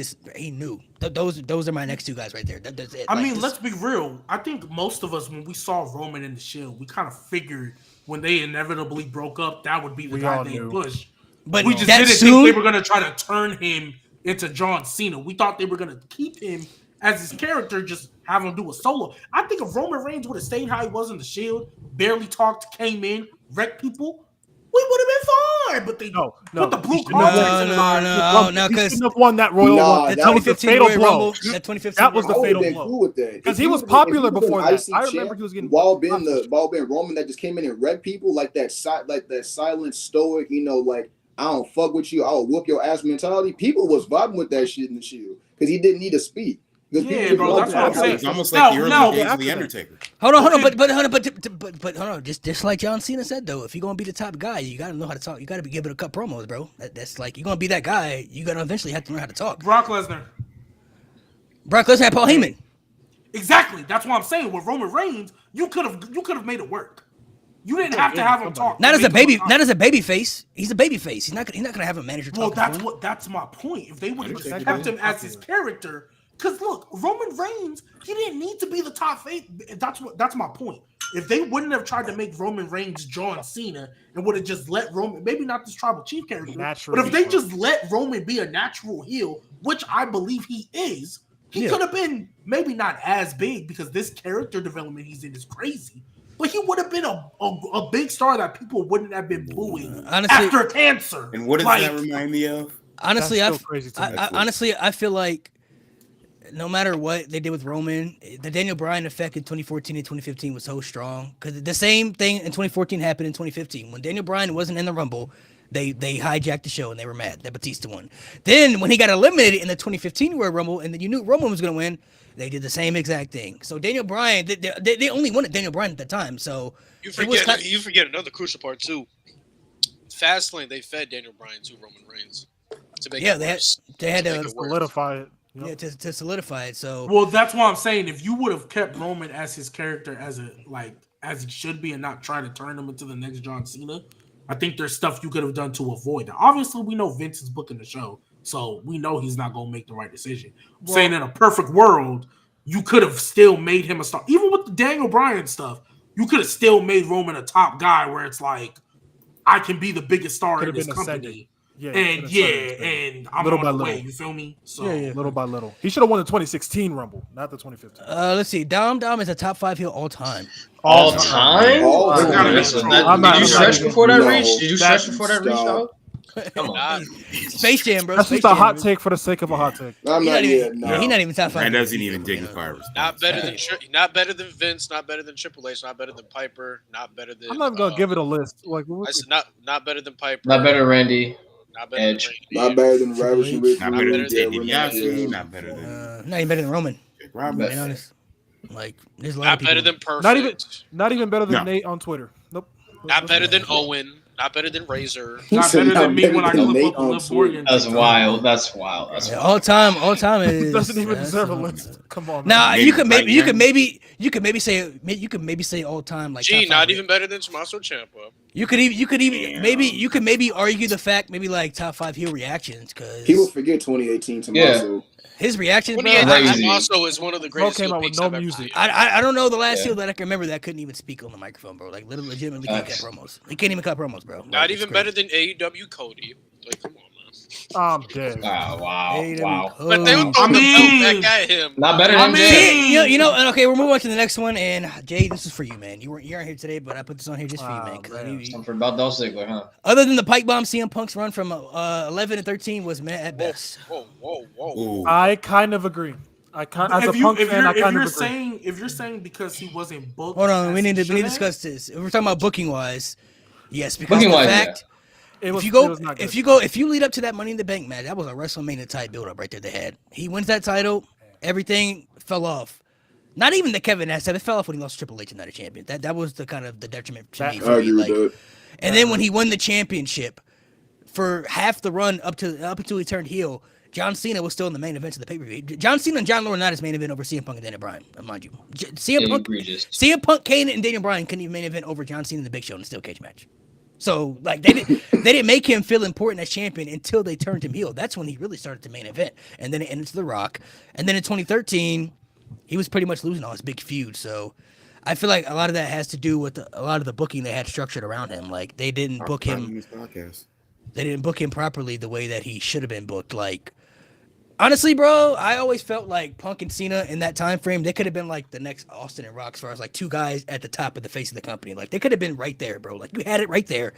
S1: knew those are my next 2 guys right there. That's it.
S8: I mean, let's be real. I think most of us, when we saw Roman in the Shield, we kind of figured when they inevitably broke up, that would be the guy they pushed. But we just didn't think they were gonna try to turn him into John Cena. We thought they were going to keep him as his character, just have him do a solo. I think if Roman Reigns would have stayed how he was in the Shield, barely talked, came in, wrecked people, we would have been fine. But they put the blue card.
S1: No, because
S5: he won that Royal Rumble.
S1: The 2015 Royal Rumble. That
S5: was the fatal blow. Because he was popular before that. I remember he was getting
S2: while being Roman that just came in and wrecked people, like that silent stoic, like, I don't fuck with you, I'll whoop your ass mentality. People was vibing with that shit in the Shield because he didn't need to speak.
S8: Yeah, bro, that's what I'm saying.
S6: It's almost like the early days of the Undertaker.
S1: Hold on. But hold on. Just like John Cena said though, if you're gonna be the top guy, you gotta know how to talk. You gotta be able to cut promos, bro. That's like you're gonna be that guy. You gotta eventually have to learn how to talk.
S8: Brock Lesnar
S1: had Paul Heyman.
S8: Exactly. That's what I'm saying. With Roman Reigns, you could have made it work. You didn't have to have him talk.
S1: Not as a baby face. He's a baby face. He's not gonna have a manager talk.
S8: Well, that's my point. If they would have just kept him as his character, because look, Roman Reigns, he didn't need to be the top face. That's my point. If they wouldn't have tried to make Roman Reigns John Cena and would have just let Roman, maybe not this tribal chief character, but if they just let Roman be a natural heel, which I believe he is, he could have been maybe not as big because this character development he's in is crazy. But he would have been a big star that people wouldn't have been booing after cancer.
S6: And what does that remind me of?
S1: Honestly, I feel like no matter what they did with Roman, the Daniel Bryan effect in 2014 and 2015 was so strong. Because the same thing in 2014 happened in 2015. When Daniel Bryan wasn't in the Rumble, they hijacked the show and they were mad that Batista won. Then when he got eliminated in the 2015 Royal Rumble and then you knew Roman was going to win, they did the same exact thing. So Daniel Bryan, they only wanted Daniel Bryan at the time. So
S4: you forget another crucial part too. Fastlane, they fed Daniel Bryan to Roman Reigns to make it worse.
S5: They had to solidify it.
S1: Yep. Yeah, to solidify it. So
S8: well, that's why I'm saying if you would have kept Roman as his character as he should be and not try to turn him into the next John Cena, I think there's stuff you could have done to avoid that. Obviously, we know Vince is booking the show, so we know he's not going to make the right decision. Well, saying in a perfect world, you could have still made him a star. Even with the Daniel Bryan stuff, you could have still made Roman a top guy where it's like, I can be the biggest star in this company. And I'm
S5: little
S8: on
S5: by
S8: the
S5: little.
S8: way, you feel me? So
S5: little by little. He should have won the 2016 Rumble, not the 2015.
S1: Let's see. Dom is a top 5 heel all time.
S3: All time?
S5: Did
S3: you stretch before that reach? Did you stretch before that reach, though? Come on.
S1: Space Jam, bro.
S5: That's just a hot take for the sake of a hot take.
S2: He's not
S1: even top 5.
S6: That doesn't even dignify response.
S4: Not better than Vince, not better than Triple H, not better than Piper, not better than.
S5: I'm not gonna give it a list. Like
S4: I said, not better than Piper,
S3: not better than Randy.
S4: Not better
S3: Edge.
S2: Not better than Ravishing Rick.
S6: Not better than DiBiase. Not better than.
S1: Not even better than Roman.
S6: Robert.
S1: To be honest, like there's a lot of
S4: not better
S1: people.
S4: than Perfect.
S5: Not even better than Nate on Twitter. Nope.
S4: Not better than Owen. Not better than Razor.
S8: Not better than me when I clip up Liv Morgan.
S3: That's wild. That's wild.
S1: All time is
S5: doesn't even deserve a list. Come on.
S1: Now you could maybe say all time like.
S4: Gee, not even better than Tommaso Ciampa.
S1: You could maybe argue the fact maybe like top 5 heel reactions because
S2: he will forget 2018 Tommaso.
S1: Yeah. His reactions, bro.
S4: Tommaso is one of the greatest.
S5: Came out with no music.
S1: I don't know the last heel that I can remember that couldn't even speak on the microphone, bro. Like legitimately can't cut promos. He can't even cut promos, bro.
S4: Not even better than AEW Cody. Like, come on, man.
S5: I'm dead.
S3: Wow.
S4: But they would throw the belt back at him.
S3: Not better than Jay.
S1: You know. Okay, we're moving on to the next one, and Jay, this is for you, man. You aren't here today, but I put this on here just for you, man.
S3: Something about Dolph Ziggler, huh?
S1: Other than the pipe bomb, CM Punk's run from 11 to 13 was meh at best.
S4: Whoa.
S5: I kind of agree. If you're saying because he wasn't booked.
S1: Hold on, we need to discuss this. If we're talking about booking wise, yes, because the fact. If you lead up to that Money in the Bank match, that was a WrestleMania type build up right there. They had. He wins that title, everything fell off. Not even the Kevin Nash stuff. It fell off when he lost Triple H and Night of Champions. That was the kind of the detriment to me. For me. Like, and then when he won the championship for half the run up until he turned heel, John Cena was still in the main events of the pay-per-view. John Cena and John Laurinaitis main event over CM Punk and Daniel Bryan, mind you. CM Punk, Kane, and Daniel Bryan couldn't even main event over John Cena and the Big Show in a steel cage match. So like they didn't make him feel important as champion until they turned him heel. That's when he really started the main event, and then it ended to The Rock. And then in 2013, he was pretty much losing all his big feud. So I feel like a lot of that has to do with a lot of the booking they had structured around him. Like they didn't book him. They didn't book him properly the way that he should have been booked. Like. Honestly, bro, I always felt like Punk and Cena in that time frame, they could have been like the next Austin and Rock as far as like two guys at the top of the face of the company. Like they could have been right there, bro. Like you had it right there.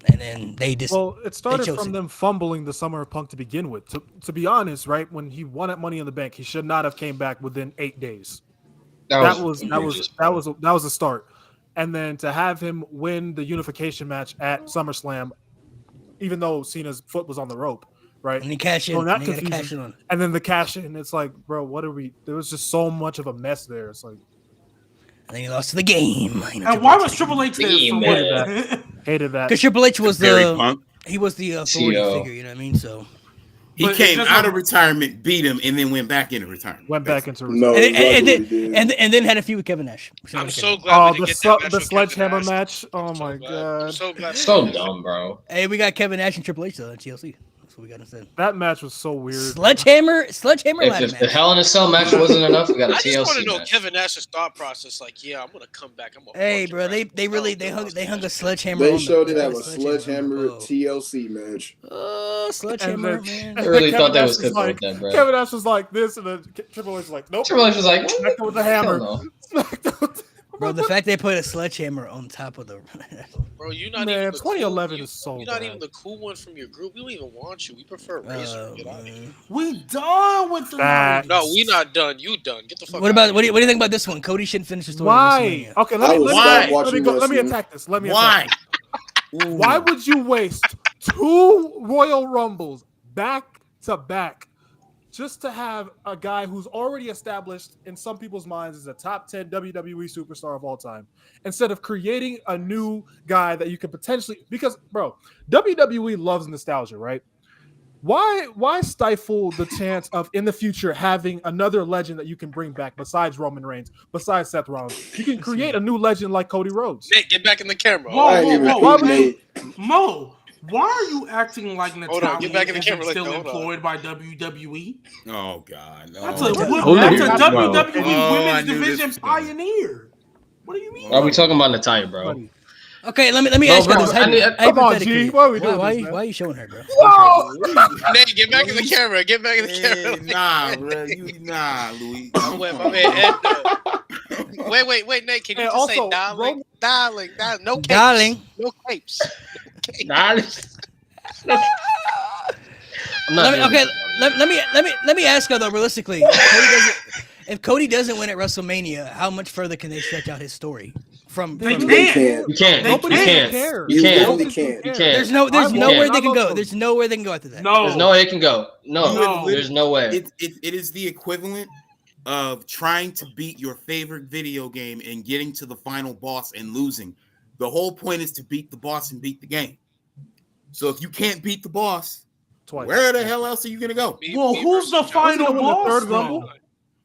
S1: And then they just
S5: it started from them fumbling the summer of Punk to begin with. To be honest, right, when he won at Money in the Bank, he should not have came back within 8 days. That was a start. And then to have him win the unification match at SummerSlam, even though Cena's foot was on the rope. right?
S1: And he cash in.
S5: So that
S1: And, he gotta
S5: confusion.
S1: cash in on.
S5: And then the cash in, it's like, bro, what are we? There was just so much of a mess there. It's like,
S1: And then he lost to the game.
S8: And why was Triple H there for
S5: what? Hated that.
S1: Because Triple H was
S6: Very
S1: the
S6: punk.
S1: he was the authority
S3: CO.
S1: figure. You know what I mean? So
S6: He
S8: But
S6: came
S8: it's just
S6: out
S8: like-
S6: of retirement, beat him, and then went back into retirement.
S5: Went back into
S2: No,
S1: and,
S2: exactly.
S1: and then had a feud with Kevin Nash.
S4: I'm so glad we
S5: the
S4: didn't get that match
S5: the
S4: with
S5: sledgehammer
S4: Kevin Nash.
S5: match. Oh
S4: I'm so
S5: my
S4: glad.
S5: god,
S4: I'm so glad.
S3: So dumb, bro.
S1: Hey, we got Kevin Nash and Triple H though on TLC. That's what we got instead.
S5: that match was so weird.
S1: Sledgehammer ladder
S3: If the
S1: match.
S3: Hell in a Cell match wasn't enough, we got a
S4: I just want to
S3: TLC
S4: know
S3: match.
S4: Kevin Nash's thought process. Like, yeah, I'm gonna come back. I'm gonna.
S1: Hey,
S4: fucking
S1: bro, they
S4: wrap
S1: really
S4: this up.
S1: they hung a sledgehammer.
S2: They
S1: on
S2: showed
S1: the,
S2: it
S1: they
S2: have
S1: hung
S2: a sledgehammer
S1: on the bow.
S2: TLC match.
S1: Sledgehammer,
S5: And
S1: man.
S3: I really
S5: Kevin
S3: thought that
S5: Nash
S3: was good
S5: like,
S3: with that, bro.
S5: Kevin Nash was like this, and then Triple H was like, nope.
S3: Triple H was like,
S5: Smacked him with the hammer.
S3: Hell no.
S5: Smacked him with-
S1: Bro, the fact they put a sledgehammer on top of the
S4: Bro, you're not
S5: Man,
S4: even the
S5: 2011
S4: cool,
S5: is so
S4: You're not
S5: bad.
S4: even the cool one from your group. We don't even want you. We prefer Razor. Get out of here.
S8: We done with the
S5: Facts.
S8: night.
S4: No, we not done. You done. Get the fuck.
S1: What
S4: out
S1: about
S4: of
S1: what do you think about this one? Cody shouldn't finish the story.
S5: Why? Okay,
S2: I
S5: let me
S2: was
S6: stop
S2: watching
S5: go. Let me
S2: wrestling.
S5: attack this. Let me
S6: Why?
S5: attack this. Why would you waste 2 Royal Rumbles back to back just to have a guy who's already established in some people's minds as a top 10 WWE superstar of all time, instead of creating a new guy that you could potentially, because bro, WWE loves nostalgia, right? Why stifle the chance of in the future having another legend that you can bring back besides Roman Reigns, besides Seth Rollins? You can create a new legend like Cody Rhodes.
S4: Nate, get back in the camera.
S8: Whoa,
S2: I ain't even
S8: whoa,
S2: peep Nate.
S8: Mo, why are you acting like
S4: Hold on, get
S8: Natalia
S4: back in the
S8: isn't
S4: camera like
S8: still
S4: that, hold on.
S8: employed by WWE?
S6: Oh God, no.
S8: That's
S3: Oh,
S8: a
S3: bro.
S8: WWE
S6: Oh, I
S8: Women's
S6: knew this
S8: Division
S6: was coming.
S8: pioneer. What do you mean?
S3: Why are we talking about Natalia, bro?
S5: Buddy.
S1: Okay, let me
S3: No,
S1: ask you
S3: bro,
S1: this.
S3: I need-
S5: Come on,
S1: Hypothetically,
S5: G. Why are we doing
S1: why,
S5: this, man?
S1: why are you showing her, bro?
S4: Nate, get back in the camera. Get back in the camera.
S6: Nah, bro. Louis.
S4: Wait, my man, Ed, no. Wait, Nate. Can you
S5: And
S4: just say
S5: also,
S4: darling? Darling, no capes.
S1: Darling.
S4: No capes.
S3: Nah, I'm not doing
S1: Okay,
S3: this.
S1: let me ask her though. Realistically, if Cody doesn't win at WrestleMania, how much further can they stretch out his story?
S8: They
S1: from
S2: They
S8: can't.
S2: can't.
S3: You can't.
S8: Nobody
S3: You can't.
S5: cares.
S3: You
S2: You
S3: can't.
S2: really can't.
S3: You can't.
S1: there's
S3: You
S1: nowhere
S3: can't.
S1: they can go. There's nowhere they can go after that.
S8: No,
S3: There's no way it can go. No,
S8: No.
S3: there's no way.
S6: It is the equivalent of trying to beat your favorite video game and getting to the final boss and losing. The whole point is to beat the boss and beat the game. So if you can't beat the boss,
S5: Twice.
S6: where the hell else are you gonna go?
S8: Well, who's the final
S5: gonna win the
S8: boss?
S5: third
S8: though?
S5: Rumble?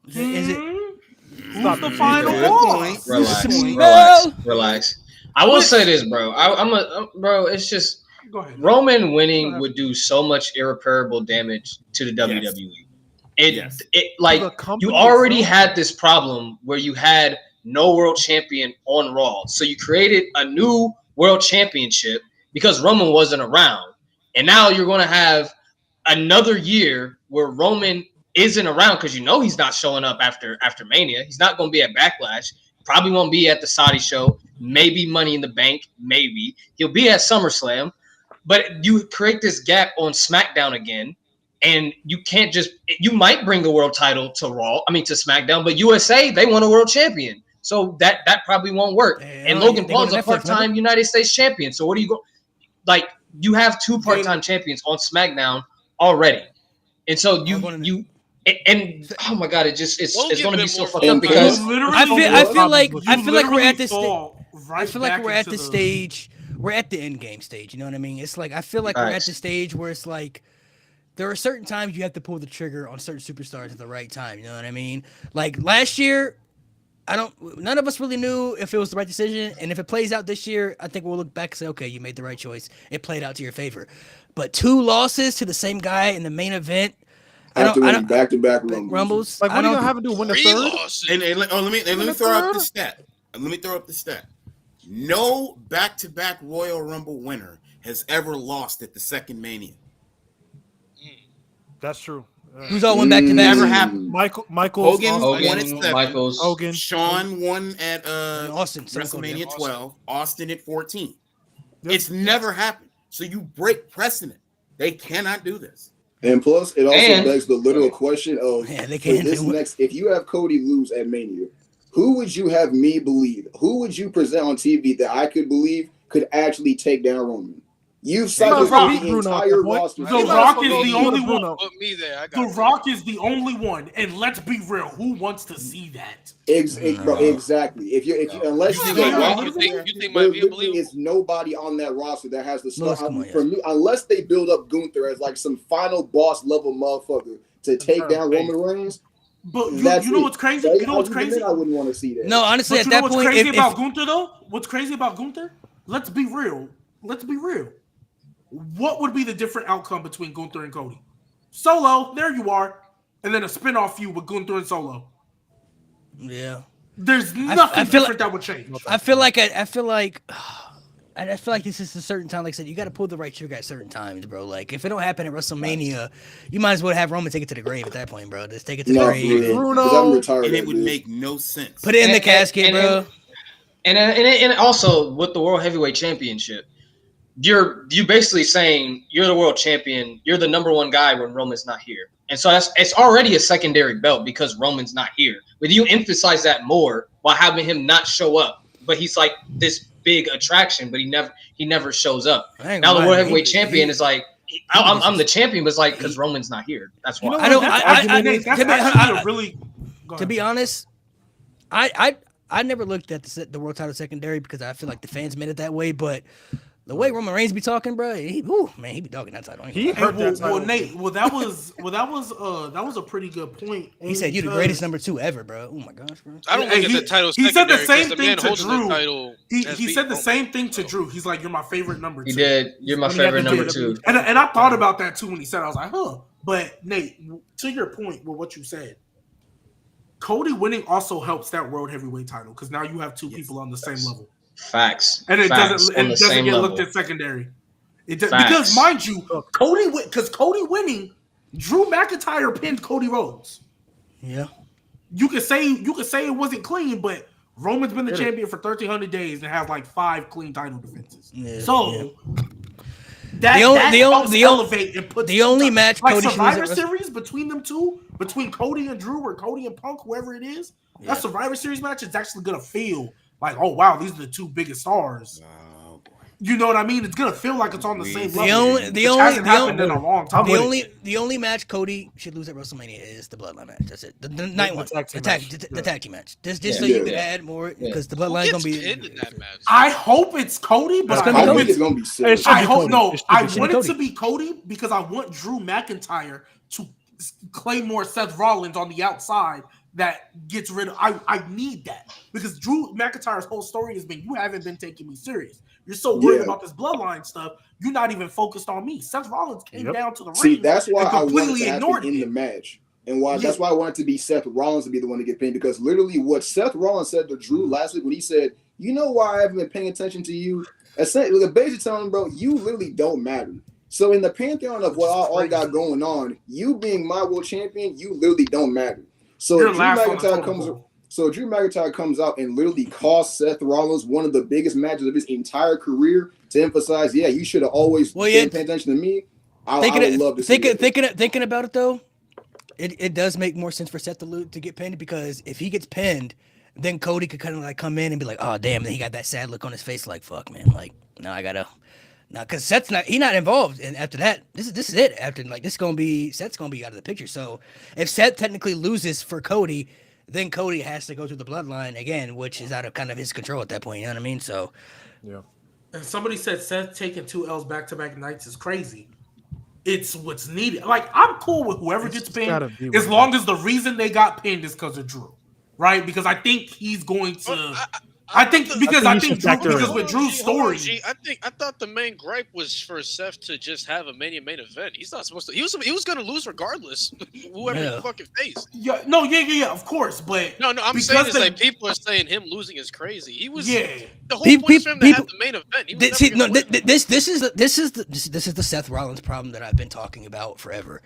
S1: Is it?
S8: Who's the final
S6: Good
S8: boss?
S3: Relax. Relax. I will say this, bro. Bro. It's just
S8: Go ahead.
S3: Roman winning would do so much irreparable damage to the WWE.
S6: Yes.
S3: It like
S5: The company
S3: you already
S5: itself.
S3: had this problem where you had no world champion on Raw, so you created a new world championship because Roman wasn't around, and now you're going to have another year where Roman isn't around because you know he's not showing up after Mania. He's not going to be at Backlash. Probably won't be at the Saudi show. Maybe Money in the Bank. Maybe he'll be at SummerSlam. But you create this gap on SmackDown again, and you can't just. You might bring the world title to SmackDown, but USA they want a world champion, so that probably won't work. And Logan Paul's a part-time United States champion. So what do you go? Like you have 2 part-time champions on SmackDown already, and so you. And oh my God, it's going to be so fucked up because
S1: I feel like we're at this
S8: Right,
S1: I feel like we're at this stage. We're at the end game stage. You know what I mean? It's like I feel like we're at the stage where it's like there are certain times you have to pull the trigger on certain superstars at the right time. You know what I mean? Like last year, none of us really knew if it was the right decision. And if it plays out this year, I think we'll look back and say, okay, you made the right choice. It played out to your favor. But 2 losses to the same guy in the main event.
S2: After winning back-to-back
S1: Rumbles.
S5: Like, what are you gonna have him do? Win the 3rd?
S6: And let me throw up the stat. Let me throw up the stat. No back-to-back Royal Rumble winner has ever lost at the second Mania.
S5: That's true.
S1: Who's all won back-to-back?
S6: Never happened.
S5: Michaels,
S6: Hogan won at 7.
S3: Michaels.
S5: Hogan.
S6: Sean won at
S1: Austin,
S6: WrestleMania 12. Austin at 14.
S5: Yep.
S6: It's never happened. So you break precedent. They cannot do this.
S2: And plus, it also begs the literal question of
S1: they can't
S2: this
S1: do it.
S2: next. If you have Cody lose at Mania, who would you have me believe? Who would you present on TV that I could believe could actually take down Roman? You've cycled
S8: Rock-
S2: the entire roster.
S8: The Rock is the only one.
S4: Put me there. I
S8: The
S4: got
S8: Rock is the only one, and let's be real. Who wants to see that?
S2: Bro, exactly. If you unless
S4: You
S2: you
S4: think
S2: go
S4: might-
S2: roster,
S4: you think
S2: there
S4: might be a
S2: literally is nobody on that roster that has the stuff.
S1: come on,
S2: For me, unless they build up Gunther as like some final boss level motherfucker to take down Roman Reigns.
S8: But you
S2: That's
S8: know
S2: it.
S8: what's crazy?
S2: Right?
S8: You know what's crazy?
S2: I wouldn't want to see that.
S1: No, honestly,
S8: But
S1: at
S8: you know
S1: that
S8: what's
S1: point,
S8: crazy
S1: if,
S8: about Gunther though? What's crazy about Gunther? Let's be real. What would be the different outcome between Gunther and Cody? Solo, there you are, and then a spin-off feud with Gunther and Solo.
S1: yeah,
S8: There's nothing
S1: feel
S8: different that would change.
S1: I feel like this is a certain time. Like I said, you got to pull the right trigger at certain times, bro. Like if it don't happen at WrestleMania, you might as well have Roman take it to the grave at that point, bro. Just take it to the grave.
S2: I'm retired.
S6: And it would make no sense.
S1: Put it in the casket, bro.
S3: And also with the World Heavyweight Championship, you're basically saying you're the world champion. You're the number one guy when Roman's not here, and so it's already a secondary belt because Roman's not here. But you emphasize that more while having him not show up, but he's like this big attraction, but he never shows up. Now the World Heavyweight Champion is like, I'm the champion, but it's like because Roman's not here. That's why.
S1: To be honest, I never looked at the world title secondary because I feel like the fans made it that way, but. The way Roman Reigns be talking, bro, he be dogging that title.
S8: Nate, that was a pretty good point.
S1: He said you're the greatest number 2 ever, bro. Oh my gosh, bro.
S4: I don't look at the title.
S8: He said the
S4: secondary,
S8: same
S4: 'cause
S8: thing to
S4: holding the
S8: Drew.
S4: title
S8: He said the
S4: Roman.
S8: same thing to Drew. He's like, "You're my favorite number 2."
S3: He did. You're my favorite number 2.
S8: And I thought about that too when he said. I was like, "Huh." But Nate, to your point with what you said, Cody winning also helps that world heavyweight title because now you have two people on the same level.
S3: Facts.
S8: And it
S3: Facts
S8: doesn't get looked at secondary. Because mind you, Cody winning, Drew McIntyre pinned Cody Rhodes.
S1: Yeah.
S8: You could say it wasn't clean, but Roman's been the champion for 1,300 days and has like 5 clean title defenses. Yeah, the only match like Cody Survivor Series between them two, between Cody and Drew or Cody and Punk, whoever it is, that Survivor Series match is actually gonna feel like, oh wow, these are the 2 biggest stars. You know what I mean? It's gonna feel like it's on the same level. The
S1: only match Cody should lose at WrestleMania is the Bloodline match. That's it. The night one, the tag team match. Just so you can add more because the Bloodline gonna be.
S4: In that match?
S8: I hope it's Cody, but
S2: I hope it's gonna be sick.
S8: I hope no. I want it to be Cody because I want Drew McIntyre to claim more Seth Rollins on the outside. That gets rid of. I need that because Drew McIntyre's whole story has been you haven't been taking me serious. You're so worried about this bloodline stuff. You're not even focused on me. Seth Rollins came down to the ring.
S2: See, that's why I
S8: completely
S2: wanted to
S8: ignored
S2: in the match, and why that's why I wanted to be Seth Rollins to be the one to get pinned because literally what Seth Rollins said to Drew last week when he said, "You know why I haven't been paying attention to you?" Essentially, basically telling him, "Bro, you literally don't matter." So in the pantheon of what all got going on, you being my world champion, you literally don't matter. So Drew McIntyre comes out and literally cost Seth Rollins one of the biggest matches of his entire career to emphasize, you should have always been paying attention to me. I would love to see
S1: thinking about it though, it does make more sense for Seth to get pinned because if he gets pinned, then Cody could kind of like come in and be like, oh damn, then he got that sad look on his face like fuck man, like now I gotta. Now, because Seth's not involved, and after that, this is it. After Seth's gonna be out of the picture. So if Seth technically loses for Cody, then Cody has to go through the bloodline again, which is out of kind of his control at that point. You know what I mean? So
S8: yeah. And somebody said Seth taking 2 L's back-to-back nights is crazy. It's what's needed. Like I'm cool with whoever gets pinned, as long as the reason they got pinned is because of Drew, right? Because I think he's going to. I think with Drew's story,
S4: I thought the main gripe was for Seth to just have a main event. He's not supposed to. He was going to lose regardless, whoever he fucking faced.
S8: Yeah, of course, but
S4: no. I'm saying is like people are saying him losing is crazy. He was the whole point is for him to have the main event.
S1: This is the Seth Rollins problem that I've been talking about forever.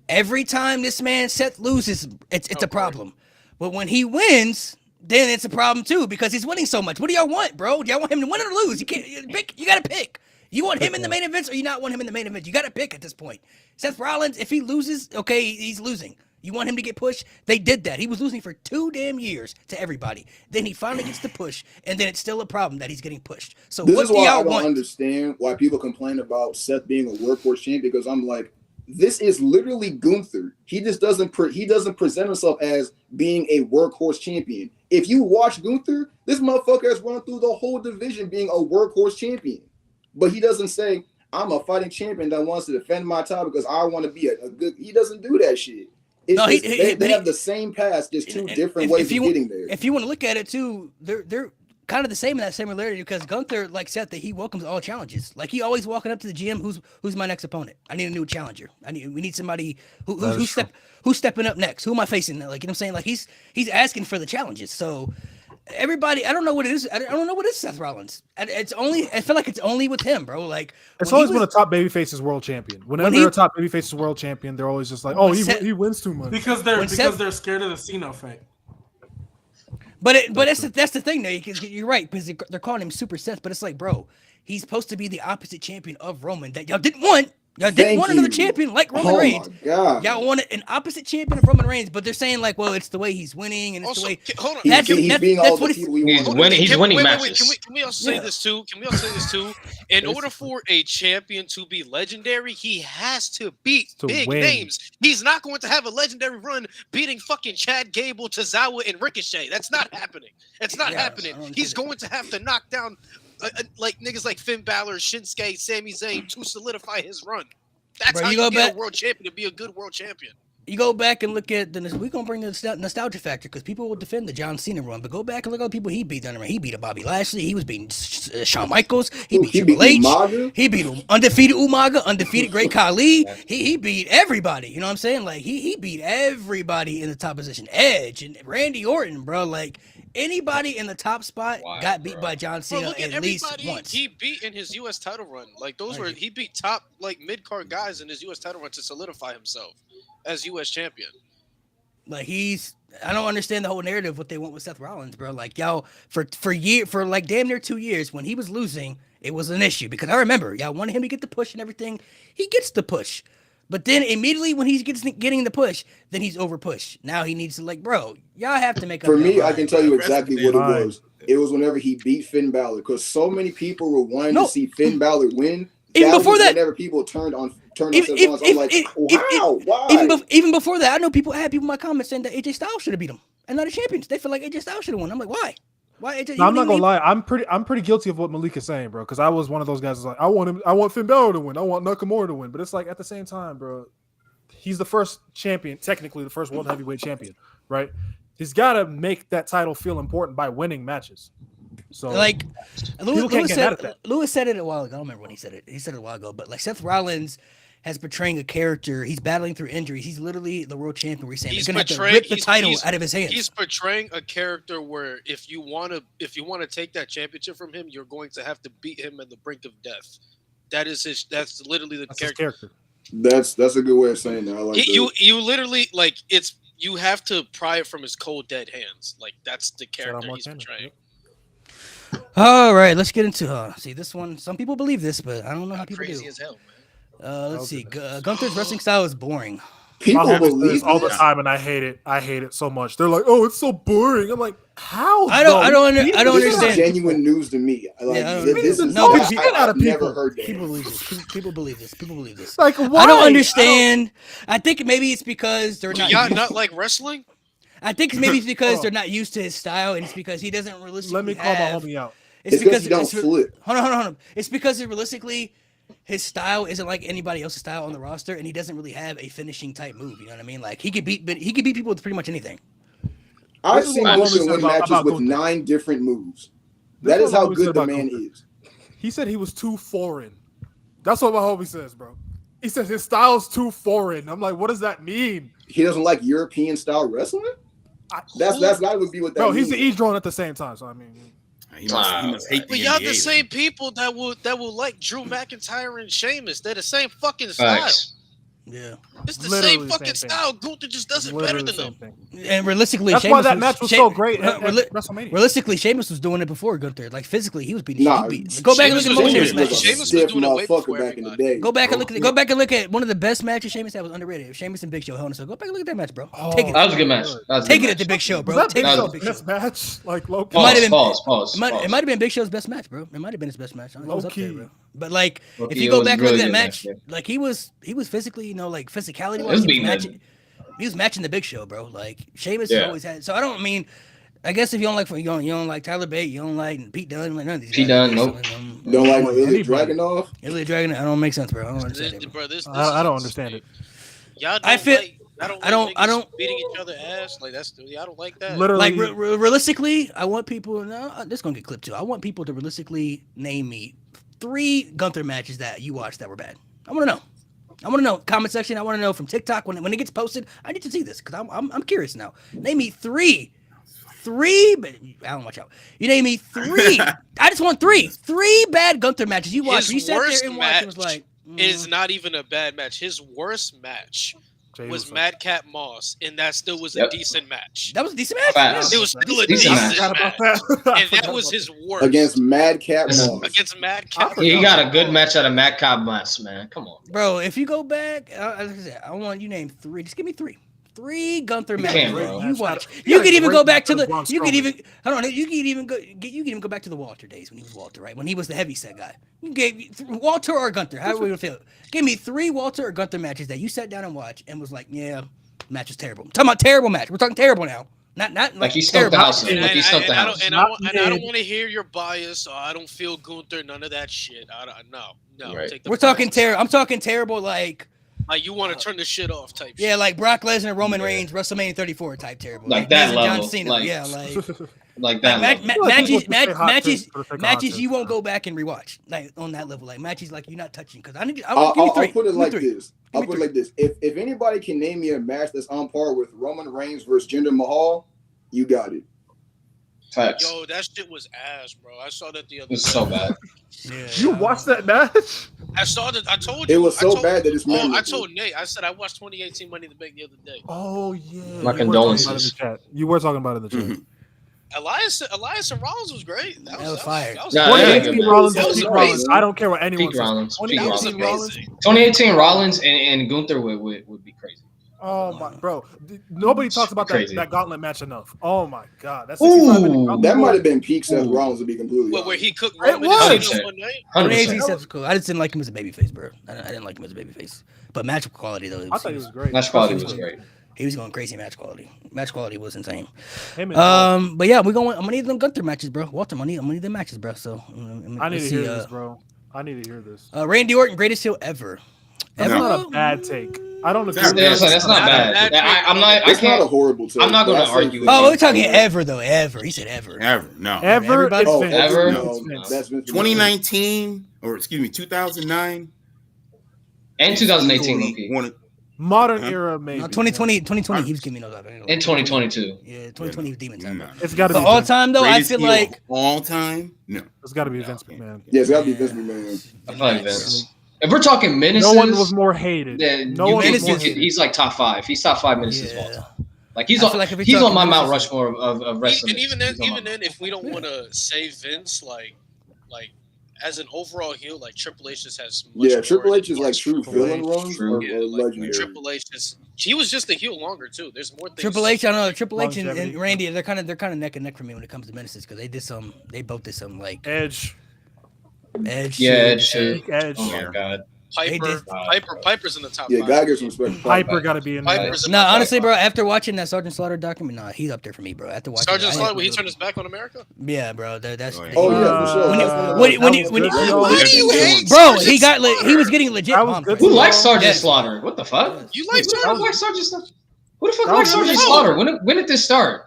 S1: Every time this man Seth loses, it's a problem, but when he wins. Then it's a problem too because he's winning so much. What do y'all want, bro? Do y'all want him to win or lose? You can't pick. You gotta pick. You want him in the main events or you not want him in the main event? You gotta pick at this point. Seth Rollins, if he loses, okay, he's losing. You want him to get pushed? They did that. He was losing for 2 damn years to everybody. Then he finally gets the push, and then it's still a problem that he's getting pushed. So
S2: this
S1: what
S2: is
S1: do
S2: why
S1: y'all
S2: I don't
S1: want?
S2: understand why people complain about Seth being a workhorse champion, because I'm like, this is literally Gunther. He just doesn't present himself as being a workhorse champion. If you watch Gunther, this motherfucker has run through the whole division being a workhorse champion. But he doesn't say, I'm a fighting champion that wants to defend my title because I want to be a good. He doesn't do that shit. They have the same past, just two different ways of getting there.
S1: If you want to look at it too, they're kind of the same in that similarity, because Gunther, like Seth, that he welcomes all challenges. Like he always walking up to the gym, who's my next opponent? I need a new challenger. We need somebody who's stepping up next. Who am I facing? Like, you know what I'm saying? Like he's asking for the challenges. So everybody, I don't know what it is. I don't know what is Seth Rollins. I feel like it's only with him, bro. Like
S5: it's always been a top babyface is world champion. Whenever a top babyface is world champion, they're always just like, oh, he wins too much
S8: because they're scared of the Cena effect.
S1: But that's the thing, though. You're right, because they're calling him Super Seth, but it's like, bro, he's supposed to be the opposite champion of Roman that y'all didn't want. Y'all didn't want another champion like Roman Reigns. Y'all wanted an opposite champion of Roman Reigns, but they're saying like, well, it's the way he's winning, and it's the way.
S4: Hold on,
S1: that's what
S3: he's winning matches.
S4: Can we also say this too? In order for a champion to be legendary, he has to beat big names. He's not going to have a legendary run beating fucking Chad Gable, Tozawa, and Ricochet. That's not happening. It's not happening. He's going to have to knock down like niggas like Finn Balor, Shinsuke, Sami Zayn to solidify his run. That's how you get a world champion to be a good world champion. You
S1: go back and look at we're gonna bring the nostalgia factor, because people will defend the John Cena run, but go back and look at the people he beat down there. He beat a Bobby Lashley. He was beating Shawn Michaels. He beat Triple H.
S2: Umaga.
S1: He beat undefeated Umaga, undefeated Great Khali. He beat everybody. You know what I'm saying? Like he beat everybody in the top position. Edge and Randy Orton, bro. Like anybody in the top spot got beat by John Cena at least once.
S4: He beat in his U.S. title run. Like he beat top like mid card guys in his U.S. title run to solidify himself as U.S. champion.
S1: Like I don't understand the whole narrative what they want with Seth Rollins, bro. Like y'all for like damn near 2 years when he was losing, it was an issue, because I remember y'all wanted him to get the push and everything. He gets the push, but then immediately when he's getting the push, then he's over pushed. Now he needs to y'all have to make up.
S2: For me, I can tell you exactly what it was. It was whenever he beat Finn Balor, because so many people were wanting to see Finn Balor win.
S1: Even before that,
S2: whenever people turned on Seth Rollins, I'm like, wow, why?
S1: Even before that, I know I had people in my comments saying that AJ Styles should have beat him and not the champions. They feel like AJ Styles should have won. I'm like, why? Why AJ?
S5: No, I'm not gonna lie. I'm pretty guilty of what Malik is saying, bro. Because I was one of those guys that's like, I want Finn Balor to win. I want Nakamura to win. But it's like at the same time, bro, he's the first champion, technically the first world heavyweight champion, right? He's got to make that title feel important by winning matches. So
S1: like Lewis said it a while ago. I don't remember when he said it. He said it a while ago. But like Seth Rollins has portraying a character. He's battling through injuries. He's literally the world champion. We're saying he's gonna have to rip the title out of his hands.
S4: He's portraying a character where if you want to take that championship from him, you're going to have to beat him at the brink of death. That's literally the character.
S2: That's a good way of saying that. I like
S4: you literally like you have to pry it from his cold dead hands. Like that's the character he's portraying.
S1: All right, let's get into see this one. Some people believe this, but I don't know how people
S4: crazy
S1: do.
S4: As hell, man.
S1: Let's see. Gunther's wrestling style is boring.
S5: People believe this all the time, and I hate it. I hate it so much. They're like, "Oh, it's so boring." I'm like, "How?"
S1: I don't understand.
S2: This is genuine news to me. Like, this is I've never heard that.
S1: People believe this. People believe this.
S5: Like, why?
S1: I don't understand. I think maybe it's because they're not.
S4: Y'all not like wrestling?
S1: I think maybe it's because they're not used to his style, and it's because he doesn't realistically.
S5: Let me call my homie out.
S2: It's because he don't flip.
S1: Hold on. It's because realistically, his style isn't like anybody else's style on the roster, and he doesn't really have a finishing type move. You know what I mean? Like he could beat people with pretty much anything.
S2: I've seen Gunther win matches with 9 different moves. That is how good the man is.
S5: He said he was too foreign. That's what my homie says, bro. He says his style's too foreign. I'm like, what does that mean?
S2: He doesn't like European style wrestling? That would be what that means.
S5: He's the eavesdrone at the same time, so I mean.
S6: He must hate
S4: but
S6: the
S4: y'all
S6: NBA,
S4: the same people that will like Drew McIntyre and Sheamus. They're the same fucking style.
S1: Yeah.
S4: It's the
S5: Literally
S4: same
S5: the
S4: fucking
S5: same thing.
S4: style. Gunther just does it better than them.
S1: And realistically,
S5: That's why that match was so great at WrestleMania.
S1: Realistically, Sheamus was doing it before Gunther. Like physically, he was beating.
S2: Nah,
S1: go back and look at most Sheamus
S2: Sheamus
S1: matches.
S2: was a
S4: Sheamus was
S2: stiff
S4: doing it way
S2: motherfucker
S4: before
S2: back in the
S4: everybody.
S2: day.
S1: Go back and look at one of the best matches Sheamus had was underrated. Sheamus and Big Show. Hell in a Cell. Go back and look at that match, bro. Take it.
S3: That was a good match.
S1: Take it at the Big Show, bro.
S5: Was that
S1: Take
S5: Big
S1: it at
S5: Show's
S1: the Big Show.
S5: best match? Like low key.
S3: Pause.
S1: It might have been Big Show's best match, bro. It might have been his best match. It was up there,
S5: Low-key.
S1: bro. But like, if
S3: Low-key,
S1: you
S3: it
S1: go
S3: was
S1: back and
S3: really
S1: look at that
S3: good
S1: match,
S3: match,
S1: like he was physically, you know, like physicality
S3: It
S1: wise,
S3: was beating him.
S1: he was matching the Big Show, bro. Like Sheamus
S3: Yeah.
S1: always had. So I don't mean. I guess if you don't like Tyler Bate, you don't like Pete Dunne, like none of these.
S3: Pete
S1: guys.
S3: Dunne, nope.
S2: Don't like no Ilya Dragunov.
S1: Ilya Dragunov, I don't make sense, bro. I don't understand it, bro.
S4: Bro, this
S5: I don't understand it.
S4: Y'all don't
S1: I feel-
S4: I don't beating each other ass. Like I don't like that.
S5: Literally,
S1: Like realistically, I want people. No, this is gonna get clipped too. I want people to realistically name me 3 Gunther matches that you watched that were bad. I want to know. Comment section. I want to know from TikTok when it gets posted. I need to see this because I'm curious now. Name me 3, but I don't watch out. You name me 3. I just want 3 bad Gunther matches you watched. You sat there and watched and was like,
S4: it is not even a bad match. His worst match was Madcap Moss, and that still was a decent match.
S1: that was a decent match.
S3: Facts.
S1: Yeah.
S4: It was still a
S3: Decent
S4: decent
S3: match.
S4: match, and that was his worst
S2: Against Madcap Moss.
S4: Against Madcap.
S3: Yeah, he got a good match out of Matt Cobb match, man. Come on.
S1: Bro, if you go back, like I said, I want you name 3. Just give me 3 Gunther
S3: You
S1: matches
S3: can't, bro.
S1: you watch.
S5: You
S1: You
S5: got
S1: could
S5: a
S1: even
S5: great
S1: go back to
S5: match with
S1: the.
S5: Braun
S1: You could
S5: Strowman.
S1: even. I don't know. You could even go. You could even go back to the Walter days when he was Walter, right? When he was the heavy set guy. You gave Walter or Gunther. How do we feel? Give me 3 Walter or Gunther matches that you sat down and watched and was like, yeah, match is terrible. I'm talking about terrible match. We're talking terrible now. Not
S3: Like he stumped the house.
S4: And
S3: Like he stumped the house.
S4: I don't want to hear your bias. Or I don't feel Gunther. None of that shit. No.
S3: Right.
S4: Take the
S1: We're talking
S4: bias.
S1: terrible. I'm talking terrible like.
S4: Like you want to turn the shit off type.
S1: Yeah,
S4: shit.
S1: like Brock Lesnar, Roman Reigns, WrestleMania 34 type terrible.
S3: Like that
S1: Miz and
S3: level,
S1: John Cena.
S3: like-
S1: Yeah, like.
S3: Like that. level.
S1: Matches you won't go back and rewatch like on that level, like matches like you're not touching because I give me 3.
S2: I'll put it like
S1: Give me 3.
S2: this. I'll put it like this. If anybody can name me a match that's on par with Roman Reigns versus Jinder Mahal, you got it.
S3: Facts.
S4: Yo, that shit was ass, bro. I saw that the other
S3: It was
S4: day.
S3: so bad.
S1: Yeah,
S5: You watched that match?
S4: I saw that. I told you.
S2: It was so
S4: I told,
S2: bad that it's
S4: Oh,
S2: memorable.
S4: I told Nate. I said I watched 2018 Money in the Bank the other day.
S5: Oh yeah.
S3: My
S5: You were
S3: condolences.
S5: talking about it in the chat. You were talking about it in the chat.
S6: Mhm.
S4: Elias and Rollins was great.
S1: That was fire.
S4: That was
S3: Nah,
S4: great.
S3: yeah,
S5: 2018 Rollins
S4: That
S5: is
S4: was
S5: Pete
S4: amazing.
S5: Rollins. I don't care what anyone
S3: Pete
S5: says.
S3: Rollins. Pete
S5: 2018
S3: Rollins.
S5: Rollins.
S3: 2018 Rollins and Gunther would be crazy.
S5: Oh my, bro! Nobody talks about
S3: Crazy.
S5: that gauntlet match enough. Oh my god, that's 65-minute
S3: Ooh.
S5: gauntlet.
S2: That might have been peak Seth
S3: Ooh.
S2: Rollins to be completely
S4: What, where
S2: honest.
S4: he cooked
S5: It
S4: Roman
S5: was.
S4: and Cena one night?
S1: 2018
S3: 100%.
S1: Seth was cool. I just didn't like him as a babyface, bro. I didn't like him as a babyface. But match quality though,
S5: I thought he was great.
S3: Match quality was great.
S1: he was going crazy. Match quality was insane.
S5: Him and
S1: But yeah, I'm gonna need them Gunther matches, bro. Walter, I'm gonna need them matches, bro. So
S5: I need
S1: let's
S5: to hear
S1: see,
S5: this, bro. I need to hear this.
S1: Randy Orton, greatest heel ever.
S5: That's
S6: No.
S5: not a bad take. I don't agree.
S6: That's-
S5: with
S3: That's not bad. I'm not. I
S2: It's not a
S3: can't.
S2: horrible take.
S3: I'm not gonna
S2: That's
S3: argue
S2: like-
S1: Oh, we're talking ever though. Ever. He said ever.
S6: Ever. No.
S5: Ever,
S1: Everybody-
S5: it's
S2: Oh,
S5: Vince.
S3: Ever?
S2: No,
S5: It's Vince.
S2: that's Vince.
S6: 2019, or excuse me, 2009.
S3: And 2018, Loki.
S6: One of-
S5: Modern
S6: Huh?
S5: era, maybe.
S1: No, 2020, he was giving me those.
S3: In 2022.
S1: Yeah, 2020 was demon time.
S6: no.
S5: It's got to
S1: But
S5: be.
S1: all
S5: Vince.
S1: time though, I
S6: Greatest
S1: feel
S6: heel
S1: like
S6: of all time. No.
S5: It's got to be Vince McMahon.
S2: Yeah, it's got to be Vince McMahon.
S3: I feel like Vince. If we're talking menaces,
S5: No one was more hated.
S3: then
S5: No
S3: you
S5: one
S3: can-
S5: was more
S3: you can-
S5: hated.
S3: he's like top 5. He's top 5 menaces of all
S1: yeah.
S3: time. Like he's
S1: I
S3: on.
S1: feel like if we're
S3: He's on
S1: talking
S3: my Mount
S1: menaces-
S3: Rushmore of wrestling.
S4: And even then, if we don't want to say Vince, like as an overall heel, like Triple H just has. Much
S2: Yeah,
S4: more
S2: Triple H is like
S4: influence.
S2: true villain runs
S3: True.
S2: are
S4: Yeah, like,
S2: legendary.
S4: Triple H he was just a heel longer too. There's more things.
S1: Triple H, I know Triple H and
S5: Longevity.
S1: Randy, they're kind of neck and neck for me when it comes to menaces because they both did some like
S5: Edge.
S1: Edge.
S3: Yeah,
S1: shit.
S3: Edge shit.
S5: Peak Edge.
S3: Oh my god.
S1: They did-
S4: Piper's in the top.
S2: Yeah,
S4: 5.
S2: gotta get some respect.
S5: Piper got to be in there.
S4: Piper's in
S1: No,
S4: the top
S1: honestly,
S4: 5.
S1: bro. After watching that Sergeant Slaughter document, nah, he's up there for me, bro. After watching
S4: Sergeant
S1: that,
S4: Slaughter, when he turned his back on America.
S1: yeah, bro. That's
S6: Oh, yeah.
S2: Oh yeah, for sure.
S1: When you-
S2: That's one of
S1: when
S2: the-
S1: you- when you-
S5: That
S1: when
S5: was
S1: you-
S5: good.
S4: Why do you hate
S1: bro,
S4: Sergeant
S1: he got
S4: Slaughter?
S1: he was getting legit.
S5: That was
S1: bombed,
S5: good.
S1: bro.
S3: Who likes Sergeant
S1: Yes.
S3: Slaughter? What the fuck?
S4: You like
S3: Who
S4: Sergeant?
S3: likes Sergeant Slaughter? Who the fuck
S5: That
S3: likes
S5: was
S3: Sergeant
S4: good.
S3: Slaughter? When did this start?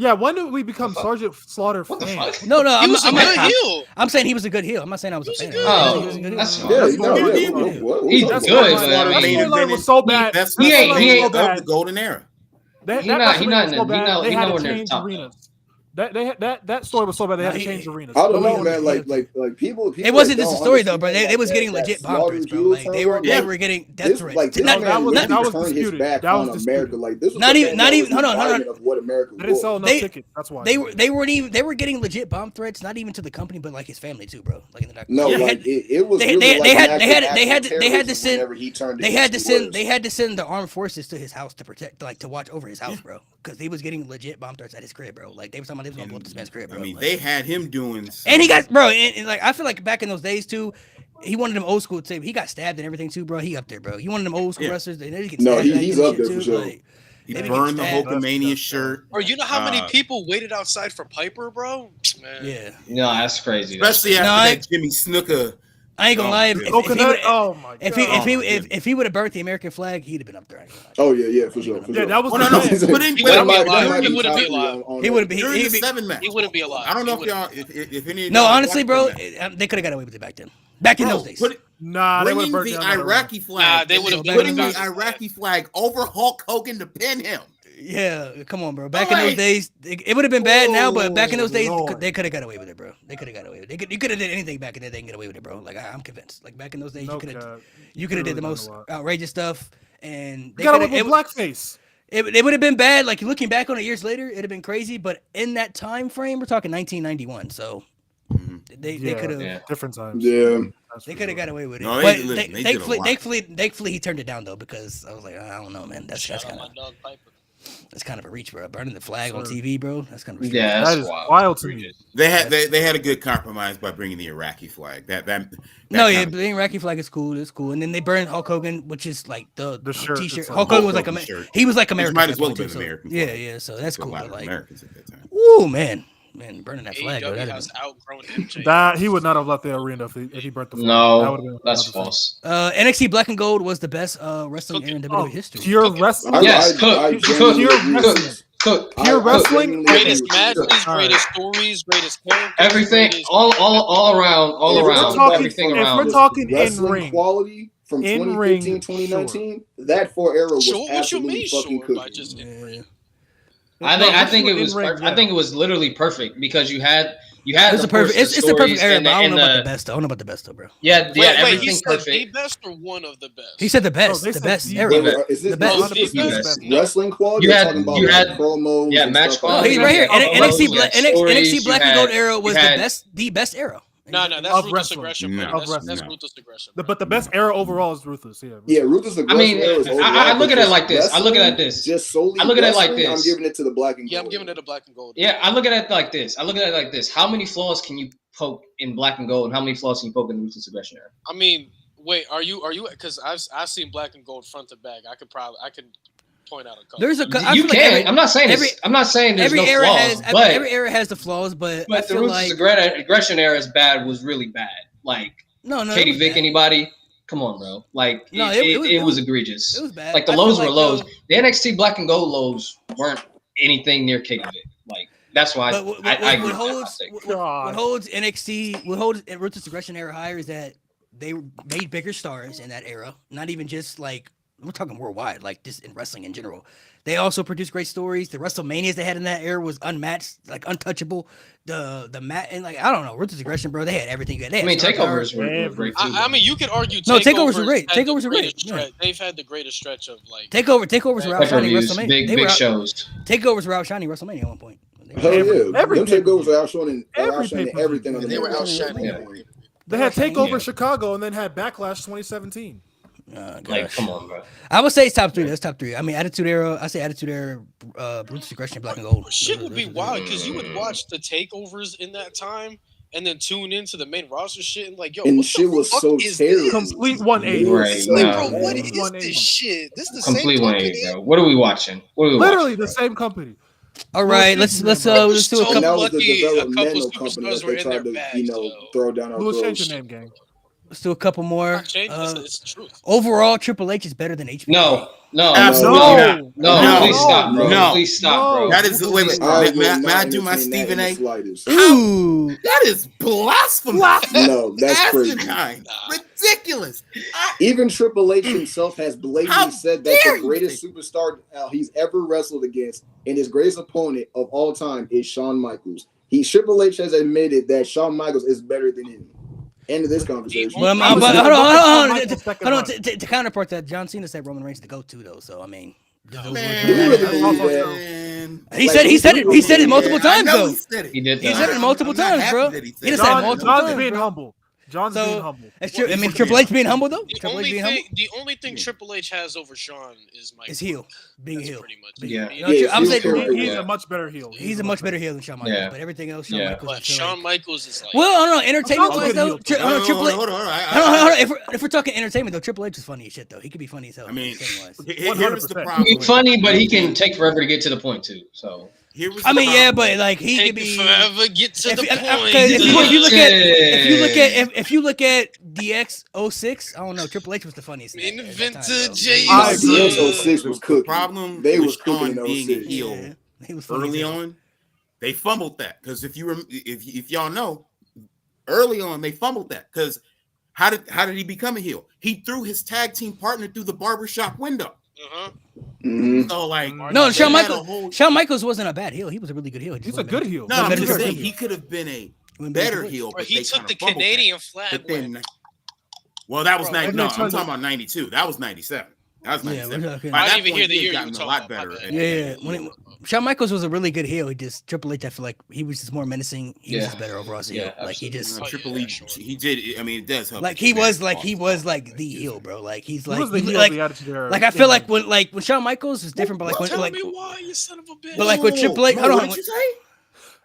S5: Yeah, when did we become Sergeant Slaughter
S3: What the
S5: fans?
S3: fuck?
S1: No,
S4: He
S1: I'm
S4: was a good heel.
S1: I'm saying he was a good heel. I'm not saying I was a
S4: He was a
S1: fan.
S4: good
S3: heel.
S1: He was a good heel.
S3: That's fine.
S2: Yeah,
S5: That's
S2: no,
S5: what
S2: yeah.
S5: we did.
S2: What
S3: He's
S2: talking
S3: good,
S2: about?
S3: but I
S5: That
S3: mean,
S5: storyline was so bad.
S6: That's
S3: He ain't-
S6: the
S3: he ain't-
S6: of the golden era.
S5: That
S3: He not- he
S5: WrestleMania
S3: not
S5: was
S3: in
S5: so
S3: the- he
S5: bad,
S3: not-
S5: they
S3: he
S5: had
S3: nowhere
S5: to
S3: near the
S5: change
S3: top,
S5: arenas. That story was so bad they had to change arenas.
S7: I don't know, man. Like people.
S1: It wasn't just a story though, bro. They was getting legit bomb threats, bro. Like they were getting death threats.
S7: Like
S1: Not
S7: was turned his back on America. Like this was
S1: not even hold on.
S7: Of what America
S5: they didn't sell enough tickets. That's why
S1: they were getting legit bomb threats, not even to the company, but like his family too, bro. Like in the
S7: it was.
S1: They had to send the armed forces to his house to protect, like to watch over his house, bro, because he was getting legit bomb threats at his crib, bro. Like they were talking about they was gonna blow up this man's crib, bro.
S6: I mean,
S1: like,
S6: they had him doing,
S1: and he got, bro, and like I feel like back in those days too, he wanted them old school too. He got stabbed and everything too, bro. He up there, bro. He wanted them old school wrestlers. They get stabbed
S7: he's up there for sure.
S1: Like,
S6: he burned the Hulkamania shirt.
S4: Or you know how many people waited outside for Piper, bro? Man.
S1: Yeah.
S3: No, that's crazy.
S6: Especially after that Jimmy Snuka.
S1: I ain't gonna lie. If he would have burnt the American flag, he'd have been up there.
S7: Oh yeah, for sure.
S5: Yeah, that was.
S4: He wouldn't be alive.
S1: He wouldn't be.
S4: He wouldn't be alive.
S6: I don't know if y'all, if any. Of
S1: no,
S6: y'all
S1: honestly, bro, they could have got away with it back then. Back in those days.
S5: Nah, they would have
S6: bringing
S5: burnt
S6: the Iraqi flag.
S4: They would have
S6: putting the Iraqi flag over Hulk Hogan to pin him.
S1: Yeah, come on, bro. Back in those days, it would have been bad now, but back in those days, they could have got away with it, bro. They could have got away with it. You could have did anything back in there, they can get away with it, bro. Like I'm convinced. Like back in those days, you could have did the most outrageous stuff, and they
S5: got away with blackface.
S1: It would have been bad. Like looking back on it years later, it'd have been crazy. But in that time frame, we're talking 1991, so they could have
S5: different times.
S7: Yeah.
S1: They could have got away with it,
S6: no,
S1: but thankfully he turned it down though, because I was like, I don't know, man. That's kind of a reach, bro. Burning the flag on TV, bro. That's kind of a reach.
S3: Yeah,
S5: that is wild to me.
S6: They had a good compromise by bringing the Iraqi flag. The
S1: Iraqi flag is cool. It's cool. And then they burned Hulk Hogan, which is like the
S5: shirt.
S1: T-shirt. Hulk Hogan was like he was like American.
S6: Might as well have been American.
S1: Yeah. So that's cool. But like,
S6: Americans at that time.
S1: Ooh, man, burning that flag.
S4: AEW has outgrown MJ.
S5: That he would not have left the arena if he burnt the flag.
S3: No, that's false.
S1: NXT Black and Gold was the best wrestling era in WWE history.
S5: Pure wrestling.
S3: Yes, Cook.
S5: Pure wrestling.
S4: Greatest matches, greatest stories, greatest characters.
S3: Everything, all around. Everything around.
S5: If we're talking in
S7: ring quality from 2015, 2019, that four era was absolutely fucking cooking.
S3: I think it was literally perfect because you had
S1: it's the perfect era, but I don't know about the best though. I don't know about the best though, bro.
S3: Yeah, everything
S4: he said
S3: perfect.
S4: The best or one of the best?
S1: He said the best. The best era.
S7: Is this the best wrestling quality?
S3: You had
S7: promos.
S3: Yeah, match quality.
S1: He's right here. NXT Black and Gold era was the best era.
S4: No, that's Ruthless Aggression. That's Ruthless Aggression.
S5: But the best era overall is Ruthless.
S7: Yeah, Ruthless Aggression.
S3: I mean, I look at it like this. I look at this.
S7: Just solely.
S3: I look at it like this.
S7: I'm giving it to the Black and Gold.
S4: Yeah, I'm giving it a Black and Gold.
S3: Yeah, I look at it like this. How many flaws can you poke in Black and Gold, and how many flaws can you poke in the Ruthless Aggression era?
S4: I mean, wait, are you? Because I've seen Black and Gold front to back. I could point out a couple.
S3: There's a you can. I'm not saying there's no flaws, but
S1: every era has the flaws. But I feel
S3: the Ruthless Aggression era is bad. Was really bad. Like
S1: no,
S3: Katie Vick, anybody? Come on, bro. Like it was egregious.
S1: It was bad.
S3: Like the lows were lows. The NXT Black and Gold lows weren't anything near Katie Vick. Like that's why
S1: what holds NXT, what holds Ruthless Aggression era higher is that they made bigger stars in that era. Not even just like. We're talking worldwide, like just in wrestling in general. They also produced great stories. The WrestleManias they had in that era was unmatched, like untouchable. The mat and like I don't know, Ruthless Aggression, bro. They had everything.
S3: Takeovers were great too.
S4: I mean, you could argue.
S1: Takeovers were great. Takeovers were great.
S4: They've had the greatest stretch of like
S1: takeovers were outshining WrestleMania.
S3: Big shows.
S1: Takeovers were outshining WrestleMania at one point.
S7: Hell yeah, them takeovers were outshining everything.
S4: They were outshining.
S5: They had Takeover Chicago and then had Backlash 2017.
S3: Like, come on, bro.
S1: I would say it's top three. That's top three. I mean, Attitude Era. I say Attitude Era, Ruthless Aggression, Black and Gold.
S4: Shit would be wild because you would watch the takeovers in that time and then tune into the main roster shit and like, yo,
S7: and
S4: what
S7: shit
S4: the
S7: was
S4: fuck
S7: so
S4: is
S7: terrible.
S5: Complete 180.
S3: Right,
S4: like, bro, what is this shit? This is the
S3: complete
S4: same
S3: 180, bro. What are we watching?
S5: Literally the same company.
S1: All right, let's do a couple.
S7: And that was the developmental company that they tried to, throw down our throats.
S5: Change your name, gang.
S1: Let's do a couple more.
S4: It's the truth.
S1: Overall, Triple H is better than HBK.
S3: No,
S6: absolutely
S3: no. Please stop, bro.
S6: No.
S3: Please stop, bro.
S6: That is wait. May I do my Stephen A?
S1: Ooh,
S6: that is blasphemy.
S7: No, that's crazy.
S6: ridiculous.
S2: Even Triple H himself has blatantly said that
S6: dare
S2: the greatest superstar he's ever wrestled against and his greatest opponent of all time is Shawn Michaels. Triple H has admitted that Shawn Michaels is better than him. End of this conversation.
S1: Well, hold on. To counterpart that, John Cena said Roman Reigns is the GOAT too, though. So I mean, he said it multiple times though.
S3: He did.
S1: He said it multiple times, bro. He just said it multiple times.
S5: John's being humble. John's being humble.
S1: It's true. I mean, Triple H being humble though.
S4: The only thing Triple H has over Shawn is Mike.
S1: Is heel, being heel.
S4: Pretty much.
S1: I'm saying
S5: he's a much better heel.
S1: He's a much better heel than Shawn Michaels, but everything else,
S4: Shawn Michaels is like.
S1: Well, I don't know. Entertainment wise though, Triple H.
S6: Hold on.
S1: If we're talking entertainment though, Triple H is funny as shit though. He could be funny as hell.
S6: I mean,
S5: here's
S6: the problem.
S3: He's funny, but he can take forever to get to the point too. So.
S1: But like he could be
S4: forever get to the point.
S1: If you look at DX06, I don't know. Triple H was the funniest.
S4: Inventor
S2: DX06 was cooking.
S6: Problem
S2: they was
S6: Shawn
S2: cooking
S6: being a heel early on. They fumbled that because if y'all know, early on they fumbled that because how did he become a heel? He threw his tag team partner through the barbershop window. So like
S1: Shawn Michaels wasn't a bad heel. He was a really good heel.
S5: He's a good heel.
S6: No, I'm just saying he could have been a better heel. But
S4: he took the Canadian flag.
S6: Well, that was 90. No, I'm talking about 92. That was 97. That was 97.
S4: I didn't even hear the year you were
S6: talking a lot better.
S1: Shawn Michaels was a really good heel. He just Triple H. I feel like he was just more menacing. He was just better overall. Like he just
S6: Triple H. He did. I mean, it does help.
S1: Like he was like the heel, bro. Like he's like like I feel like when Shawn Michaels is different, but like when
S4: tell me why, you son of a bitch.
S1: But like with Triple H,
S6: what did you say?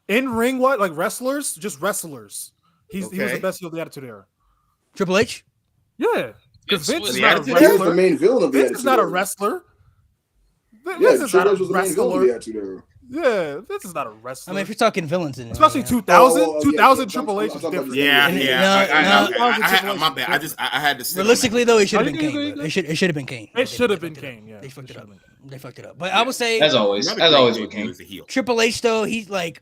S5: In ring, what like wrestlers? Just wrestlers. He was the best heel of the Attitude Era.
S1: Triple H.
S5: Yeah. Because Vince is
S2: not a wrestler. The main villain of the
S5: Vince is not a wrestler.
S2: Vince is not a wrestler.
S5: Yeah, Vince is not a wrestler.
S1: I mean, if you're talking villains,
S5: especially 2000, 2000 Triple H is different.
S6: Yeah. My bad. I had to.
S1: Realistically, though, it should have been Kane. It should have been Kane.
S5: It should have been Kane. Yeah,
S1: they fucked it up. They fucked it up. But I would say,
S3: as always with Kane.
S1: Triple H though, he's like.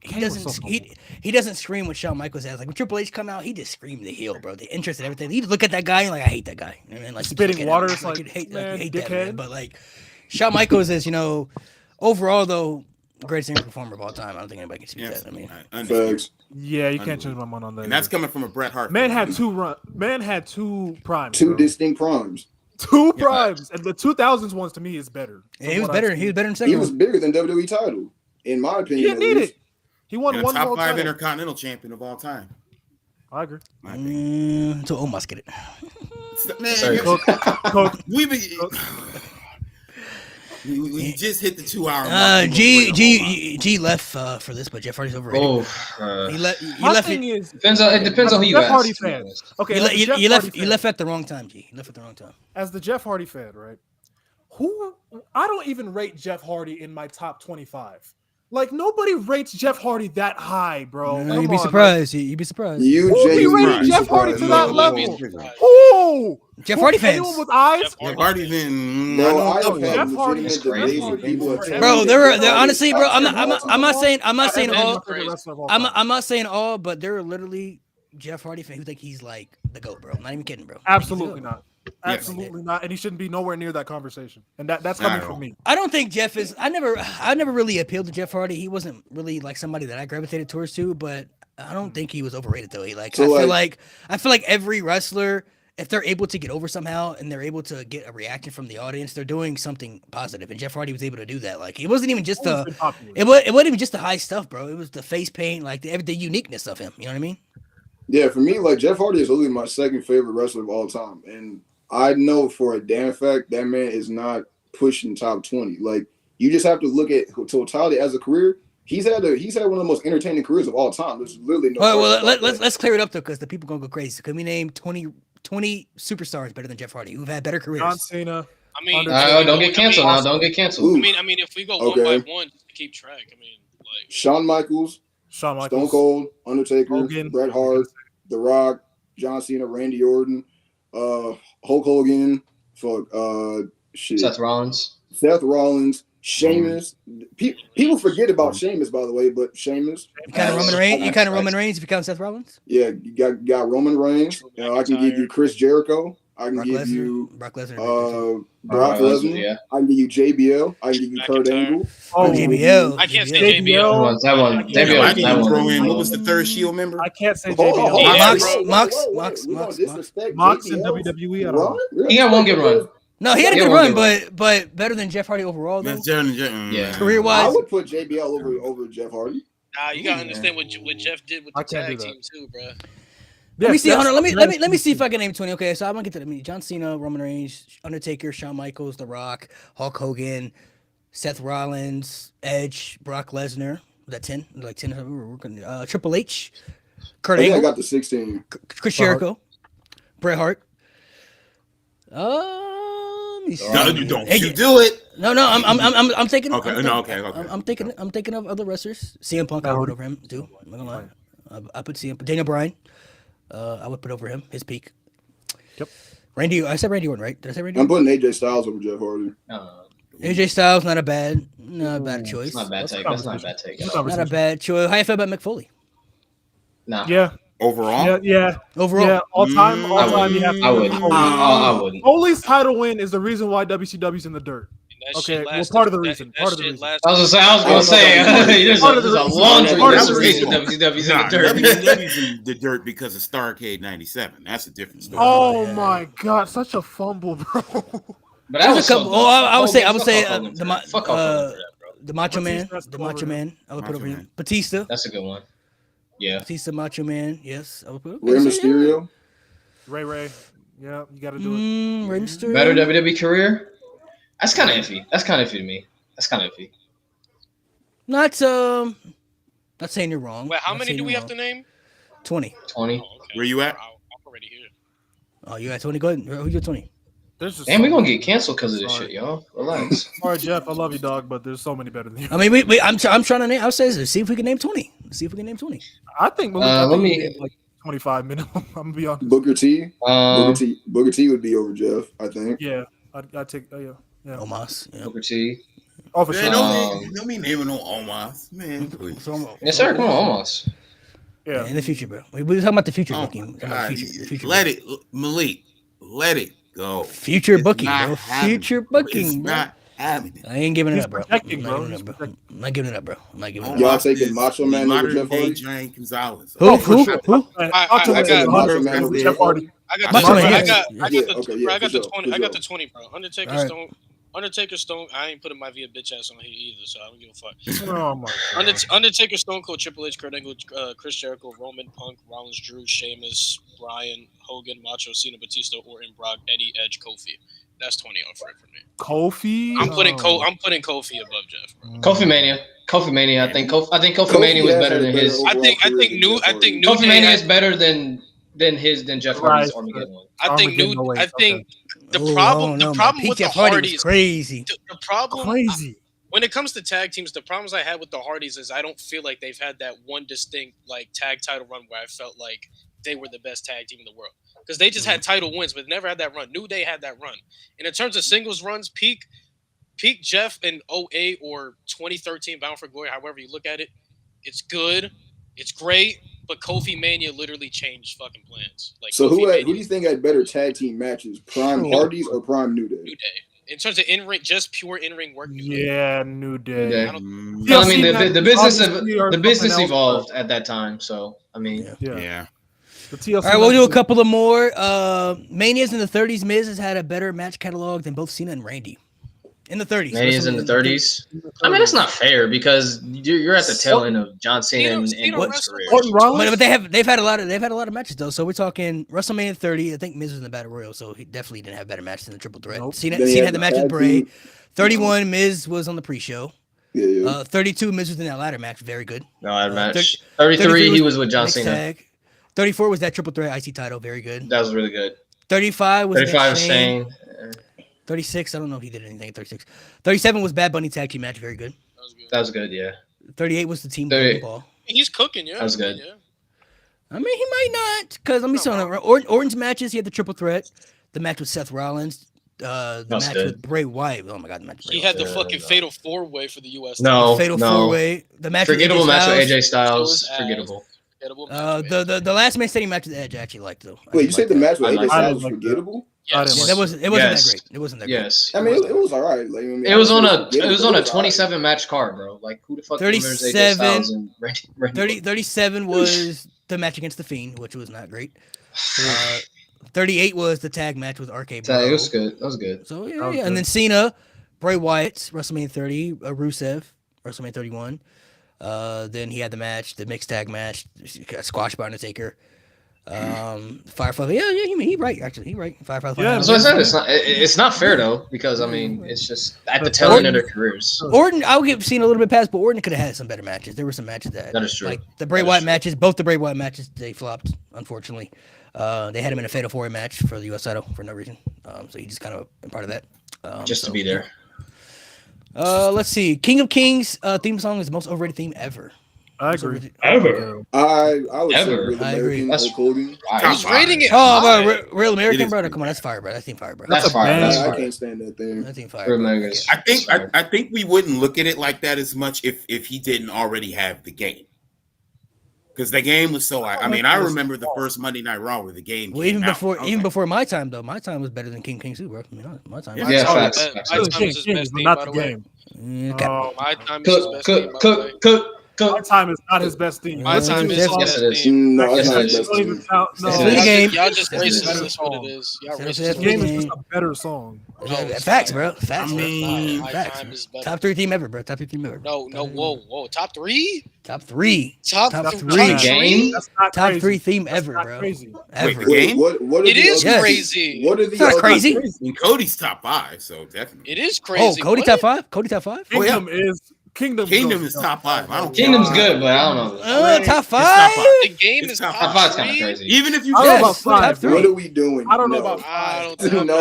S1: He doesn't scream what Shawn Michaels has. Like when Triple H come out, he just screamed the heel, bro. The interest and everything. You look at that guy and like I hate that guy. And then, like
S5: spitting water,
S1: it's like you hate that man. But like Shawn Michaels is, overall though, greatest ring performer of all time. I don't think anybody can dispute that. I mean,
S5: yeah, you can't change my mind on that.
S6: And that's coming from a Bret Hart.
S5: Man had two primes.
S2: Two distinct primes.
S5: Two primes, and the 2000s ones to me is better.
S1: Yeah, he was better. He was better than second.
S2: He was bigger than WWE title, in my opinion.
S5: He didn't need it. He won one
S6: top 5 Intercontinental champion of all time.
S5: I agree.
S1: Until Omos get it.
S6: We just hit the 2 hour.
S1: G left for this, but Jeff Hardy's overrated. He left.
S3: It depends on who you
S5: Jeff
S3: ask.
S5: Hardy fan. Okay,
S1: you left at the wrong time, G. You left at the wrong time.
S5: As the Jeff Hardy fan, right? I don't even rate Jeff Hardy in my top 25. Like nobody rates Jeff Hardy that high, bro.
S1: You'd be surprised. You'd be surprised.
S2: You
S5: rated Jeff Hardy to that level? Who?
S1: Jeff Hardy fans.
S5: Anyone with eyes?
S6: Jeff Hardy fan.
S5: Jeff Hardy is crazy.
S1: Bro, they're honestly, bro. I'm not saying all, but there are literally Jeff Hardy fans who think he's like the GOAT, bro. I'm not even kidding, bro.
S5: Absolutely not. Absolutely not, and he shouldn't be nowhere near that conversation. And that's coming from me.
S1: I don't think Jeff is. I never really appealed to Jeff Hardy. He wasn't really like somebody that I gravitated towards too. But I don't think he was overrated though. I feel like every wrestler, if they're able to get over somehow and they're able to get a reaction from the audience, they're doing something positive. And Jeff Hardy was able to do that. Like it wasn't even just it wasn't even just the high stuff, bro. It was the face paint, like the uniqueness of him. You know what I mean?
S2: Yeah, for me, like Jeff Hardy is literally my second favorite wrestler of all time, and I know for a damn fact that man is not pushing top 20. Like you just have to look at totality as a career. He's had one of the most entertaining careers of all time. There's literally no.
S1: Well, let's clear it up though, because the people gonna go crazy. Can we name 20 superstars better than Jeff Hardy who've had better careers?
S5: John Cena.
S4: I mean,
S3: don't get canceled now. Don't get canceled.
S4: I mean, if we go one by one just to keep track, I mean, like
S2: Shawn Michaels, Stone Cold, Undertaker,
S5: Hogan,
S2: Bret Hart, The Rock, John Cena, Randy Orton, Hulk Hogan, Seth
S3: Rollins.
S2: Seth Rollins, Sheamus. People forget about Sheamus, by the way, but Sheamus.
S1: You kind of Roman Reigns. You kind of Roman Reigns if you count Seth Rollins.
S2: Yeah, you got Roman Reigns. I can give you Chris Jericho. I can give you
S1: Brock Lesnar.
S2: Brock Lesnar.
S3: Yeah.
S2: I can give you JBL. I can give you Kurt Angle.
S5: Oh,
S1: JBL.
S4: I can't say JBL.
S3: That one.
S6: I didn't throw in. What was the third Shield member?
S5: I can't say
S2: Hold on,
S5: JBL.
S1: Mox
S5: in WWE. I don't know.
S3: He got one good run.
S1: No, he had a
S3: Yeah,
S1: good
S3: we'll
S1: run,
S3: give
S1: but better than Jeff Hardy overall, though.
S3: Yeah.
S1: Career
S2: I
S1: wise.
S2: would put JBL over Jeff Hardy.
S4: Nah, you gotta understand what Jeff did with the tag team too, bro.
S1: Let me see.
S5: Yes,
S1: Hold on. Let me see if I can name 20. Okay, so I'm gonna get to the John Cena, Roman Reigns, Undertaker, Shawn Michaels, The Rock, Hulk Hogan, Seth Rollins, Edge, Brock Lesnar. Was that 10? Like 10. Triple H, Kurt
S2: I think I
S1: Angle,
S2: got the 16.
S1: Chris Jericho, Bret Hart. Let me see.
S6: No, you don't. You do it.
S1: No, I'm taking.
S6: Okay, okay.
S1: I'm thinking of other wrestlers. CM Punk, I would put over him too. I'm not gonna lie. I put CM. Daniel Bryan. I would put over him. His peak.
S5: Yep.
S1: I said Randy Orton, right? Did I say Randy
S2: I'm
S1: Orton?
S2: putting AJ Styles over Jeff Hardy.
S1: AJ Styles, not a bad choice.
S3: That's not a bad take. That's not a bad take.
S1: Not a bad choice. How you feel about Mick Foley?
S3: Nah.
S5: Yeah.
S6: Overall?
S5: Yeah.
S1: Overall?
S5: Yeah. All time. You have to.
S3: I wouldn't.
S5: Foley's title win is the reason why WCW's in the dirt. Okay, well, part of the reason.
S3: I was gonna say. There's a laundry list of reasons WCW's in the dirt.
S6: WCW's in the dirt because of Starrcade '97. That's a different story.
S5: Oh my God, such a fumble, bro.
S3: But that was
S1: a couple. I would say
S3: the
S1: Macho Man. The Macho Man. I would put over him. Batista.
S3: That's a good one. Yeah.
S1: Batista, Macho Man. Yes, I would put.
S2: Rey Mysterio.
S5: Ray. Yeah, you got to do it.
S1: Rey Mysterio.
S3: Better WWE career. That's kind of iffy. That's kind of iffy to me. That's kind of iffy.
S1: Not saying you're wrong.
S4: Wait, how many do we have to name?
S1: 20.
S3: 20.
S4: Oh, okay.
S6: Where you at?
S4: I'm already here.
S1: Oh, you got 20. Go ahead. Who's your 20?
S3: Damn, we're gonna get canceled because of this shit, y'all. Relax.
S5: Sorry, Jeff. I love you, dog, but there's so many better than you.
S1: I mean, I'm trying to name. I'll say this. See if we can name 20.
S5: I think. Let me like 25 minimum. I'm gonna be honest.
S2: Booker T. Booker T would be over Jeff, I think.
S5: Yeah, I take. Yeah.
S1: Omos. Yeah.
S3: Booker T.
S5: Oh, for
S6: Man,
S5: sure.
S6: don't be naming no Omos, man. Please.
S3: Yes, sir. Come on, Omos.
S5: Yeah.
S1: In the future, bro. We're talking about the future
S6: Oh
S1: booking.
S6: God.
S1: The future
S6: Let it, Malik. Let it go.
S1: Future
S6: It's
S1: booking,
S6: not
S1: bro.
S6: happening.
S1: Future booking,
S6: It's
S1: bro.
S6: not happening.
S1: I ain't giving it
S5: He's
S1: up, bro.
S5: protecting,
S1: I'm
S5: bro.
S1: not giving it up, bro. I'm not giving it up, bro. I'm not giving it up.
S2: Y'all taking Macho Man over Jeff Hardy?
S6: Giant Gonzalez.
S1: Who?
S2: I got
S5: Macho
S2: Man over
S5: Jeff Hardy.
S4: I got
S1: Macho Man,
S4: I
S1: yes.
S4: got the 20. I got the 20, bro. Undertaker Stone. I ain't putting my via bitch ass on here either, so I don't give a fuck.
S5: Oh my God.
S4: Undertaker, Stone Cold, Triple H, Kurt Angle, Chris Jericho, Roman, Punk, Rollins, Drew, Sheamus, Bryan, Hogan, Macho, Cena, Batista, Orton, Brock, Eddie, Edge, Kofi. That's 20 off for me.
S5: Kofi.
S4: I'm putting Kofi above Jeff. Bro.
S3: Kofi Mania. I think Kofi Mania was better than his.
S4: I think
S3: Kofi Mania is better than Jeff Hardy's Armageddon one.
S4: I think the problem with the Hardys
S1: crazy.
S4: The problem
S5: Crazy.
S4: when it comes to tag teams, the problems I had with the Hardys is I don't feel like they've had that one distinct like tag title run where I felt like they were the best tag team in the world because they just had title wins but never had that run. New Day had that run. And in terms of singles runs, peak Jeff in 08 or 2013 Bound for Glory, however you look at it, it's good, it's great. But Kofi Mania literally changed fucking plans. Like,
S2: so who
S4: Mania,
S2: do you think had better tag team matches, Prime Hardys or Prime New Day?
S4: New Day. In terms of in-ring, just pure in-ring work. New Day.
S5: Yeah, New Day.
S3: I mean, the business evolved at that time. So I mean,
S6: Yeah.
S5: The TLC
S1: All right, we'll do a couple of more. Manias in the 30s. Miz has had a better match catalog than both Cena and Randy. In the 30s.
S3: Mania's in the 30s. I mean, that's not fair because you're at the tail end of John Cena and Orton's career.
S1: But they've had a lot of matches though. So we're talking WrestleMania 30. I think Miz was in the Battle Royal, so he definitely didn't have better matches than the Triple Threat.
S5: Nope.
S1: Cena had the match with Bray. 31, Miz was on the pre-show. 32, Miz was in that ladder match, very good.
S3: No ladder match. 33, he was with John Cena.
S1: Tag. 34 was that Triple Threat IC title, very good.
S3: That was really good.
S1: 35 was
S3: Shane.
S1: 36, I don't know if he did anything at 36. 37 was Bad Bunny tag team match, very good.
S3: That was good, yeah.
S1: 38 was the team ball.
S4: He's cooking, yeah.
S3: That was good.
S4: Yeah.
S1: I mean, he might not, because let me see on Orton's matches. He had the Triple Threat, the match with Seth Rollins, the
S3: That's
S1: match
S3: good.
S1: with Bray Wyatt. Oh my god, the match. With
S4: He
S1: Bray
S4: had the
S1: Wyatt.
S4: fucking fatal 4-way for the US.
S3: No,
S1: Fatal
S3: no.
S1: 4-way. The match
S3: Forgettable
S1: with AJ
S3: match with
S1: Styles.
S3: AJ Styles.
S4: It was
S3: Forgettable.
S4: Forgettable match,
S1: The last man standing match with Edge I actually liked though. I
S2: Wait, you
S1: didn't
S2: said
S1: like
S2: the
S1: that.
S2: match with
S3: I
S2: AJ
S3: like
S2: Styles was
S5: that.
S2: forgettable?
S5: I didn't
S1: Yeah,
S5: like
S1: it wasn't that
S3: Yes.
S1: great. It wasn't that great.
S3: Yes.
S2: I mean, it was all right. Like, I mean,
S3: It was on a
S2: forgettable,
S3: it was on a
S2: all right.
S3: 27 match card, bro. Like who the fuck remembers AJ
S1: 37,
S3: Styles and Randy
S1: 37 was the match against the Fiend, which was not great. 38 was the tag match with RK Bro.
S3: It was good. That was good.
S1: So
S5: That
S1: yeah,
S5: was
S1: yeah. And
S5: good.
S1: then Cena, Bray Wyatt, WrestleMania 30, Rusev, WrestleMania 31. Then he had the match, the mixed tag match, got squashed by Undertaker. Firefly. Yeah, he right actually. He right. Firefly.
S5: Yeah,
S3: That's what I said. It's not fair though because I mean it's just at the tail end of their careers.
S1: Orton, I'll give Cena a little bit past, but Orton could have had some better matches. There were some matches that
S3: is true.
S1: Like the Bray Wyatt matches, both the Bray Wyatt matches, they flopped, unfortunately. They had him in a Fatal 4-way match for the US title for no reason. So he just kind of been part of that.
S3: Just to be there.
S1: Let's see. King of Kings theme song is the most overrated theme ever.
S5: I agree.
S3: Ever.
S2: I would say
S3: Ever.
S2: Real
S1: I agree.
S2: American,
S3: That's-
S2: Hulk Hogan.
S4: Who's rating it?
S1: Oh,
S4: high?
S1: bro, Real American,
S6: is
S1: bro.
S6: pretty
S1: Come on, that's fire, bro. That's team fire, bro.
S3: That's
S5: a
S3: fire.
S5: band.
S3: That's
S2: I
S3: fire.
S2: can't stand that thing.
S1: That's team fire.
S3: Real
S1: bro.
S3: Americans.
S6: I think we wouldn't look at it like that as much if he didn't already have the game. Because the game was so. I mean, I remember the first Monday Night Raw where the game.
S1: Well,
S6: came
S1: even
S6: out.
S1: before,
S6: I was
S1: even
S6: like,
S1: before my time though, my time was better than King too, bro. I mean, my time.
S6: Yeah.
S3: Yeah,
S4: My
S3: facts.
S4: time-
S3: facts.
S4: my time
S5: King,
S4: is his
S5: King,
S4: best
S5: but
S4: team,
S5: not
S4: by
S5: the
S4: the way.
S5: game.
S1: Okay.
S4: My time is his
S3: Cook,
S4: best team,
S3: cook,
S4: by the way.
S3: cook.
S5: My time is not his best team.
S4: My time is his
S1: Yes,
S4: best
S3: it is.
S4: team.
S2: No,
S3: Yes,
S2: that's not
S3: it
S2: his
S3: is.
S2: best
S5: Don't even
S2: team.
S5: count. No,
S1: It's the game.
S4: Y'all just
S1: That's
S4: racist.
S1: the
S4: That's what it is. Y'all
S1: That's
S4: racist.
S1: the
S5: game is
S1: game.
S5: just a better song.
S1: Facts, bro. Facts.
S6: I mean,
S4: My
S1: Facts.
S4: time is better.
S1: Top 3 team ever, bro. Top 3 team ever.
S4: No, whoa. Top 3?
S1: Top 3.
S4: Top
S1: Top
S4: 3?
S1: three.
S3: Game?
S5: That's not
S1: Top
S5: crazy.
S1: 3 theme
S5: That's
S1: ever,
S5: not
S1: bro.
S5: crazy.
S1: Ever.
S6: Wait, the game?
S2: What are
S4: It
S2: the
S4: is
S2: other-
S4: crazy.
S2: What are the
S1: It's not
S2: other-
S1: crazy.
S6: I mean, Cody's top 5, so definitely.
S4: It is
S1: Oh,
S4: crazy.
S1: Cody
S4: What?
S1: top 5? Cody top 5?
S6: Oh, yeah.
S5: Kingdom
S6: Kingdom
S5: goes-
S6: is top 5. I don't
S3: Kingdom's
S6: care.
S3: good, but I don't know.
S1: Top
S6: It's top
S1: 5?
S6: 5.
S4: The game
S6: It's
S4: is
S6: top
S4: top
S3: Top 5's kind of
S4: 3?
S3: crazy.
S6: Even if you
S5: I don't know
S1: Yes,
S5: about
S1: top
S5: five.
S1: 3.
S2: What are we doing?
S5: I don't know
S2: No.
S5: about
S4: I
S5: five.
S4: don't think
S2: No, it's
S5: I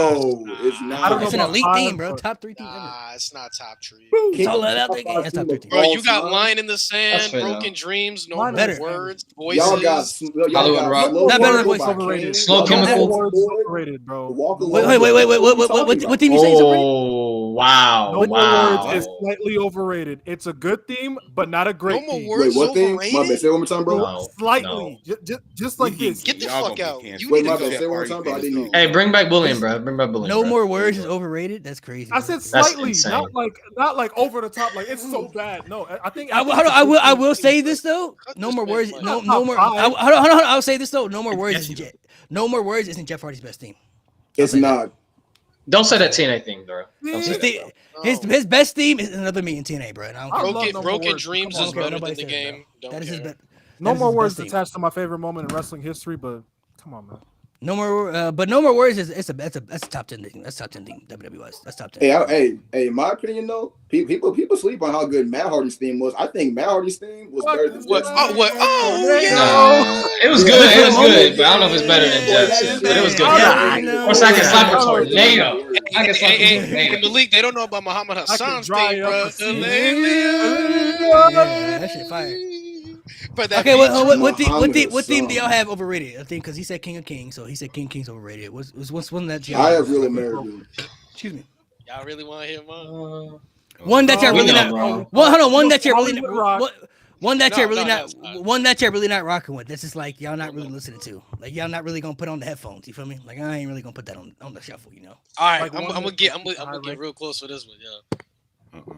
S5: don't
S2: not.
S5: know
S1: It's an
S5: about
S1: elite
S5: five,
S1: team, bro.
S5: but-
S1: Top 3 team ever.
S4: Nah, it's not top 3.
S1: It's all about the game. That's top 3 team.
S4: Bro, you got Line in the
S3: That's
S4: Sand,
S3: fair,
S4: Broken
S3: though.
S4: Dreams, No
S5: Line
S4: More
S1: in the Sand.
S4: Words,
S2: Y'all got
S4: Voices.
S3: Hollywood Rock.
S1: Not better than
S5: Voice
S1: Voices.
S5: overrated.
S3: Slow
S5: No
S3: Chemical.
S5: More Words is overrated, bro.
S1: What team you say is overrated?
S3: Oh, wow.
S5: No More
S3: Wow.
S5: Words is slightly overrated. It's a good theme, but not a
S4: No
S5: great
S4: More
S5: theme.
S4: Words
S2: Wait, what thing? My bad.
S4: overrated?
S2: Say it one more time, bro.
S3: No.
S5: Slightly, just like
S6: We
S5: this.
S6: can-
S4: Get the
S6: Y'all
S4: fuck
S6: gonna
S4: out.
S6: get
S4: You
S2: Wait,
S4: need
S2: my
S4: to
S2: bad.
S4: go.
S2: Say it one more time, bro. I didn't hear.
S3: Hey, bring back bullying, bro. Bring back bullying.
S1: No
S3: bro.
S1: More Words is overrated? That's crazy.
S5: I said
S3: That's
S5: slightly,
S3: insane.
S5: not like over the top. Like it's so bad. No, I think
S1: I will say this though.
S4: Cut
S1: No
S4: this
S1: more
S4: man
S1: words.
S4: mic.
S1: No
S5: Top
S1: more.
S5: five.
S1: Hold on. I'll say this though. No more words.
S6: Yes, you do.
S1: No more words isn't Jeff Hardy's best team.
S2: It's not.
S3: Don't say that TNA thing, bro. Don't say
S1: His,
S3: that.
S1: his best team is another me in TNA, bro. And I don't
S5: I
S1: care.
S5: love No More
S4: Broken
S5: Words.
S4: Dreams
S5: Come on,
S4: is
S1: bro.
S4: better
S1: Nobody
S4: than the
S1: says that.
S4: game. Don't
S1: That is his
S4: care.
S1: best.
S5: No
S1: That
S5: More
S1: is his
S5: Words
S1: best team.
S5: attached to my favorite moment in wrestling history, but come on, man.
S1: No more. But no more words is that's a top 10 thing. That's top 10 thing. WWE wise. That's top 10.
S2: Hey, in my opinion, though, people sleep on how good Matt Hardy's theme was. I think Matt Hardy's theme was better than
S4: What?
S2: Jeff's.
S4: Oh, yeah.
S3: No, it was good. It was good, but I don't know if it's better than Jeff's. But it was good.
S1: Yeah.
S3: Or so I can slap a tornado. I can slap a
S4: Hey,
S3: tornado.
S4: Malik, they don't know about Muhammad Hassan's
S5: dry
S4: thing,
S5: up
S4: bro.
S5: the sea.
S1: Yeah, that shit fire.
S4: But that
S1: Okay, what
S2: Muhammad
S1: theme do y'all
S2: Hassan.
S1: have overrated? I think because he said King of Kings, so he said King of Kings overrated. What's one that y'all
S2: I have Real American.
S1: Excuse me.
S4: y'all really want to hear mine?
S1: One that you're
S5: We
S1: really
S3: know,
S1: not.
S3: bro.
S1: One, hold on. One that you're really.
S5: Hollywood Rock.
S1: One that you're really
S4: No,
S1: not.
S4: that's fine.
S1: One that you're really not rocking with. This is like y'all not really listening to. Like y'all not really gonna put on the headphones. You feel me? Like I ain't really gonna put that on the shuffle. You know.
S4: All right,
S5: Like
S4: I'm
S5: one
S4: gonna
S5: with
S4: get
S5: the high
S4: get
S5: rank.
S4: real close for this one, yeah.
S6: Uh-uh.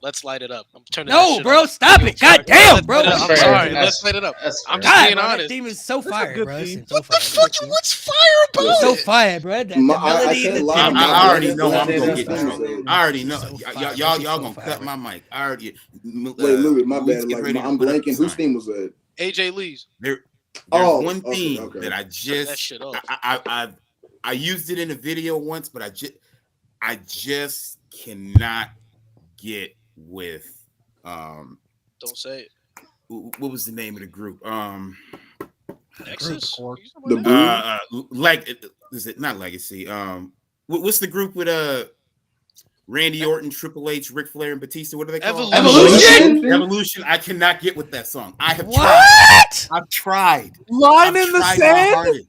S4: Let's light it up. I'm turning. that
S1: No,
S4: shit
S1: bro,
S4: off.
S1: stop it. God damn,
S4: Let's
S1: bro.
S4: light it up. I'm
S3: That's
S4: sorry.
S3: fair.
S4: Let's light it up.
S3: That's
S4: I'm
S3: fair.
S4: just
S1: God,
S4: being
S1: bro, that
S4: honest.
S1: theme is so
S5: That's a
S1: fire,
S5: good
S1: bro.
S5: theme.
S1: It's so fire.
S4: What's fire about
S1: It's so
S4: it?
S1: fire, bro. The
S2: I
S1: melody,
S2: can't
S1: the
S2: lie.
S1: theme.
S6: I already know I'm
S2: That's
S6: gonna get
S2: fire.
S6: in trouble. I already know.
S1: So fire.
S6: Y'all
S1: So
S6: gonna
S1: fire,
S6: cut
S1: bro.
S6: my mic. I already.
S2: Wait, Louis, my
S6: Luis,
S2: bad.
S6: get
S2: Like
S6: ready to
S2: I'm
S6: put up
S2: blanking.
S6: the
S2: Whose
S6: sign.
S2: theme was that?
S4: AJ Lee's.
S6: There's
S2: Oh,
S6: one
S2: okay,
S6: theme
S2: okay.
S6: that I
S4: That
S6: just
S4: shit up.
S6: I used it in a video once, but I just cannot get with
S4: Don't say it.
S6: what was the name of the group?
S4: Nexus.
S2: The
S6: Like is it not Legacy? What's the group with Randy Orton, Triple H, Ric Flair, and Batista? What are they called?
S3: Evolution?
S6: Evolution. I cannot get with that song. I have tried.
S1: What?
S6: I've tried.
S5: Line
S6: I've
S5: in the
S6: tried my
S5: sand.
S6: hardest.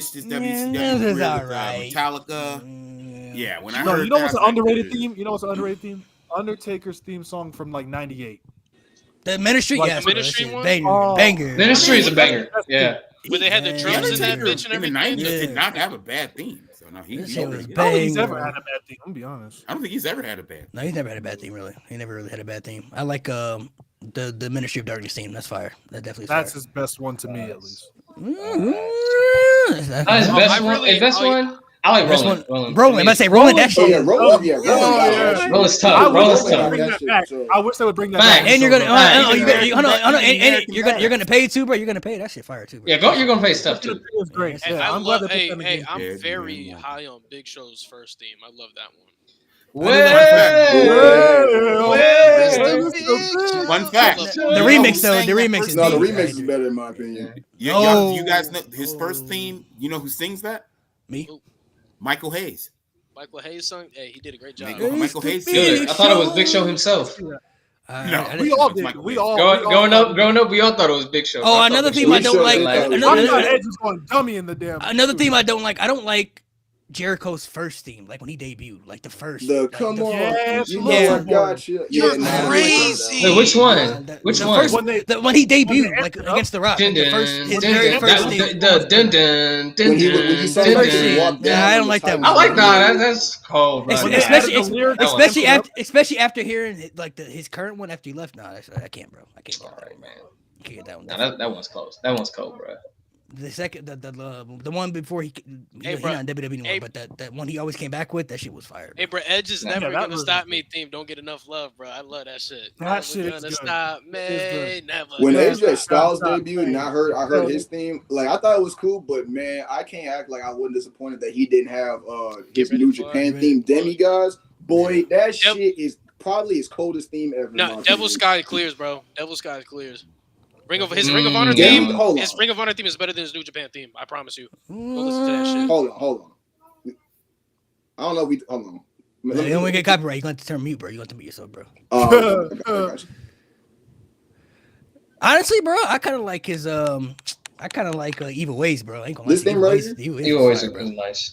S6: finished his
S1: Yeah,
S6: WCW
S1: it was
S6: career with
S1: alright.
S6: Metallica. Yeah, when I
S5: No,
S6: heard
S5: you know
S6: that,
S5: what's
S6: I
S5: an
S6: was like,
S5: underrated
S6: dude.
S5: theme? You know what's an underrated theme? Undertaker's theme song from like '98.
S1: The Ministry,
S5: Like
S1: yes,
S4: the
S1: bro, that
S4: Ministry
S1: shit
S4: one?
S1: banger,
S5: Oh.
S1: banger.
S3: Ministry is a banger. Yeah.
S4: Where they had the
S1: Yeah.
S6: The
S4: drums in that
S6: Undertaker
S4: bitch and
S6: in the
S4: everything.
S6: '90s did
S1: Yeah.
S6: not have a bad theme. So no,
S1: This shit was
S5: I don't think he's
S1: bang,
S5: ever
S1: bro.
S5: had a bad theme. I'm gonna be honest.
S6: I don't think he's ever had a bad.
S1: No, he's never had a bad theme, really. He never really had a bad theme. I like the Ministry of Darkness theme. That's fire. That definitely is
S5: That's
S1: fire.
S5: his best one to me, at least.
S1: That's
S3: His best one. His best one. I like
S1: Best
S3: Roland.
S1: one. Roland. I say Roland. That
S2: Oh,
S1: shit.
S2: yeah, Roland. Yeah, Roland.
S3: Roland's
S5: I
S3: tough.
S5: wish
S3: Roland's
S5: they would
S3: tough.
S5: bring that back.
S2: So-
S5: I wish they would bring that
S3: Back.
S5: back.
S1: And you're gonna,
S3: Back.
S1: you're gonna pay too, bro. You're gonna pay. That shit fire too, bro.
S3: Yeah, you're gonna pay stuff too.
S5: It's great.
S4: And
S5: Yeah,
S4: I
S5: I'm glad
S4: love.
S5: they put that in the game.
S4: I'm
S6: Yeah,
S4: very
S6: yeah.
S4: high on Big Show's first theme. I love that one.
S6: Fun fact.
S1: The remix though. The remix is
S2: No, the
S1: deep,
S2: remix
S1: right?
S2: is better in my opinion.
S6: You guys know his first theme. You know who sings that?
S1: Me.
S6: Michael Hayes.
S4: Michael Hayes sung. Hey, he did a great job.
S6: Michael Hayes.
S3: Good. I thought it was Big Show himself.
S5: We all did. We all
S3: Growing up, we all thought it was Big Show.
S1: Oh, another theme I don't like.
S5: I thought
S1: Another
S5: Edge was going dummy in the damn.
S1: theme I don't like. I don't like Jericho's first theme, like when he debuted, like the first.
S2: The
S1: like,
S2: come
S1: the-
S2: on,
S5: Yeah,
S2: you know
S1: yeah.
S2: I got you.
S4: You're
S2: nah,
S4: crazy.
S3: Wait, which one?
S1: The
S3: Which
S1: the
S3: one?
S1: First,
S5: When they-
S1: when he debuted,
S5: when they
S1: like
S5: entered up?
S1: against the Rock,
S3: Dun,
S1: the
S3: dun,
S1: first, his
S3: dun,
S1: very
S3: dun,
S1: first
S3: dun,
S1: theme.
S3: dun, dun, dun, dun,
S2: When he said
S3: dun,
S2: that he
S3: dun.
S2: walked
S1: Yeah,
S2: down
S1: I don't
S2: on
S1: like
S2: the
S1: that
S2: title.
S1: one.
S3: I like that. That's cold, bro.
S5: When they
S1: Especially,
S5: added the lyrics,
S1: especially after hearing like his current one after he left. No, I can't, bro. I can't.
S3: All right, man.
S1: I can't get that one.
S3: Nah, that one's close. That one's cold, bro.
S1: The second, the one before he
S4: Hey,
S1: he's
S4: bro.
S1: not in WWE anymore,
S4: Hey.
S1: but that one he always came back with, that shit was fire.
S4: Hey, bro, Edge is
S3: Yeah,
S4: never
S5: that
S4: gonna
S5: was
S4: stop
S5: good.
S4: me. Theme don't get enough love, bro. I love that shit.
S5: That
S4: Never
S5: shit is
S4: gonna
S5: good.
S4: stop me.
S5: It's
S4: Never.
S2: When
S4: gonna
S2: AJ
S4: stop.
S2: Styles
S5: Stop.
S2: debuted, and I heard his theme, like I thought it was cool, but man, I can't act like I wasn't disappointed that he didn't have his
S4: Ready
S2: New
S4: for
S2: Japan
S4: it.
S2: theme Demigods. Boy, that
S4: Yep.
S2: shit is probably his coldest theme ever. in my
S4: No,
S2: opinion.
S4: Devil Sky clears, bro. Devil Sky clears. Ring of Ring of Honor
S3: Mm.
S4: theme.
S2: Yeah, hold on.
S4: His Ring of Honor theme is better than his New Japan theme. I promise you. Go listen to that shit.
S2: Hold on. I don't know if we hold on.
S1: You don't want to get copyright. You got to turn mute, bro. You got to mute yourself, bro.
S2: I got you.
S1: Honestly, bro, I kind of like his I kind of like Evil Ways, bro. I ain't gonna
S2: This
S1: lie.
S2: thing
S1: Evil
S2: right
S1: Ways,
S2: here?
S1: Evil Ways
S3: You
S1: was
S3: always
S1: fire,
S3: are
S1: bro.
S3: nice.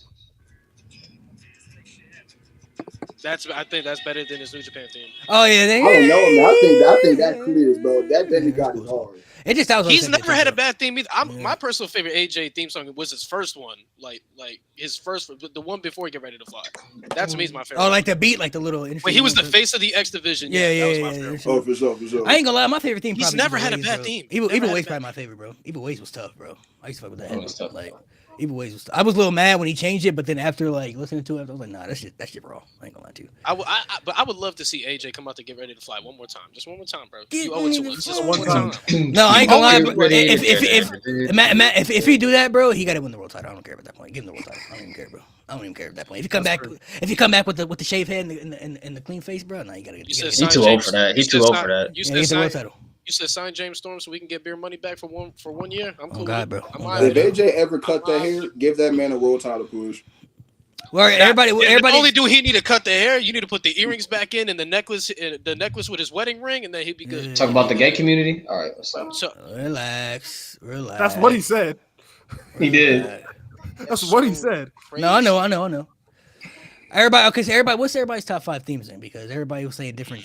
S4: I think that's better than his New Japan theme.
S1: Oh yeah,
S2: I don't know, man. I think that clears, bro. That Demigod is hard.
S1: It just sounds.
S4: He's never had a bad theme either.
S1: Yeah.
S4: My personal favorite AJ theme song was his first one, like his first, the one before he Get Ready to Fly. That to me is my favorite.
S1: Oh, like the beat, like the little.
S4: Wait, he was the face of the X Division.
S1: Yeah,
S4: that was
S1: yeah,
S4: my
S1: yeah.
S4: favorite.
S2: Oh, for sure.
S1: I ain't gonna lie, my favorite theme.
S4: He's
S1: probably
S4: never
S1: Evil
S4: had a
S1: Ways,
S4: bad
S1: bro.
S4: theme.
S1: Evil
S4: Never had
S1: Ways
S4: a
S1: probably
S4: bad
S1: my favorite, bro. Evil Ways was tough, bro. I used to fuck with that.
S3: That was tough,
S1: like
S3: bro.
S1: Evil Ways was. I was a little mad when he changed it, but then after like listening to it, I was like, nah, that shit raw. I ain't gonna lie to you.
S4: But I would love to see AJ come out to Get Ready to Fly one more time, just one more time, bro.
S1: Get
S4: You owe it to
S1: ready
S4: us,
S1: to
S4: just
S1: fly.
S4: one more time.
S1: No, I ain't gonna lie,
S3: Always
S1: bro.
S3: ready.
S1: If he do that, bro, he gotta win the world title. I don't care about that point. Give him the world title. I don't even care, bro. I don't even care at that point. If you come back with the shaved head and the clean face, bro, nah, you gotta get.
S4: You said
S3: He's
S4: sign
S3: too old
S4: James-
S3: for that. He's
S4: you
S3: too
S4: said
S3: old
S4: sign-
S3: for that.
S4: You
S1: Yeah,
S4: said
S1: get the world
S4: sign.
S1: title.
S4: You said sign James Storm so we can get beer money back for 1 year. I'm cool.
S1: God,
S4: with it.
S1: bro.
S4: I'm
S1: Oh,
S4: all
S1: God,
S4: right
S2: If
S4: with it.
S2: AJ ever cut that hair, give that man a world title push.
S1: Well, everybody.
S4: Not only do he need to cut the hair, you need to put the earrings back in and the necklace with his wedding ring, and then he'd be good.
S3: Talk about the gay community. All right, what's up?
S4: So
S1: Relax.
S5: That's what he said.
S3: He did.
S5: That's what he said.
S1: No, I know. Everybody, okay. So everybody, what's everybody's top 5 themes then? Because everybody was saying different.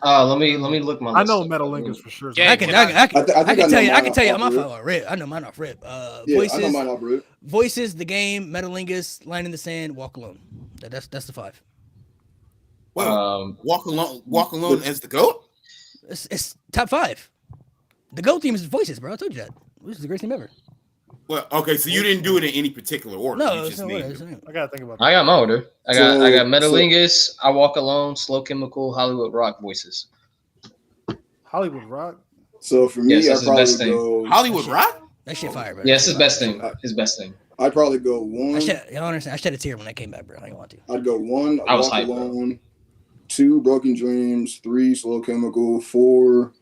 S3: Let me look my.
S5: I
S3: list
S5: know
S3: up.
S5: Metalingus for sure.
S4: Yeah,
S1: I can tell you. I can tell you. I'm off rip. I know mine off rip.
S2: Yeah, I know
S1: Voices,
S2: mine off rip.
S1: Voices, the game, Metalingus, Line in the Sand, Walk Alone. That's the 5.
S6: Wow. Walk alone as the GOAT?
S1: It's top 5. The GOAT theme is Voices, bro. I told you that. This is the greatest theme ever.
S6: Well, okay, so you didn't do it in any particular order.
S1: No,
S6: you
S1: it's
S6: just
S1: not
S6: named
S1: what
S6: them.
S5: I gotta think about that.
S3: I got my order. I got
S2: So-
S3: Metalingus, I Walk Alone, Slow Chemical, Hollywood Rock, Voices.
S5: Hollywood Rock.
S2: So for me,
S3: Yes, that's
S2: I'd
S3: his
S2: probably
S3: best thing.
S2: go.
S6: Hollywood Rock?
S1: That shit fire, bro.
S3: Yeah, it's his best thing. His best thing.
S2: I'd probably go one.
S1: I don't understand. I shed a tear when that came back, bro. I didn't want to.
S2: I'd go 1,
S3: I was
S2: Walk
S3: hyped, bro.
S2: Alone, 2, Broken Dreams, 3, Slow Chemical, 4,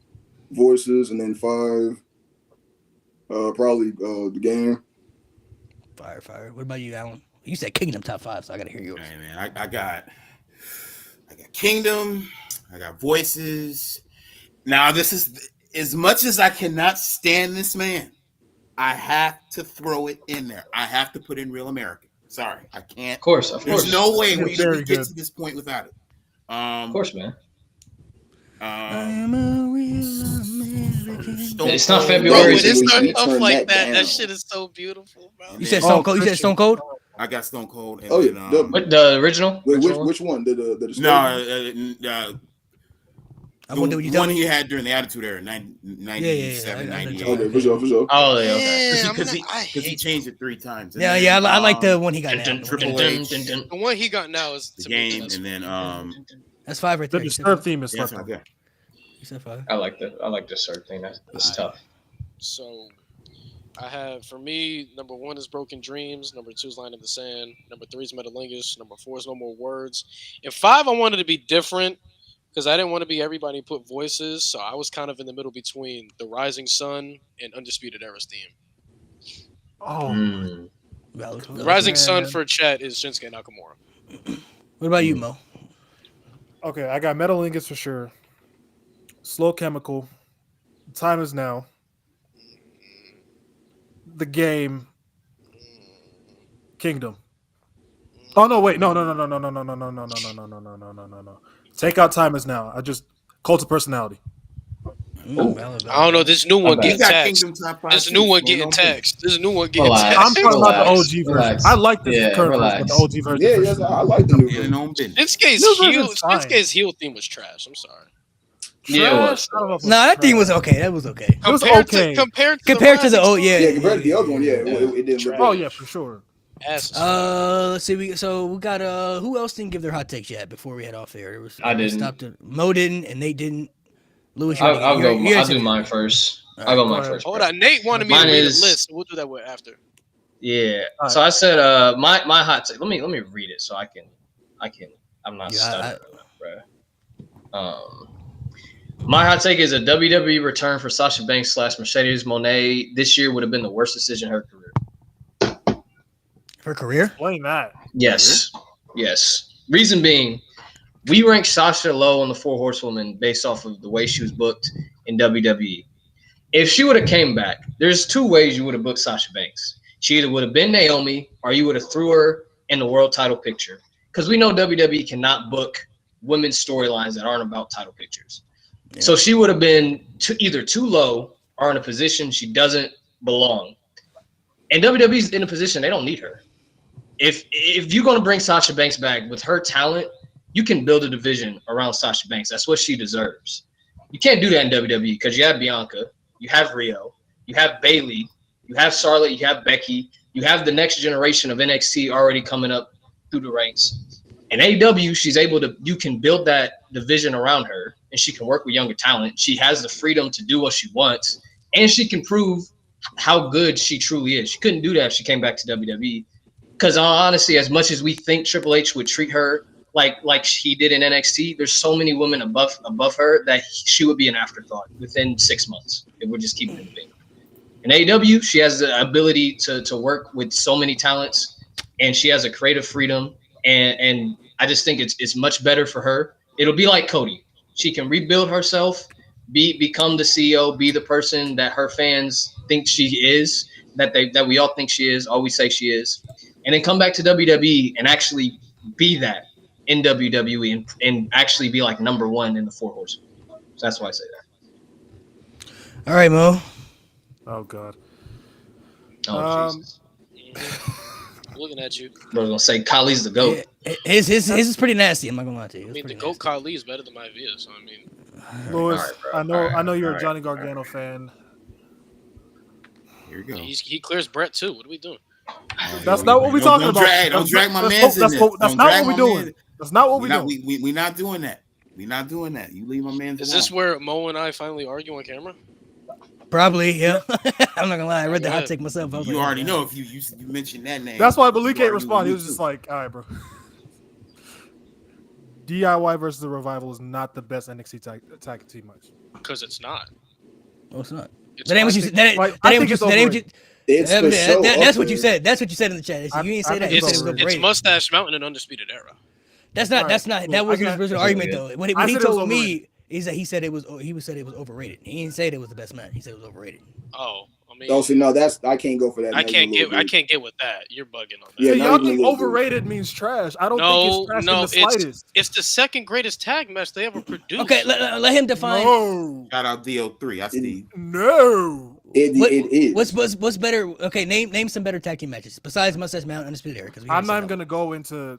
S2: Voices, and then 5, probably the game.
S1: Fire. What about you, Alan? You said Kingdom top 5, so I gotta hear yours.
S6: Hey, man, I got Kingdom. I got Voices. Now, this is as much as I cannot stand this man. I have to throw it in there. I have to put in Real America. Sorry, I can't.
S3: Of course.
S6: There's no way we
S5: Very
S6: can get
S5: good.
S6: to this point without it.
S3: Of course, man.
S1: I'm a real American.
S3: It's not
S4: Bro,
S3: February.
S4: when it starts
S2: Turn
S4: off like
S2: that
S4: that
S2: down.
S4: shit is so beautiful, bro.
S1: You said Stone Cold. You said Stone Cold.
S6: I got Stone Cold. And
S2: then,
S3: what the original?
S2: Which one?
S6: The
S1: I wonder what you
S6: one
S1: tell
S6: he
S1: me.
S6: had during the Attitude Era, 97, 98.
S2: Okay, for sure.
S3: Oh, yeah,
S6: Because he changed it 3 times. And
S1: Yeah,
S6: then,
S1: yeah, I like the one he got now.
S6: Triple H,
S4: The one he got now is
S6: the
S4: to me,
S6: game,
S4: that's-
S6: and then
S1: That's 5 right
S5: The
S1: there.
S5: Disturbed theme is
S6: yeah,
S5: slept
S6: okay.
S5: on.
S1: You said 5.
S3: I like the Surf thing. That's tough.
S4: So I have, for me, number 1 is Broken Dreams. Number 2 is Line in the Sand. Number 3 is Metalingus. Number 4 is No More Words. And 5, I wanted to be different because I didn't want to be everybody put voices. So I was kind of in the middle between The Rising Sun and Undisputed Era's theme.
S5: Oh,
S4: The Rising Sun for Chet is Shinsuke Nakamura.
S1: What about you, Mo?
S5: okay. I got Metalingus for sure. Slow Chemical. Time is Now. The Game. Kingdom. Oh no! Wait, no. Take out Time Is Now. Cult of Personality.
S4: I don't know. This new one getting text. This new one getting text. This new one getting text.
S5: I'm talking about the OG version. I like this current version, but the OG version.
S2: Yeah, yes, I like the new version.
S4: Shinsuke's heel theme was trash. I'm sorry.
S3: Yeah, it was.
S1: No, that thing was okay. That was okay.
S5: It was okay.
S4: Compared
S1: Compared to the old,
S2: Yeah, compared to the other one, it didn't look
S5: Oh
S2: good.
S5: yeah, for sure.
S4: Let's
S1: see. We got who else didn't give their hot takes yet before we head off there?
S3: I didn't.
S1: Stopped it. Mo didn't, and Nate didn't. Louis,
S3: I'll do mine first. I'll go mine first.
S4: Hold on, Nate wanted me to read a list. We'll do that after.
S3: Yeah. So I said my hot take. Let me read it so I can. I'm not stuttering, bro. My hot take is a WWE return for Sasha Banks / Mercedes Moné this year would have been the worst decision of her career.
S1: Her career?
S5: Explain that.
S3: Yes. Reason being, we ranked Sasha low on the Four Horsewomen based off of the way she was booked in WWE. If she would have came back, there's 2 ways you would have booked Sasha Banks. She either would have been Naomi or you would have threw her in the world title picture. Because we know WWE cannot book women's storylines that aren't about title pictures. Yeah. So she would have been either too low or in a position she doesn't belong. And WWE's in a position they don't need her. If you're going to bring Sasha Banks back with her talent, you can build a division around Sasha Banks. That's what she deserves. You can't do that in WWE because you have Bianca, you have Rio, you have Bayley, you have Charlotte, you have Becky, you have the next generation of NXT already coming up through the ranks. In AEW, you can build that division around her, and she can work with younger talent. She has the freedom to do what she wants, and she can prove how good she truly is. She couldn't do that if she came back to WWE. Because honestly, as much as we think Triple H would treat her like he did in NXT, there's so many women above her that she would be an afterthought within 6 months if we're just keeping it big. In AEW, she has the ability to work with so many talents, and she has a creative freedom, and I just think it's much better for her. It'll be like Cody. She can rebuild herself, become the CEO, be the person that her fans think she is, that we all think she is, always say she is, and then come back to WWE and actually be that in WWE and actually be like number 1 in the Four Horsewomen. So that's why I say that.
S1: All right, Mo.
S5: Oh God.
S3: Oh Jesus.
S4: Looking at you.
S3: I was gonna say Kali's the GOAT.
S1: Yeah, his is pretty nasty. I'm not gonna lie to you.
S4: I mean, the GOAT Kali is better than my view. So I mean,
S5: Louis,
S3: right,
S5: I know you're a Johnny Gargano fan.
S6: Here we go.
S4: He clears Bret too. What are we doing?
S5: That's not what we're talking about.
S6: Don't drag my man's in this.
S5: That's not what we're doing. That's not what we're doing.
S6: We're not doing that. We're not doing that. You leave my man's alone.
S4: Is this where Mo and I finally argue on camera?
S1: Probably, yeah. I'm not gonna lie. I read the hot take myself.
S6: You already know if you mentioned that name.
S5: That's why Malik can't respond. He was just like, all right, bro. DIY versus the Revival is not the best NXT tag team match.
S4: Because it's not.
S1: No, it's not.
S4: It's
S1: that ain't what you said. That's what you said. That's what you said in the chat. You didn't say that.
S4: It's Mustache Mountain and Undisputed Era.
S1: That's not. That wasn't his original argument though. When he told me is that he said it was overrated. He didn't say it was the best match. He said it was overrated.
S4: Oh, I mean,
S2: I can't go for that.
S4: I can't get with that. You're bugging on that.
S5: Yeah, y'all think overrated means trash. I don't think it's trash in the slightest.
S4: It's the second greatest tag match they ever produced.
S1: Okay, let him define.
S5: No.
S6: Shout out DO3. I see.
S5: No.
S2: It is.
S1: What's better? Okay, name some better tag team matches besides Mustache Mountain Undisputed Era. Because
S5: I'm not even gonna go into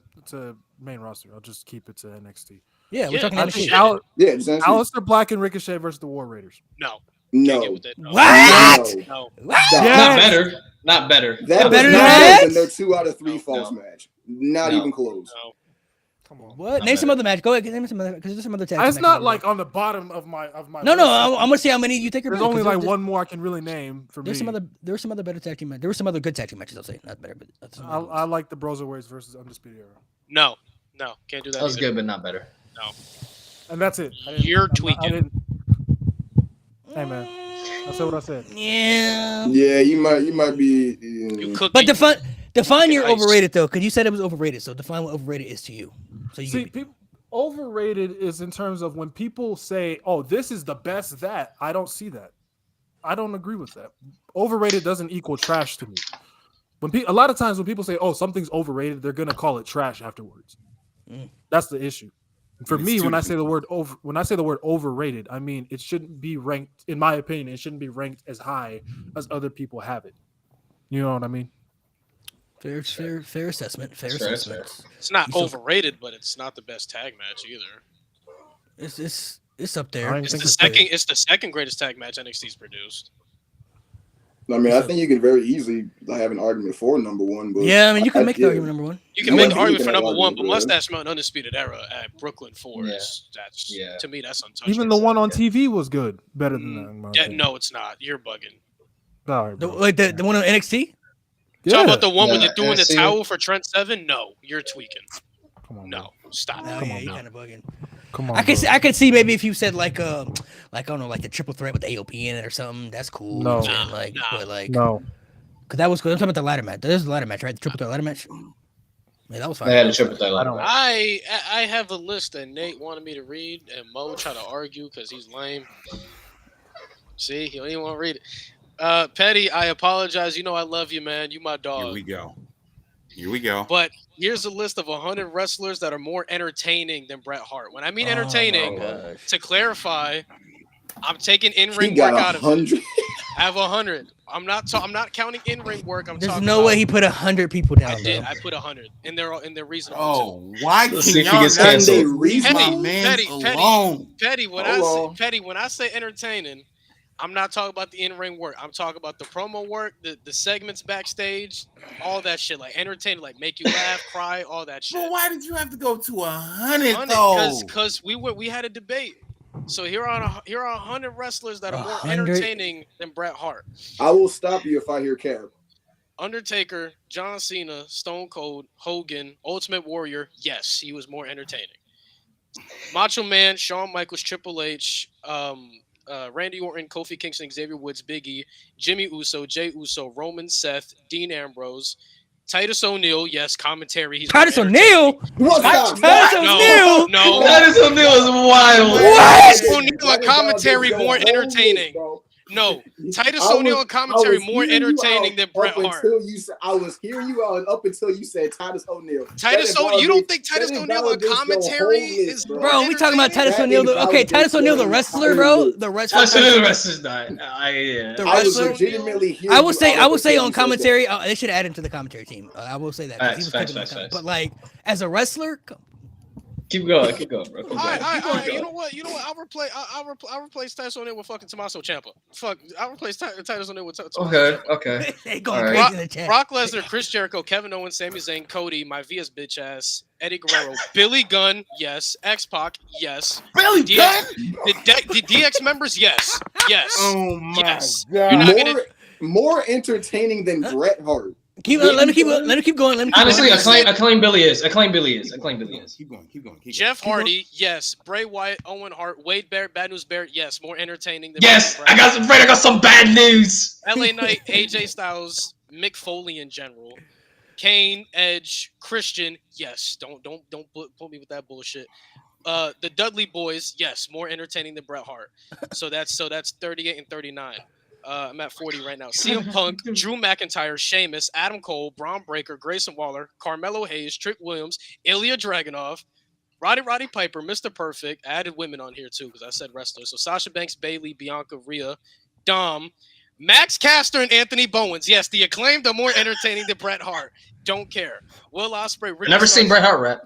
S5: main roster. I'll just keep it to NXT.
S1: Yeah, we're talking
S5: I
S1: NXT.
S5: think Aleister Black and Ricochet versus the War Raiders.
S4: No.
S1: What?
S4: No.
S3: Yes. Not better.
S2: That
S1: better
S2: was
S1: than
S2: not
S1: that?
S2: better than their 2 out of 3 falls match. Not even close.
S4: No.
S5: Come on.
S1: What? Name some other match. Go ahead. Name some other because there's some other tag.
S5: It's
S1: team
S5: not
S1: matches.
S5: like on the bottom of my.
S1: No. I'm gonna see how many you think are
S5: There's
S1: better.
S5: only
S1: 'Cause
S5: like
S1: there's-
S5: one more I can really name for
S1: There's
S5: me.
S1: there were some other better tag team matches. There were some other good tag team matches. I'll say not better, but that's
S5: I like the Broserweights versus Undisputed Era.
S4: No. Can't do that.
S3: That was
S4: either.
S3: good, but not better.
S4: No.
S5: And that's it.
S4: You're tweaking.
S5: Hey man, I said what I said.
S1: Yeah.
S2: Yeah, you might be.
S4: You cooking.
S1: But define your
S4: Ice.
S1: overrated though, because you said it was overrated. So define what overrated is to you. So you
S5: See, people, overrated is in terms of when people say, "Oh, this is the best that." I don't see that. I don't agree with that. Overrated doesn't equal trash to me. A lot of times when people say, "Oh, something's overrated," they're gonna call it trash afterwards. That's the issue. For me, when I say the word overrated, I mean it shouldn't be ranked. In my opinion, it shouldn't be ranked as high as other people have it. You know what I mean?
S1: fair assessment. Fair assessment.
S4: It's not overrated, but it's not the best tag match either.
S1: It's up there.
S4: It's the second greatest tag match NXT's produced.
S2: I mean, I think you could very easily have an argument for number one. But
S1: yeah, I mean, you can make the argument number one.
S4: You can make the argument for number one, but Mustache Mountain Undisputed Era at Brooklyn Forest, to me, that's untouchable.
S5: Even the one on TV was good, better than that.
S4: No, it's not. You're bugging.
S5: All right,
S1: the one on NXT?
S4: Talk about the one with doing the towel for Trent Seven? No, you're tweaking.
S5: Come on,
S4: no, stop.
S1: Oh, yeah, you're kind of bugging.
S5: Come on,
S1: I could see maybe if you said like I don't know, like the triple threat with the AOP in it or something. That's cool.
S5: No,
S1: because that was cool. I'm talking about the ladder match. There's a ladder match, right? The triple threat ladder match. Yeah, that was fine.
S3: They had a triple threat ladder match.
S4: I have a list that Nate wanted me to read, and Mo tried to argue because he's lame. See, he don't even want to read it. Petty, I apologize. You know I love you, man. You my dog.
S6: Here we go.
S4: But here's a list of 100 wrestlers that are more entertaining than Bret Hart. When I mean entertaining, to clarify, I'm taking in-ring work out of it. I have 100. I'm not counting in-ring work.
S1: There's no way he put 100 people down.
S4: I did.
S1: Bro.
S4: I put 100, and they're reasonable.
S6: Oh, why
S3: Let's see if he gets canceled.
S4: Petty, when I say entertaining, I'm not talking about the in-ring work. I'm talking about the promo work, the segments backstage, all that shit, like entertaining, like make you laugh, cry, all that shit.
S6: Well, why did you have to go to 100 though?
S4: Because we had a debate. So here are 100 wrestlers that are more entertaining than Bret Hart.
S2: I will stop you if I hear Cap.
S4: Undertaker, John Cena, Stone Cold, Hogan, Ultimate Warrior. Yes, he was more entertaining. Macho Man, Shawn Michaels, Triple H, Randy Orton, Kofi Kingston, Xavier Woods, Big E, Jimmy Uso, Jey Uso, Roman, Seth, Dean Ambrose, Titus O'Neil. Yes, commentary. He's
S1: Titus O'Neil.
S4: Titus
S1: O'Neil.
S4: No.
S3: Titus O'Neil is wild.
S4: What? Titus O'Neil commentary more entertaining. No, Titus O'Neil commentary more entertaining than Bret Hart.
S2: I was hearing you out up until you said Titus O'Neil.
S4: Titus O'Neil, you don't think Titus O'Neil on commentary is
S1: bro? We talking about Titus O'Neil? Okay, Titus O'Neil, the wrestler, bro. The wrestler.
S3: Titus O'Neil, the wrestler's not.
S1: The wrestler. I will say on commentary, they should add him to the commentary team. I will say that.
S3: Facts.
S1: But like as a wrestler.
S3: Keep going, bro.
S4: All right. You know what? I'll replace Titus O'Neil with fucking Tommaso Ciampa. Fuck, I'll replace Titus O'Neil with Tommaso.
S3: Okay.
S1: They going crazy in the chat.
S4: Brock Lesnar, Chris Jericho, Kevin Owens, Sami Zayn, Cody, my Via's bitch ass, Eddie Guerrero, Billy Gunn, yes, X-Pac, yes,
S6: Billy Gunn,
S4: the DX members, yes.
S2: Oh my
S4: god!
S2: You're not more entertaining than Bret Hart.
S1: Let me keep going.
S3: Honestly, acclaim Billy is. Keep going.
S4: Jeff Hardy, yes. Bray Wyatt, Owen Hart, Wade Barrett, Bad News Barrett, yes. More entertaining than
S3: yes. I got some bad news.
S4: LA Knight, AJ Styles, Mick Foley in general, Kane, Edge, Christian, yes. Don't put me with that bullshit. The Dudley Boys, yes. More entertaining than Bret Hart. So that's 38 and 39. I'm at 40 right now. CM Punk, Drew McIntyre, Sheamus, Adam Cole, Braun Breaker, Grayson Waller, Carmelo Hayes, Trick Williams, Ilya Dragunov, Roddy Piper, Mr. Perfect. I added women on here too because I said wrestlers. So Sasha Banks, Bayley, Bianca, Rhea, Dom, Max Caster and Anthony Bowens. Yes, the Acclaimed are more entertaining than Bret Hart. Don't care. Will Ospreay.
S3: I've never seen Bret Hart rap.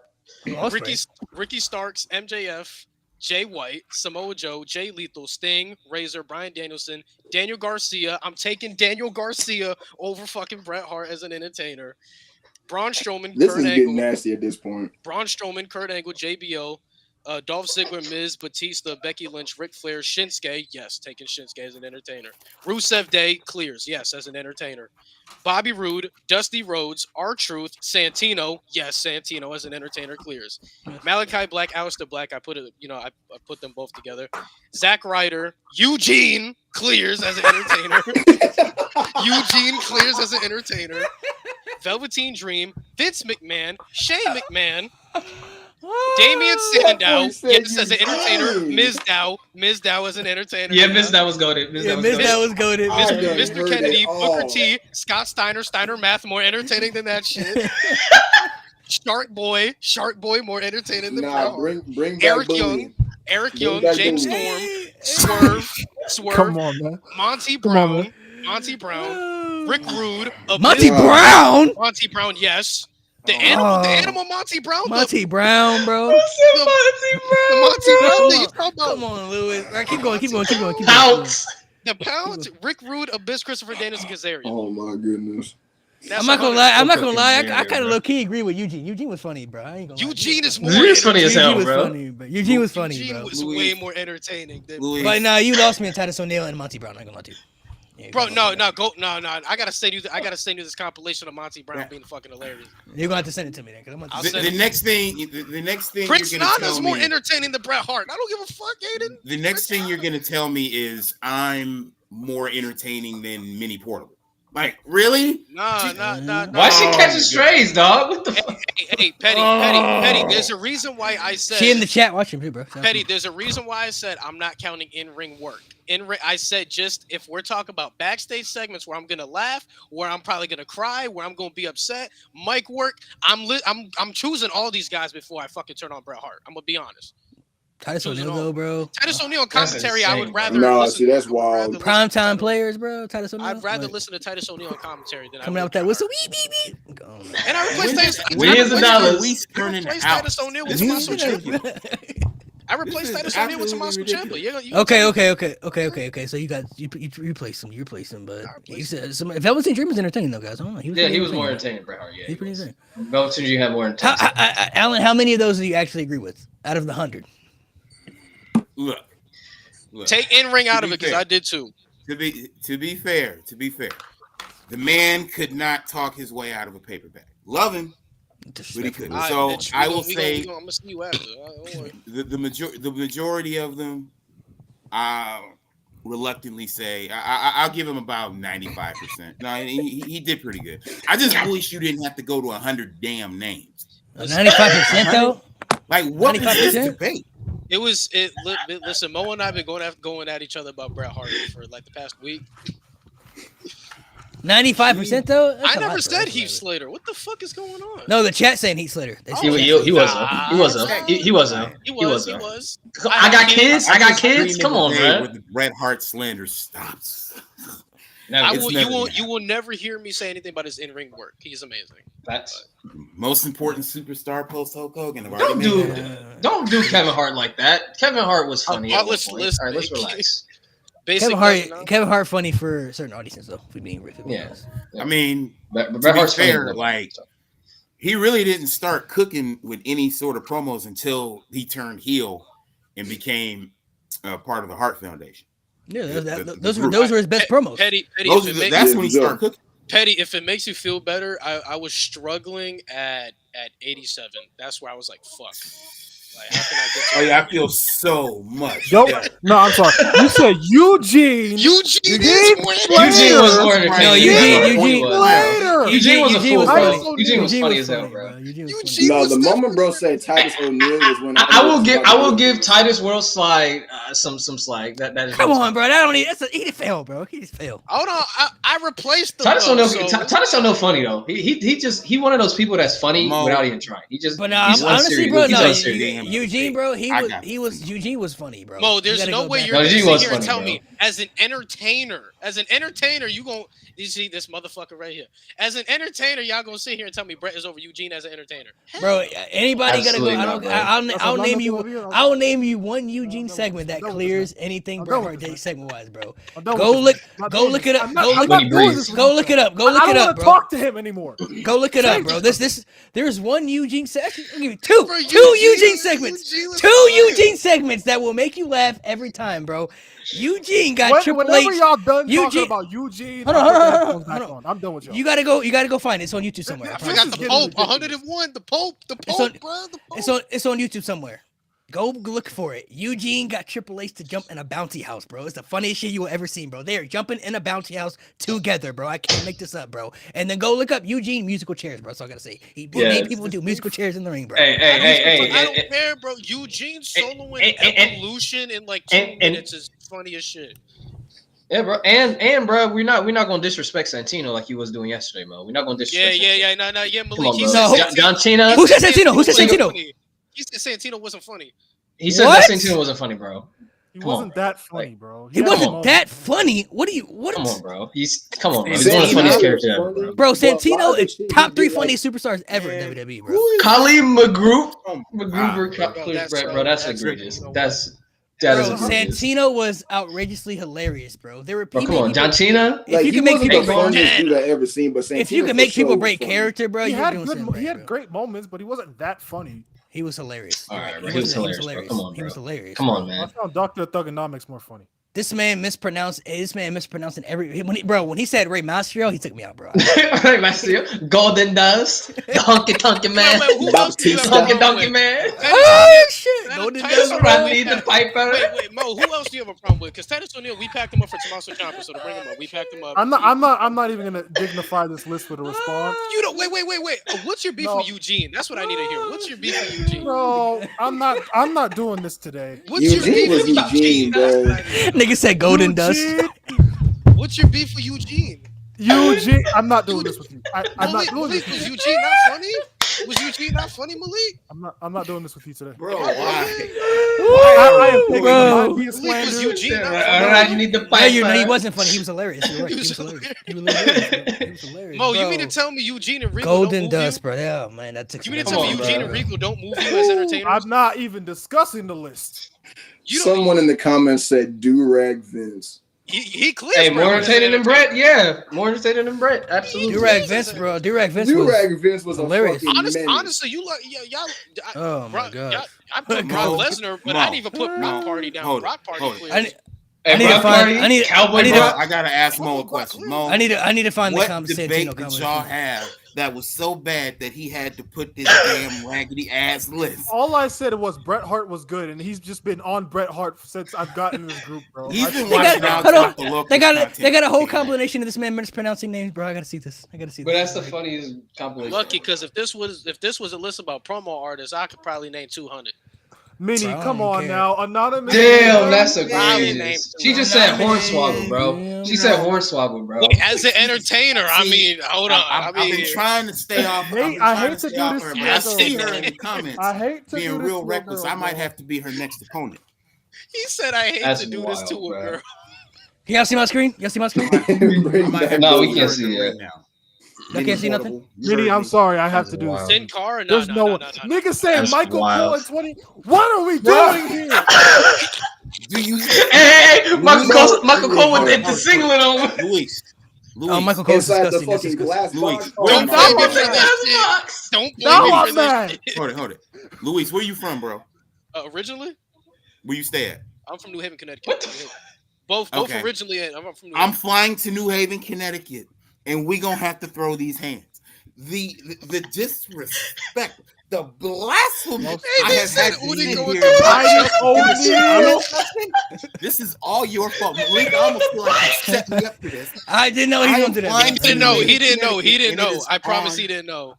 S4: Ricky Starks, MJF, Jay White, Samoa Joe, Jay Lethal, Sting, Razor, Bryan Danielson, Daniel Garcia. I'm taking Daniel Garcia over fucking Bret Hart as an entertainer. Braun Strowman,
S2: This
S4: Kurt
S2: is
S4: Angle.
S2: getting nasty at this point.
S4: Braun Strowman, Kurt Angle, JBL, Dolph Ziggler, Miz, Batista, Becky Lynch, Ric Flair, Shinsuke. Yes, taking Shinsuke as an entertainer. Rusev Day clears. Yes, as an entertainer. Bobby Roode, Dusty Rhodes, R-Truth, Santino. Yes, Santino as an entertainer clears. Malachi Black, Aleister Black. I put them both together. Zack Ryder, Eugene clears as an entertainer. Eugene clears as an entertainer. Velveteen Dream, Vince McMahon, Shane McMahon, Damian Sandow, yes, as an entertainer. Miz Dow as an entertainer.
S3: Yeah, Miz Dow was goated.
S1: Miz Dow was goated.
S4: Mr. Kennedy, Booker T, Scott Steiner Math, more entertaining than that shit. Shark Boy, more entertaining than
S2: Nah, bring back
S4: Eric
S2: Bring
S4: Young,
S2: back
S4: James
S2: Bully.
S4: Storm, Swerve,
S5: Come on, man.
S4: Monty
S5: Come on,
S4: Brown, Rick Rude,
S1: Monty Brown.
S4: Monty Brown, yes. The animal Monty Brown.
S1: Monty Brown, bro.
S4: Monty Brown. You talking about?
S1: Come on, Lewis. All right, keep going.
S3: Pounce.
S4: The Pounds, Rick Rude, Abyss, Christopher Daniels, and Kazarian.
S2: Oh my goodness.
S1: I'm not gonna lie. I kind of low key agree with Eugene. Eugene was funny, bro. I ain't gonna lie.
S4: Eugene is more.
S3: Eugene's funny as hell,
S1: Eugene was
S3: bro.
S1: funny, but Eugene was funny,
S4: Eugene
S1: bro.
S4: was way more entertaining than.
S1: But nah, you lost me in Titus O'Neil and Monty Brown. I ain't gonna lie to you. Yeah,
S4: Bro, no. I gotta send you this compilation of Monty Brown being fucking hilarious.
S1: You're gonna have to send it to me then, because I'm gonna.
S6: The next thing
S4: Prince
S6: you're gonna
S4: Nana's
S6: tell
S4: more
S6: me,
S4: entertaining than Bret Hart. I don't give a fuck, Aiden.
S6: the next thing you're gonna tell me is I'm more entertaining than Minnie Portable. Like, really?
S4: Nah.
S3: Why she catching strays, dog? What the fuck?
S4: Hey, Petty. There's a reason why I said.
S1: She in the chat watching too, bro.
S4: Petty, there's a reason why I said I'm not counting in-ring work. I said just if we're talking about backstage segments where I'm gonna laugh, where I'm probably gonna cry, where I'm gonna be upset, mic work. I'm choosing all these guys before I fucking turn on Bret Hart. I'm gonna be honest.
S1: Titus O'Neil, though, bro.
S4: Titus O'Neil commentary,
S3: insane,
S4: I would rather.
S2: No,
S4: listen,
S2: see, that's wild.
S1: Primetime players, bro. Titus O'Neil.
S4: I'd rather listen to Titus O'Neil commentary than
S1: coming out with that whistle. Beep, beep, beep.
S4: And I replaced Titus.
S3: Millions of dollars.
S4: Titus O'Neil with Tommaso Ciampa. I replaced Titus O'Neil with Tommaso Ciampa. Okay.
S1: So you replaced him, but you said Velveteen Dream was entertaining though, guys. I don't know.
S3: He was more entertaining, Bret Hart. Yeah,
S1: he's pretty insane.
S3: Velveteen Dream had more intense.
S1: Alan, how many of those do you actually agree with out of the 100?
S6: Look.
S4: Take in-ring out of it because I did too.
S6: To be fair, the man could not talk his way out of a paper bag. Love him, but he couldn't. So I will say,
S4: I'm gonna see you after.
S6: the majority of them, reluctantly say I'll give him about 95%. No, he did pretty good. I just wish you didn't have to go to 100 damn names.
S1: 95% though.
S6: Like what is this debate?
S4: Listen, Mo and I have been going at each other about Bret Hart for like the past week.
S1: 95% though. That's
S4: I never said Heath Slater. What the fuck is going on?
S1: No, the chat saying Heath Slater.
S3: He wasn't. He was. I got kids. Come on, man.
S6: Where the Bret Hart slander stops.
S4: You will never hear me say anything about his in-ring work. He's amazing.
S3: That's
S6: most important superstar post Hulk Hogan.
S3: Don't do Kevin Hart like that. Kevin Hart was funny.
S4: Let's
S3: relax.
S1: Kevin Hart funny for certain audiences though. If we being real.
S3: Yeah.
S6: I mean,
S3: Bret Hart's
S6: fair, like he really didn't start cooking with any sort of promos until he turned heel and became part of the Hart Foundation.
S1: Yeah, those were his best promos.
S4: Petty,
S6: that's when he started cooking.
S4: Petty, if it makes you feel better, I was struggling at 87. That's where I was like, fuck. Like, how can I get to
S6: I feel so much.
S5: No, I'm sorry. You said Eugene.
S3: Eugene was more entertaining.
S1: No, Eugene
S3: was funny as hell, bro.
S2: The moment bro said Titus O'Neil was when
S3: I will give Titus World Slide some slag. That is
S1: come on, bro. He failed, bro. He just failed.
S4: Hold on, I replaced the
S3: Titus O'Neil funny though. He one of those people that's funny without even trying.
S1: But honestly, bro, Eugene, bro, Eugene was funny, bro.
S4: Mo, there's no way you're gonna sit here and tell me as an entertainer, you see this motherfucker right here. As an entertainer, y'all gonna sit here and tell me Bret is over Eugene as an entertainer?
S1: Bro, anybody gotta go?
S3: Absolutely
S1: I'll
S3: not,
S1: name you. I'll name you one Eugene segment that clears anything Bret Hart did segment wise, bro. Go look it up. Go look it up. Go look it up, bro.
S5: Talk to him anymore.
S1: Go look it up, bro. There's one Eugene segment. I'll give you two Eugene segments. Two Eugene segments that will make you laugh every time, bro. Eugene got Triple H.
S5: Whenever y'all done talking about Eugene,
S1: hold on.
S5: I'm done with y'all.
S1: You gotta go find it. It's on YouTube somewhere.
S4: I forgot the Pope. 101. The Pope, bro. The Pope.
S1: It's on YouTube somewhere. Go look for it. Eugene got Triple H to jump in a bouncy house, bro. It's the funniest shit you will ever seen, bro. They are jumping in a bouncy house together, bro. I can't make this up, bro. And then go look up Eugene musical chairs, bro. That's all I gotta say. He made people do musical chairs in the ring, bro.
S3: Hey.
S4: I don't care, bro. Eugene soloing Evolution in like 2 minutes is funny as shit.
S3: Yeah, bro, and bro, we're not gonna disrespect Santino like he was doing yesterday, bro. We're not gonna disrespect.
S4: Yeah, Malik.
S3: John Cena.
S1: Who said Santino? Who said Santino?
S4: He said Santino wasn't funny.
S3: He said that Santino wasn't funny, bro.
S5: He wasn't that funny, bro.
S1: He wasn't that funny. What?
S3: Come on, bro. He's one of the funniest characters ever, bro.
S1: Bro, Santino is top 3 funniest superstars ever in WWE, bro.
S3: Kali McGruber clears Bret, bro. That's egregious. That is egregious.
S1: Santino was outrageously hilarious, bro. There were people.
S3: Come on, John Cena.
S1: If you can make people
S2: funniest dude I ever seen, but
S1: if you can make people break character, bro,
S5: he had great moments, but he wasn't that funny.
S1: He was hilarious.
S3: All right, bro. He was hilarious. Bro. Come on, bro.
S1: He was hilarious.
S3: Come on, man.
S5: I found Dr. Thugonomics more funny.
S1: This man mispronouncing every when he said Rey Mysterio, he took me out, bro.
S3: Rey Mysterio, Golden Dust, Donkey Man, Donkey Man.
S1: Oh shit, Golden Dust,
S3: Rodney the Piper.
S4: Wait, Mo, who else do you have a problem with? Because Titus O'Neil, we packed him up for Tommaso Ciampa, so to bring him up, we packed him up.
S5: I'm not even gonna dignify this list with a response.
S4: You don't. Wait. What's your beef with Eugene? That's what I need to hear. What's your beef with Eugene?
S5: Bro, I'm not doing this today.
S4: What's your beef with
S2: Eugene, bro?
S1: Nigga said Golden Dust.
S4: What's your beef with Eugene?
S5: I'm not doing this with you. I'm not doing this.
S4: Was Eugene not funny? Was Eugene not funny, Malik?
S5: I'm not doing this with you today.
S6: Bro, why?
S5: I am thinking
S1: Bro.
S4: Was Eugene not
S3: All
S4: funny?
S3: right, you need the
S1: No,
S3: Piper.
S1: he wasn't funny. He was hilarious. You're right. He was hilarious. He was hilarious.
S4: Mo,
S1: bro.
S4: you mean to tell me Eugene and Rico
S1: Golden
S4: don't move
S1: Dust,
S4: you?
S1: bro. Oh man, that took.
S4: You mean to tell me Eugene and Rico don't move you as entertainers?
S5: I'm not even discussing the list.
S2: Someone in the comments said do-rag Vince.
S4: He clears.
S3: Hey, more entertaining than Bret. Yeah, more entertaining than Bret. Absolutely.
S1: Durag Vince, bro. Durag Vince
S2: was
S1: hilarious.
S4: Honestly, you like y'all.
S1: Oh my god.
S4: I put Brock Lesnar, but I didn't even put Brock Party down. Brock Party clears.
S1: I need to find.
S6: I gotta ask Mo a question. Mo,
S1: I need to find the
S6: what
S1: comments.
S6: debate did y'all have that was so bad that he had to put this damn raggedy ass list?
S5: All I said was Bret Hart was good, and he's just been on Bret Hart since I've gotten in this group, bro.
S6: He's been
S1: They
S6: watching
S1: got a whole combination of this man mispronouncing names, bro. I gotta see this.
S3: But that's the funniest compilation.
S4: Lucky, because if this was a list about promo artists, I could probably name 200.
S5: Minnie, come on now, anonymous.
S3: Damn, that's egregious. She just said hornswoggle, bro. She said hornswoggle, bro.
S4: As an entertainer, I mean, hold on.
S6: I've been trying to stay off.
S5: I hate to do this to
S6: I see her in the comments.
S5: I hate to
S6: being
S5: do
S6: real
S5: this
S6: reckless. I might have to be her next opponent.
S4: He said, "I hate to do this to a girl."
S1: Can y'all see my screen? Y'all see my screen?
S3: No, we can't see it.
S1: I can't see nothing.
S5: Minnie, I'm sorry, I have to do this.
S4: Sin Cara?
S5: There's no one. Nigga saying
S3: That's
S5: Michael
S3: wild.
S5: Cole in 20. What are we doing here?
S6: Do you?
S3: Hey, Michael Cole with the singlet on.
S6: Luis.
S1: Oh, Michael Cole's
S2: Inside the
S1: disgusting.
S2: fucking glass box.
S4: Don't blame me for this shit. Don't blame me for this shit.
S6: Hold it. Luis, where you from, bro?
S4: Originally,
S6: Where you stay at?
S4: I'm from New Haven, Connecticut. Both
S6: Okay.
S4: originally. I'm from New
S6: I'm
S4: Haven.
S6: flying to New Haven, Connecticut, and we gonna have to throw these hands. The disrespect, the blasphemy. I have had to sit here. This is all your fault. Malik, I almost feel like you set me up for this.
S1: I didn't know he was gonna do that.
S4: He didn't know. He didn't know. I promise he didn't know.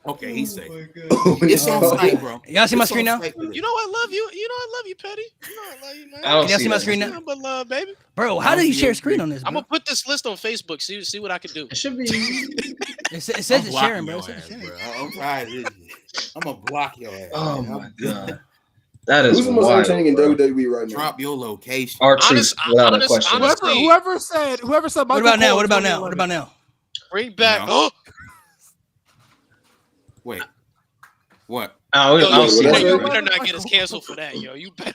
S6: Okay, he's safe. It's on site, bro.
S1: Y'all see my screen now?
S4: You know I love you. You know I love you, Petty. You know I love you, man.
S3: I don't
S1: Can y'all see my
S3: that.
S1: screen now?
S4: Nothing but love, baby.
S1: Bro, how do you share screen on this, bro?
S4: I'm gonna put this list on Facebook. See what I can do.
S3: It should be.
S1: It says it's sharing, bro.
S6: I'm gonna block your ass.
S3: Oh my god. That is
S2: who's the most
S3: wild,
S2: entertaining in
S3: bro.
S2: WWE right now?
S6: Drop your location.
S3: R-Truth, without a question.
S4: honestly,
S5: Whoever said
S1: What
S5: Michael
S1: about now?
S5: Cole
S1: What about
S5: in
S1: now? What
S5: 2011.
S1: about now?
S4: bring back.
S6: No. Wait. What?
S3: I
S4: Yo,
S3: don't
S2: you
S3: see
S2: better-
S3: that,
S4: you
S3: bro.
S4: better not get us canceled for that, yo. You better.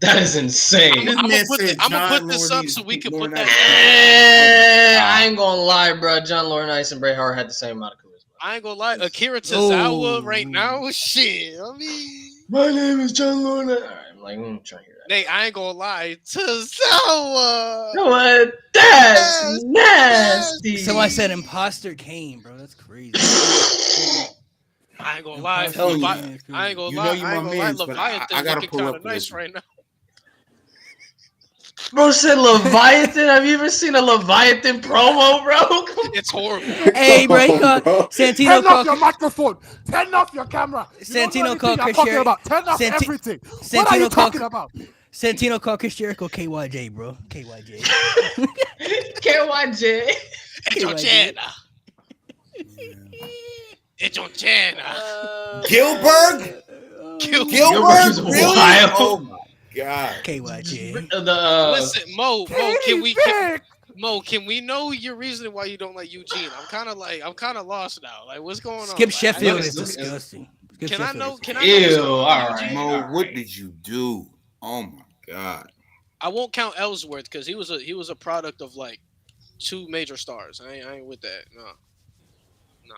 S3: That is insane.
S6: This
S4: I'm
S6: man
S4: gonna
S6: said
S4: put
S6: John
S4: this
S6: Laurinaitis
S4: up so we can
S6: Laurinaitis.
S4: put that.
S3: I ain't gonna lie, bro. John Laurinaitis and Bret Hart had the same amount of charisma.
S4: I ain't gonna lie. Akira Tozawa
S1: Oh.
S4: right now, shit. I mean,
S3: My name is John Laurinaitis. All right, I'm like, I'm trying to hear that.
S4: Nate, I ain't gonna lie. Tozawa.
S3: You know what? That's nasty.
S1: Somebody said Imposter Kane, bro. That's crazy.
S4: I ain't gonna lie.
S6: telling you,
S4: I ain't gonna
S6: you
S4: lie.
S6: know
S4: I
S6: you
S4: ain't
S6: my
S4: gonna lie.
S6: mans, but
S4: Leviathan
S6: I gotta
S4: looking
S6: pull
S4: kind
S6: up
S4: of
S6: for
S4: nice
S6: this.
S4: right now.
S3: Bro said Leviathan. Have you ever seen a Leviathan promo, bro?
S4: It's horrible.
S1: Hey, bro, he called Santino
S5: Turn off your
S1: called
S5: microphone. Turn off your camera. You don't know
S1: Santino
S5: anything
S1: called
S5: I'm
S1: Chris
S5: talking
S1: Jericho.
S5: about. Turn off
S1: Santi-
S5: everything. What are
S1: Santino
S5: you
S1: called-
S5: talking about?
S1: Santino called Chris Jericho KYJ, bro. KYJ.
S3: KYJ.
S4: It's on China. It's on China.
S6: Gilbert?
S3: Gilbert
S6: Gilbert?
S3: is
S6: Really?
S3: wild.
S6: Oh my god.
S1: KYJ.
S4: Listen, Mo, can we
S5: Vic.
S4: Mo, can we know your reasoning why you don't like Eugene? I'm kind of lost now. Like, what's going on?
S1: Skip
S4: Like,
S1: Sheffield
S3: I-
S1: is disgusting. Skip
S4: Can I
S1: Sheffield
S4: know?
S1: is
S4: Can I
S3: Ew,
S4: know?
S3: all right.
S6: Mo, what did you do? Oh my god.
S4: I won't count Ellsworth because he was a product of like 2 major stars. I ain't with that. No.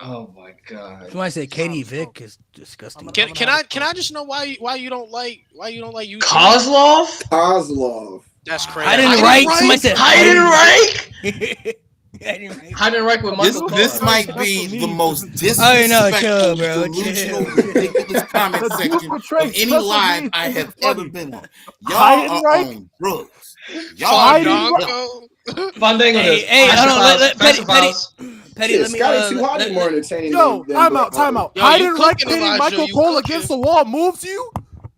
S3: Oh my god.
S1: Somebody said Katie Vick is disgusting.
S4: Can I just know why you don't like Eugene?
S3: Kozlov?
S2: Kozlov.
S4: That's crazy.
S1: Heidenreich. Somebody said
S3: Heidenreich?
S1: Heidenreich.
S3: Heidenreich with Michael
S6: This
S3: Carr.
S6: might be the most
S1: Oh, no,
S6: disrespectful,
S1: chill, bro.
S6: delusional,
S1: Chill.
S6: ridiculous comment
S5: The dude
S6: section of
S5: portrayed
S6: any
S5: special
S6: live
S5: needs
S6: I
S5: is
S6: have
S5: funny.
S6: ever been on. Y'all are
S5: Heidenreich?
S6: on drugs. Y'all are on drugs.
S4: Fandango.
S3: Fandango
S1: Hey,
S3: does.
S1: hey, hold on. Let
S3: Special
S1: Petty,
S3: files.
S1: Petty,
S2: Shit,
S1: let me.
S2: Scotty too hot more entertaining.
S5: Yo,
S2: than
S5: time
S2: Bret
S5: out, time
S2: Hart.
S5: out.
S4: Yo, you
S5: Heidenreich
S4: cooking,
S5: hitting
S4: Elijah,
S5: Michael
S4: you
S5: Cole
S4: cooking.
S5: against the wall moves you?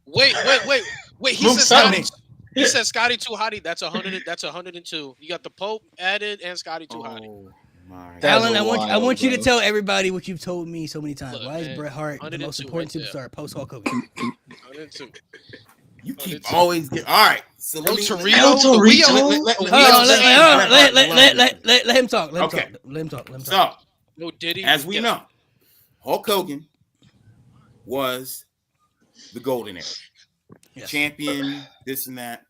S4: Wait. He
S3: Move
S4: said
S3: something.
S4: Scotty. He said Scotty too hottie. That's 100. That's 102. You got the Pope added and Scotty too hottie.
S6: Oh my
S3: That's
S1: Alan, I
S3: wild,
S1: want you to
S3: bro.
S1: tell everybody what you've told me so many times.
S4: Look,
S1: Why is
S4: man,
S1: Bret Hart the most
S4: 102
S1: important
S4: right there.
S1: superstar post Hulk Hogan?
S4: 102.
S6: You keep
S4: it's-
S6: always get all right. So
S4: El
S6: let me
S4: Torito.
S3: El
S4: the Rio-
S3: Torito?
S6: let-
S1: Hold
S6: let-
S1: on,
S6: let-
S1: let him talk. Let him
S6: Okay.
S1: talk. Let him talk.
S6: So,
S4: No Diddy.
S6: as we
S4: Yeah.
S6: know, Hulk Hogan was the golden era.
S1: Yes.
S6: Champion, this and that.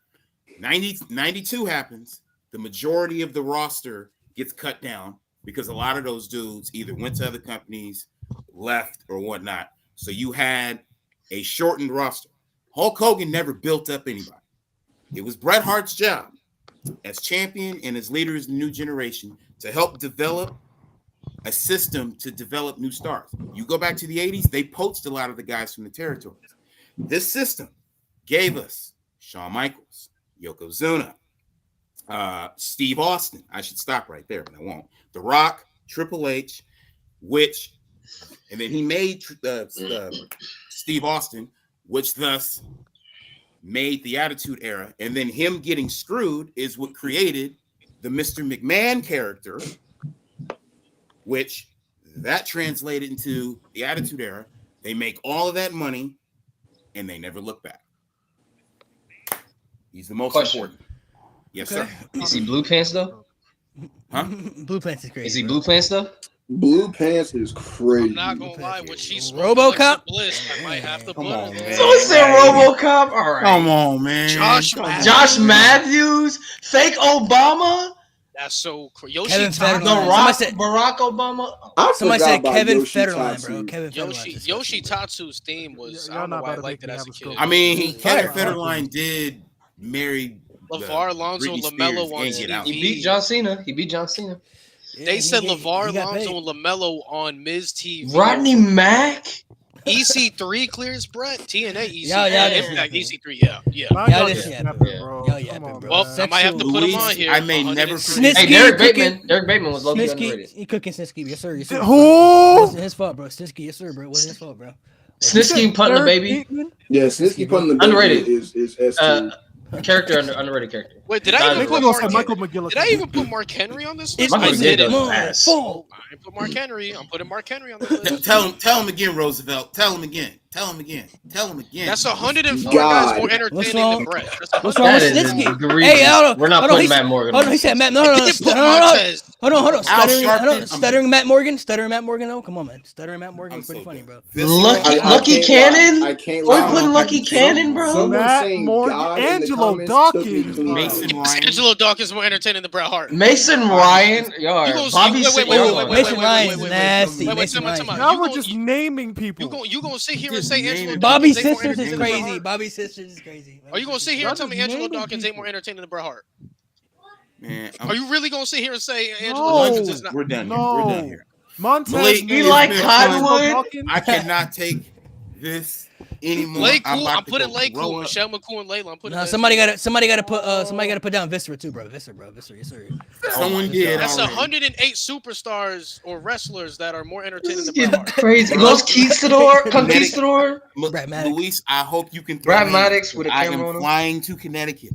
S6: 92 happens. The majority of the roster gets cut down because a lot of those dudes either went to other companies, left, or whatnot. So you had a shortened roster. Hulk Hogan never built up anybody. It was Bret Hart's job as champion and as leader of the new generation to help develop a system to develop new stars. You go back to the 80s, they poached a lot of the guys from the territories. This system gave us Shawn Michaels, Yokozuna, Steve Austin. I should stop right there, but I won't. The Rock, Triple H, and then he made Steve Austin, which thus made the Attitude Era. And then him getting screwed is what created the Mr. McMahon character, which that translated into the Attitude Era. They make all of that money and they never look back. He's the most important. Yes,
S1: Okay.
S6: sir.
S3: Is he blue pants though?
S6: Huh?
S1: Blue Pants is crazy.
S3: Is he
S1: bro.
S3: blue pants though?
S2: Blue Pants is crazy.
S4: I'm not gonna lie. When she
S1: RoboCop?
S4: Bliss, I might have to
S6: Come
S4: put
S6: on,
S4: her.
S6: man.
S3: Someone said RoboCop. All right.
S6: Come on, man.
S4: Josh
S6: Come
S4: Matthews.
S3: Josh Matthews, fake Obama,
S4: That's so crazy.
S1: Kevin
S4: Yoshi
S1: Federline.
S3: The
S4: Tatsu.
S3: Rock,
S1: said-
S3: Barack Obama.
S2: I
S1: Somebody
S2: forgot
S1: said
S2: about
S1: Kevin
S2: Yoshi
S1: Federline,
S2: Tatsu.
S1: bro. Kevin
S4: Yoshi
S1: Federline.
S4: Yoshi Tatsu's theme was.
S5: Y'all
S4: I don't know
S5: not
S4: why I
S5: about to
S4: liked
S5: make
S4: it
S5: me
S4: as
S5: have
S4: a
S5: a
S4: kid.
S5: stroke.
S6: I mean, Kevin
S1: Fire.
S6: Federline did marry
S4: LeVar Alonso,
S6: Britney
S4: LaMelo
S6: Spears
S4: on
S6: and Get Out.
S3: He beat John Cena. He beat John Cena.
S1: Yeah,
S4: They
S1: he
S4: said
S1: get-
S4: LeVar
S1: he got
S4: Alonso
S1: paid.
S4: and LaMelo on Miz TV.
S3: Rodney Mack.
S4: EC3 clears Brett. TNA EC3.
S1: Y'all
S4: Impact
S1: just-
S4: EC3, yeah.
S5: Now
S1: Y'all
S5: y'all
S1: just
S5: just
S1: yapping,
S5: yapping,
S3: bro.
S5: bro.
S1: Y'all
S5: Come
S1: yapping,
S5: on,
S1: bro.
S5: man.
S4: Well, I might have to put him
S6: Luis,
S4: on here.
S6: I may
S4: 100
S6: never
S4: and
S6: forget.
S3: Hey,
S1: Snitsky
S3: Derek
S1: cooking.
S3: Bateman. Derek Bateman was low-key
S1: Snitsky,
S3: underrated.
S1: he cooking Snitsky. Yes, sir. Yes, sir.
S5: Who?
S1: Wasn't his fault, bro. Snitsky, yes, sir, bro. Wasn't his fault, bro.
S3: Snitsky and Putting the
S5: Derek
S3: Baby.
S5: Bateman?
S2: Yeah, Snitsky putting the baby
S3: Underrated.
S2: is S tier.
S3: Character, underrated character.
S4: Wait, did I
S3: Guys,
S4: even
S5: Nick
S4: put
S5: Nichols
S4: Mark
S5: said Michael McGillicuddy.
S4: Did I even put Mark Henry on this
S1: It's
S4: list? I
S3: Michael
S4: did
S3: McGillicuddy
S4: it.
S3: does
S1: my
S3: pass.
S1: fault.
S4: I didn't put Mark Henry. I'm putting Mark Henry on the list.
S6: Tell him again, Roosevelt. Tell him again. Tell him again.
S4: That's 104
S2: God.
S4: guys more entertaining than Bret.
S1: What's wrong with
S3: That is
S1: Snitsky?
S3: egregious.
S1: Hey, hold on.
S3: We're not
S1: hold on,
S3: putting
S1: he
S3: Matt
S1: said-
S3: Morgan.
S1: Hold on, he said Matt. No.
S4: They put Montez.
S1: Hold on. Stuttering
S6: Sharpton,
S1: Matt Morgan. Stuttering Matt Morgan. Oh, come on, man. Stuttering Matt Morgan
S6: I'm
S1: is pretty
S6: so
S1: funny,
S6: good.
S1: bro.
S3: Lucky
S2: can't
S3: Cannon?
S2: lie. I can't
S3: Are we
S2: lie.
S3: putting Lucky Cannon, bro?
S2: Someone
S5: Matt
S2: saying
S5: Morgan,
S2: God in the
S5: Angelo
S2: comments took me
S5: Dawkins,
S2: clean.
S6: Mason Ryan.
S4: Angelo Dawkins more entertaining than Bret Hart.
S3: Mason Ryan,
S4: You gonna
S3: y'all.
S4: see-
S3: Bobby
S4: wait,
S3: Simmons.
S1: Mason Ryan's nasty.
S4: Wait,
S1: Mason
S4: time out.
S1: Ryan.
S5: Y'all
S4: You
S5: were
S4: gonna-
S5: just naming people.
S4: You gonna sit here and
S6: Just
S4: say
S6: name
S4: Angelo
S6: it.
S1: Bobby's
S4: Dawkins ain't more
S1: sisters is
S4: entertaining than Bret
S1: crazy.
S4: Hart?
S1: Bobby's sisters is crazy.
S4: Are you gonna sit here
S5: Y'all
S4: and tell me
S5: just
S4: Angelo
S5: naming
S4: Dawkins ain't
S5: people.
S4: more entertaining than Bret Hart?
S6: Man,
S4: Are you really gonna sit here and say Angelo
S5: No.
S4: Dawkins is not?
S6: we're done here.
S5: No.
S6: We're done here.
S5: Montez,
S6: Malik,
S3: We
S6: it's
S3: like
S6: been
S3: Cottonwood.
S6: fun. I cannot take this anymore.
S4: Lay
S6: I'm
S4: cool.
S6: about
S4: I'm
S6: to
S4: putting
S6: go
S4: Lay
S6: grow
S4: cool.
S6: up.
S4: Michelle McCool and Layla. I'm putting.
S1: No,
S4: that
S1: somebody
S4: shit.
S1: gotta put down Viscera too, bro. Viscera, yes sir.
S6: Someone did
S4: That's
S6: already.
S4: 108 superstars or wrestlers that are more entertaining
S3: This is
S4: than Bret
S3: getting
S4: Hart.
S3: crazy. Los Conquistador.
S1: Brad Maddox.
S6: Luis, I hope you can throw
S3: Brad
S6: hands.
S3: Maddox with a
S6: I
S3: camera on
S6: am
S3: him.
S6: flying to Connecticut.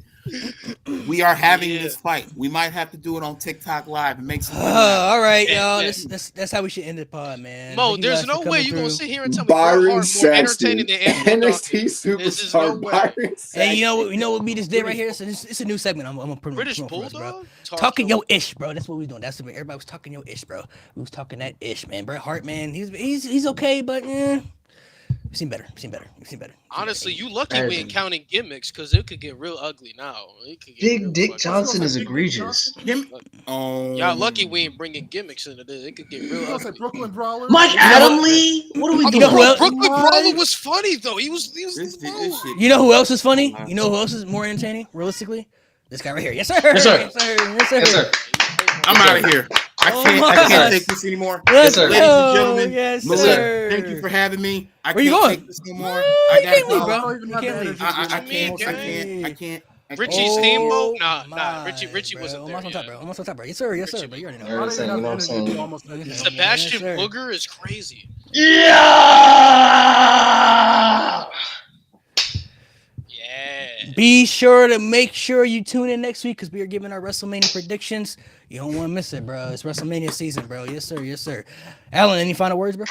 S6: We are having
S4: Yeah.
S6: this fight. We might have to do it on TikTok Live and make some.
S1: All right,
S4: Yeah,
S1: y'all.
S4: yeah.
S1: That's how we should end the pod, man.
S4: Mo,
S1: Thank you
S4: there's
S1: guys for
S4: no way
S1: coming
S4: you're gonna
S1: through.
S4: sit here and tell me Bret Hart
S2: Byron
S4: more
S2: Saxton,
S4: entertaining than Angelo
S2: NXT
S4: Dawkins. This is no
S2: superstar
S4: way.
S2: Byron Saxton.
S1: Hey, you know what we just did right here? So it's a new segment. I'm gonna promote
S4: British
S1: for us, bro.
S4: Bulldog?
S1: Talking yo ish, bro. That's what we doing. That's what everybody was talking yo ish, bro. We was talking that ish, man. Bret Hart, man. He's okay, but we've seen better.
S4: Honestly, you lucky
S3: That
S4: we
S3: is
S4: ain't counting gimmicks because it could get real ugly now. It could get
S3: Big
S4: real
S3: Dick
S4: fucking-
S3: Johnson is
S5: Big Dick
S3: egregious.
S4: Y'all lucky we ain't bringing gimmicks into this. It could get real
S5: I say
S4: ugly.
S5: Brooklyn Brawler.
S3: Mike Adam Lee? What are we
S1: You
S3: doing?
S1: know who else?
S4: Brooklyn
S5: Mike.
S4: Brawler was funny though. He was
S6: This
S4: the
S6: shit.
S1: You know who else is funny? You know who else is more entertaining, realistically? This guy right here. Yes, sir.
S3: Yes, sir.
S1: Yes, sir. Yes, sir.
S3: Yes, sir.
S6: I'm out of here. I
S1: Oh
S6: can't.
S1: my
S6: I
S1: gosh.
S6: can't take this anymore.
S1: Let's
S3: sir.
S6: Ladies
S1: go.
S6: and gentlemen,
S1: Yes,
S3: Yes,
S1: sir.
S6: Thank you for having me. I
S1: Where you
S6: can't
S1: going?
S6: take this no more.
S1: You
S6: I gotta
S1: can't leave,
S6: go.
S1: bro.
S5: don't even
S1: You
S5: have
S1: can't
S5: the
S1: leave.
S5: energy.
S6: I
S4: What you mean,
S6: can't.
S4: Richie Steamboat? Nah.
S1: my,
S4: Richie
S1: bro.
S4: wasn't there.
S1: Almost on top,
S4: yet.
S1: bro. Almost on top, bro. Yes, sir. Yes, sir. But you already know.
S3: You know what I'm saying? You know what I'm saying?
S5: Almost
S4: Sebastian
S1: Yes, sir.
S4: Booger is crazy.
S3: Yeah.
S4: Yeah.
S1: Be sure to make sure you tune in next week because we are giving our WrestleMania predictions. You don't want to miss it, bro. It's WrestleMania season, bro. Yes, sir. Yes, sir. Alan, any final words, bro?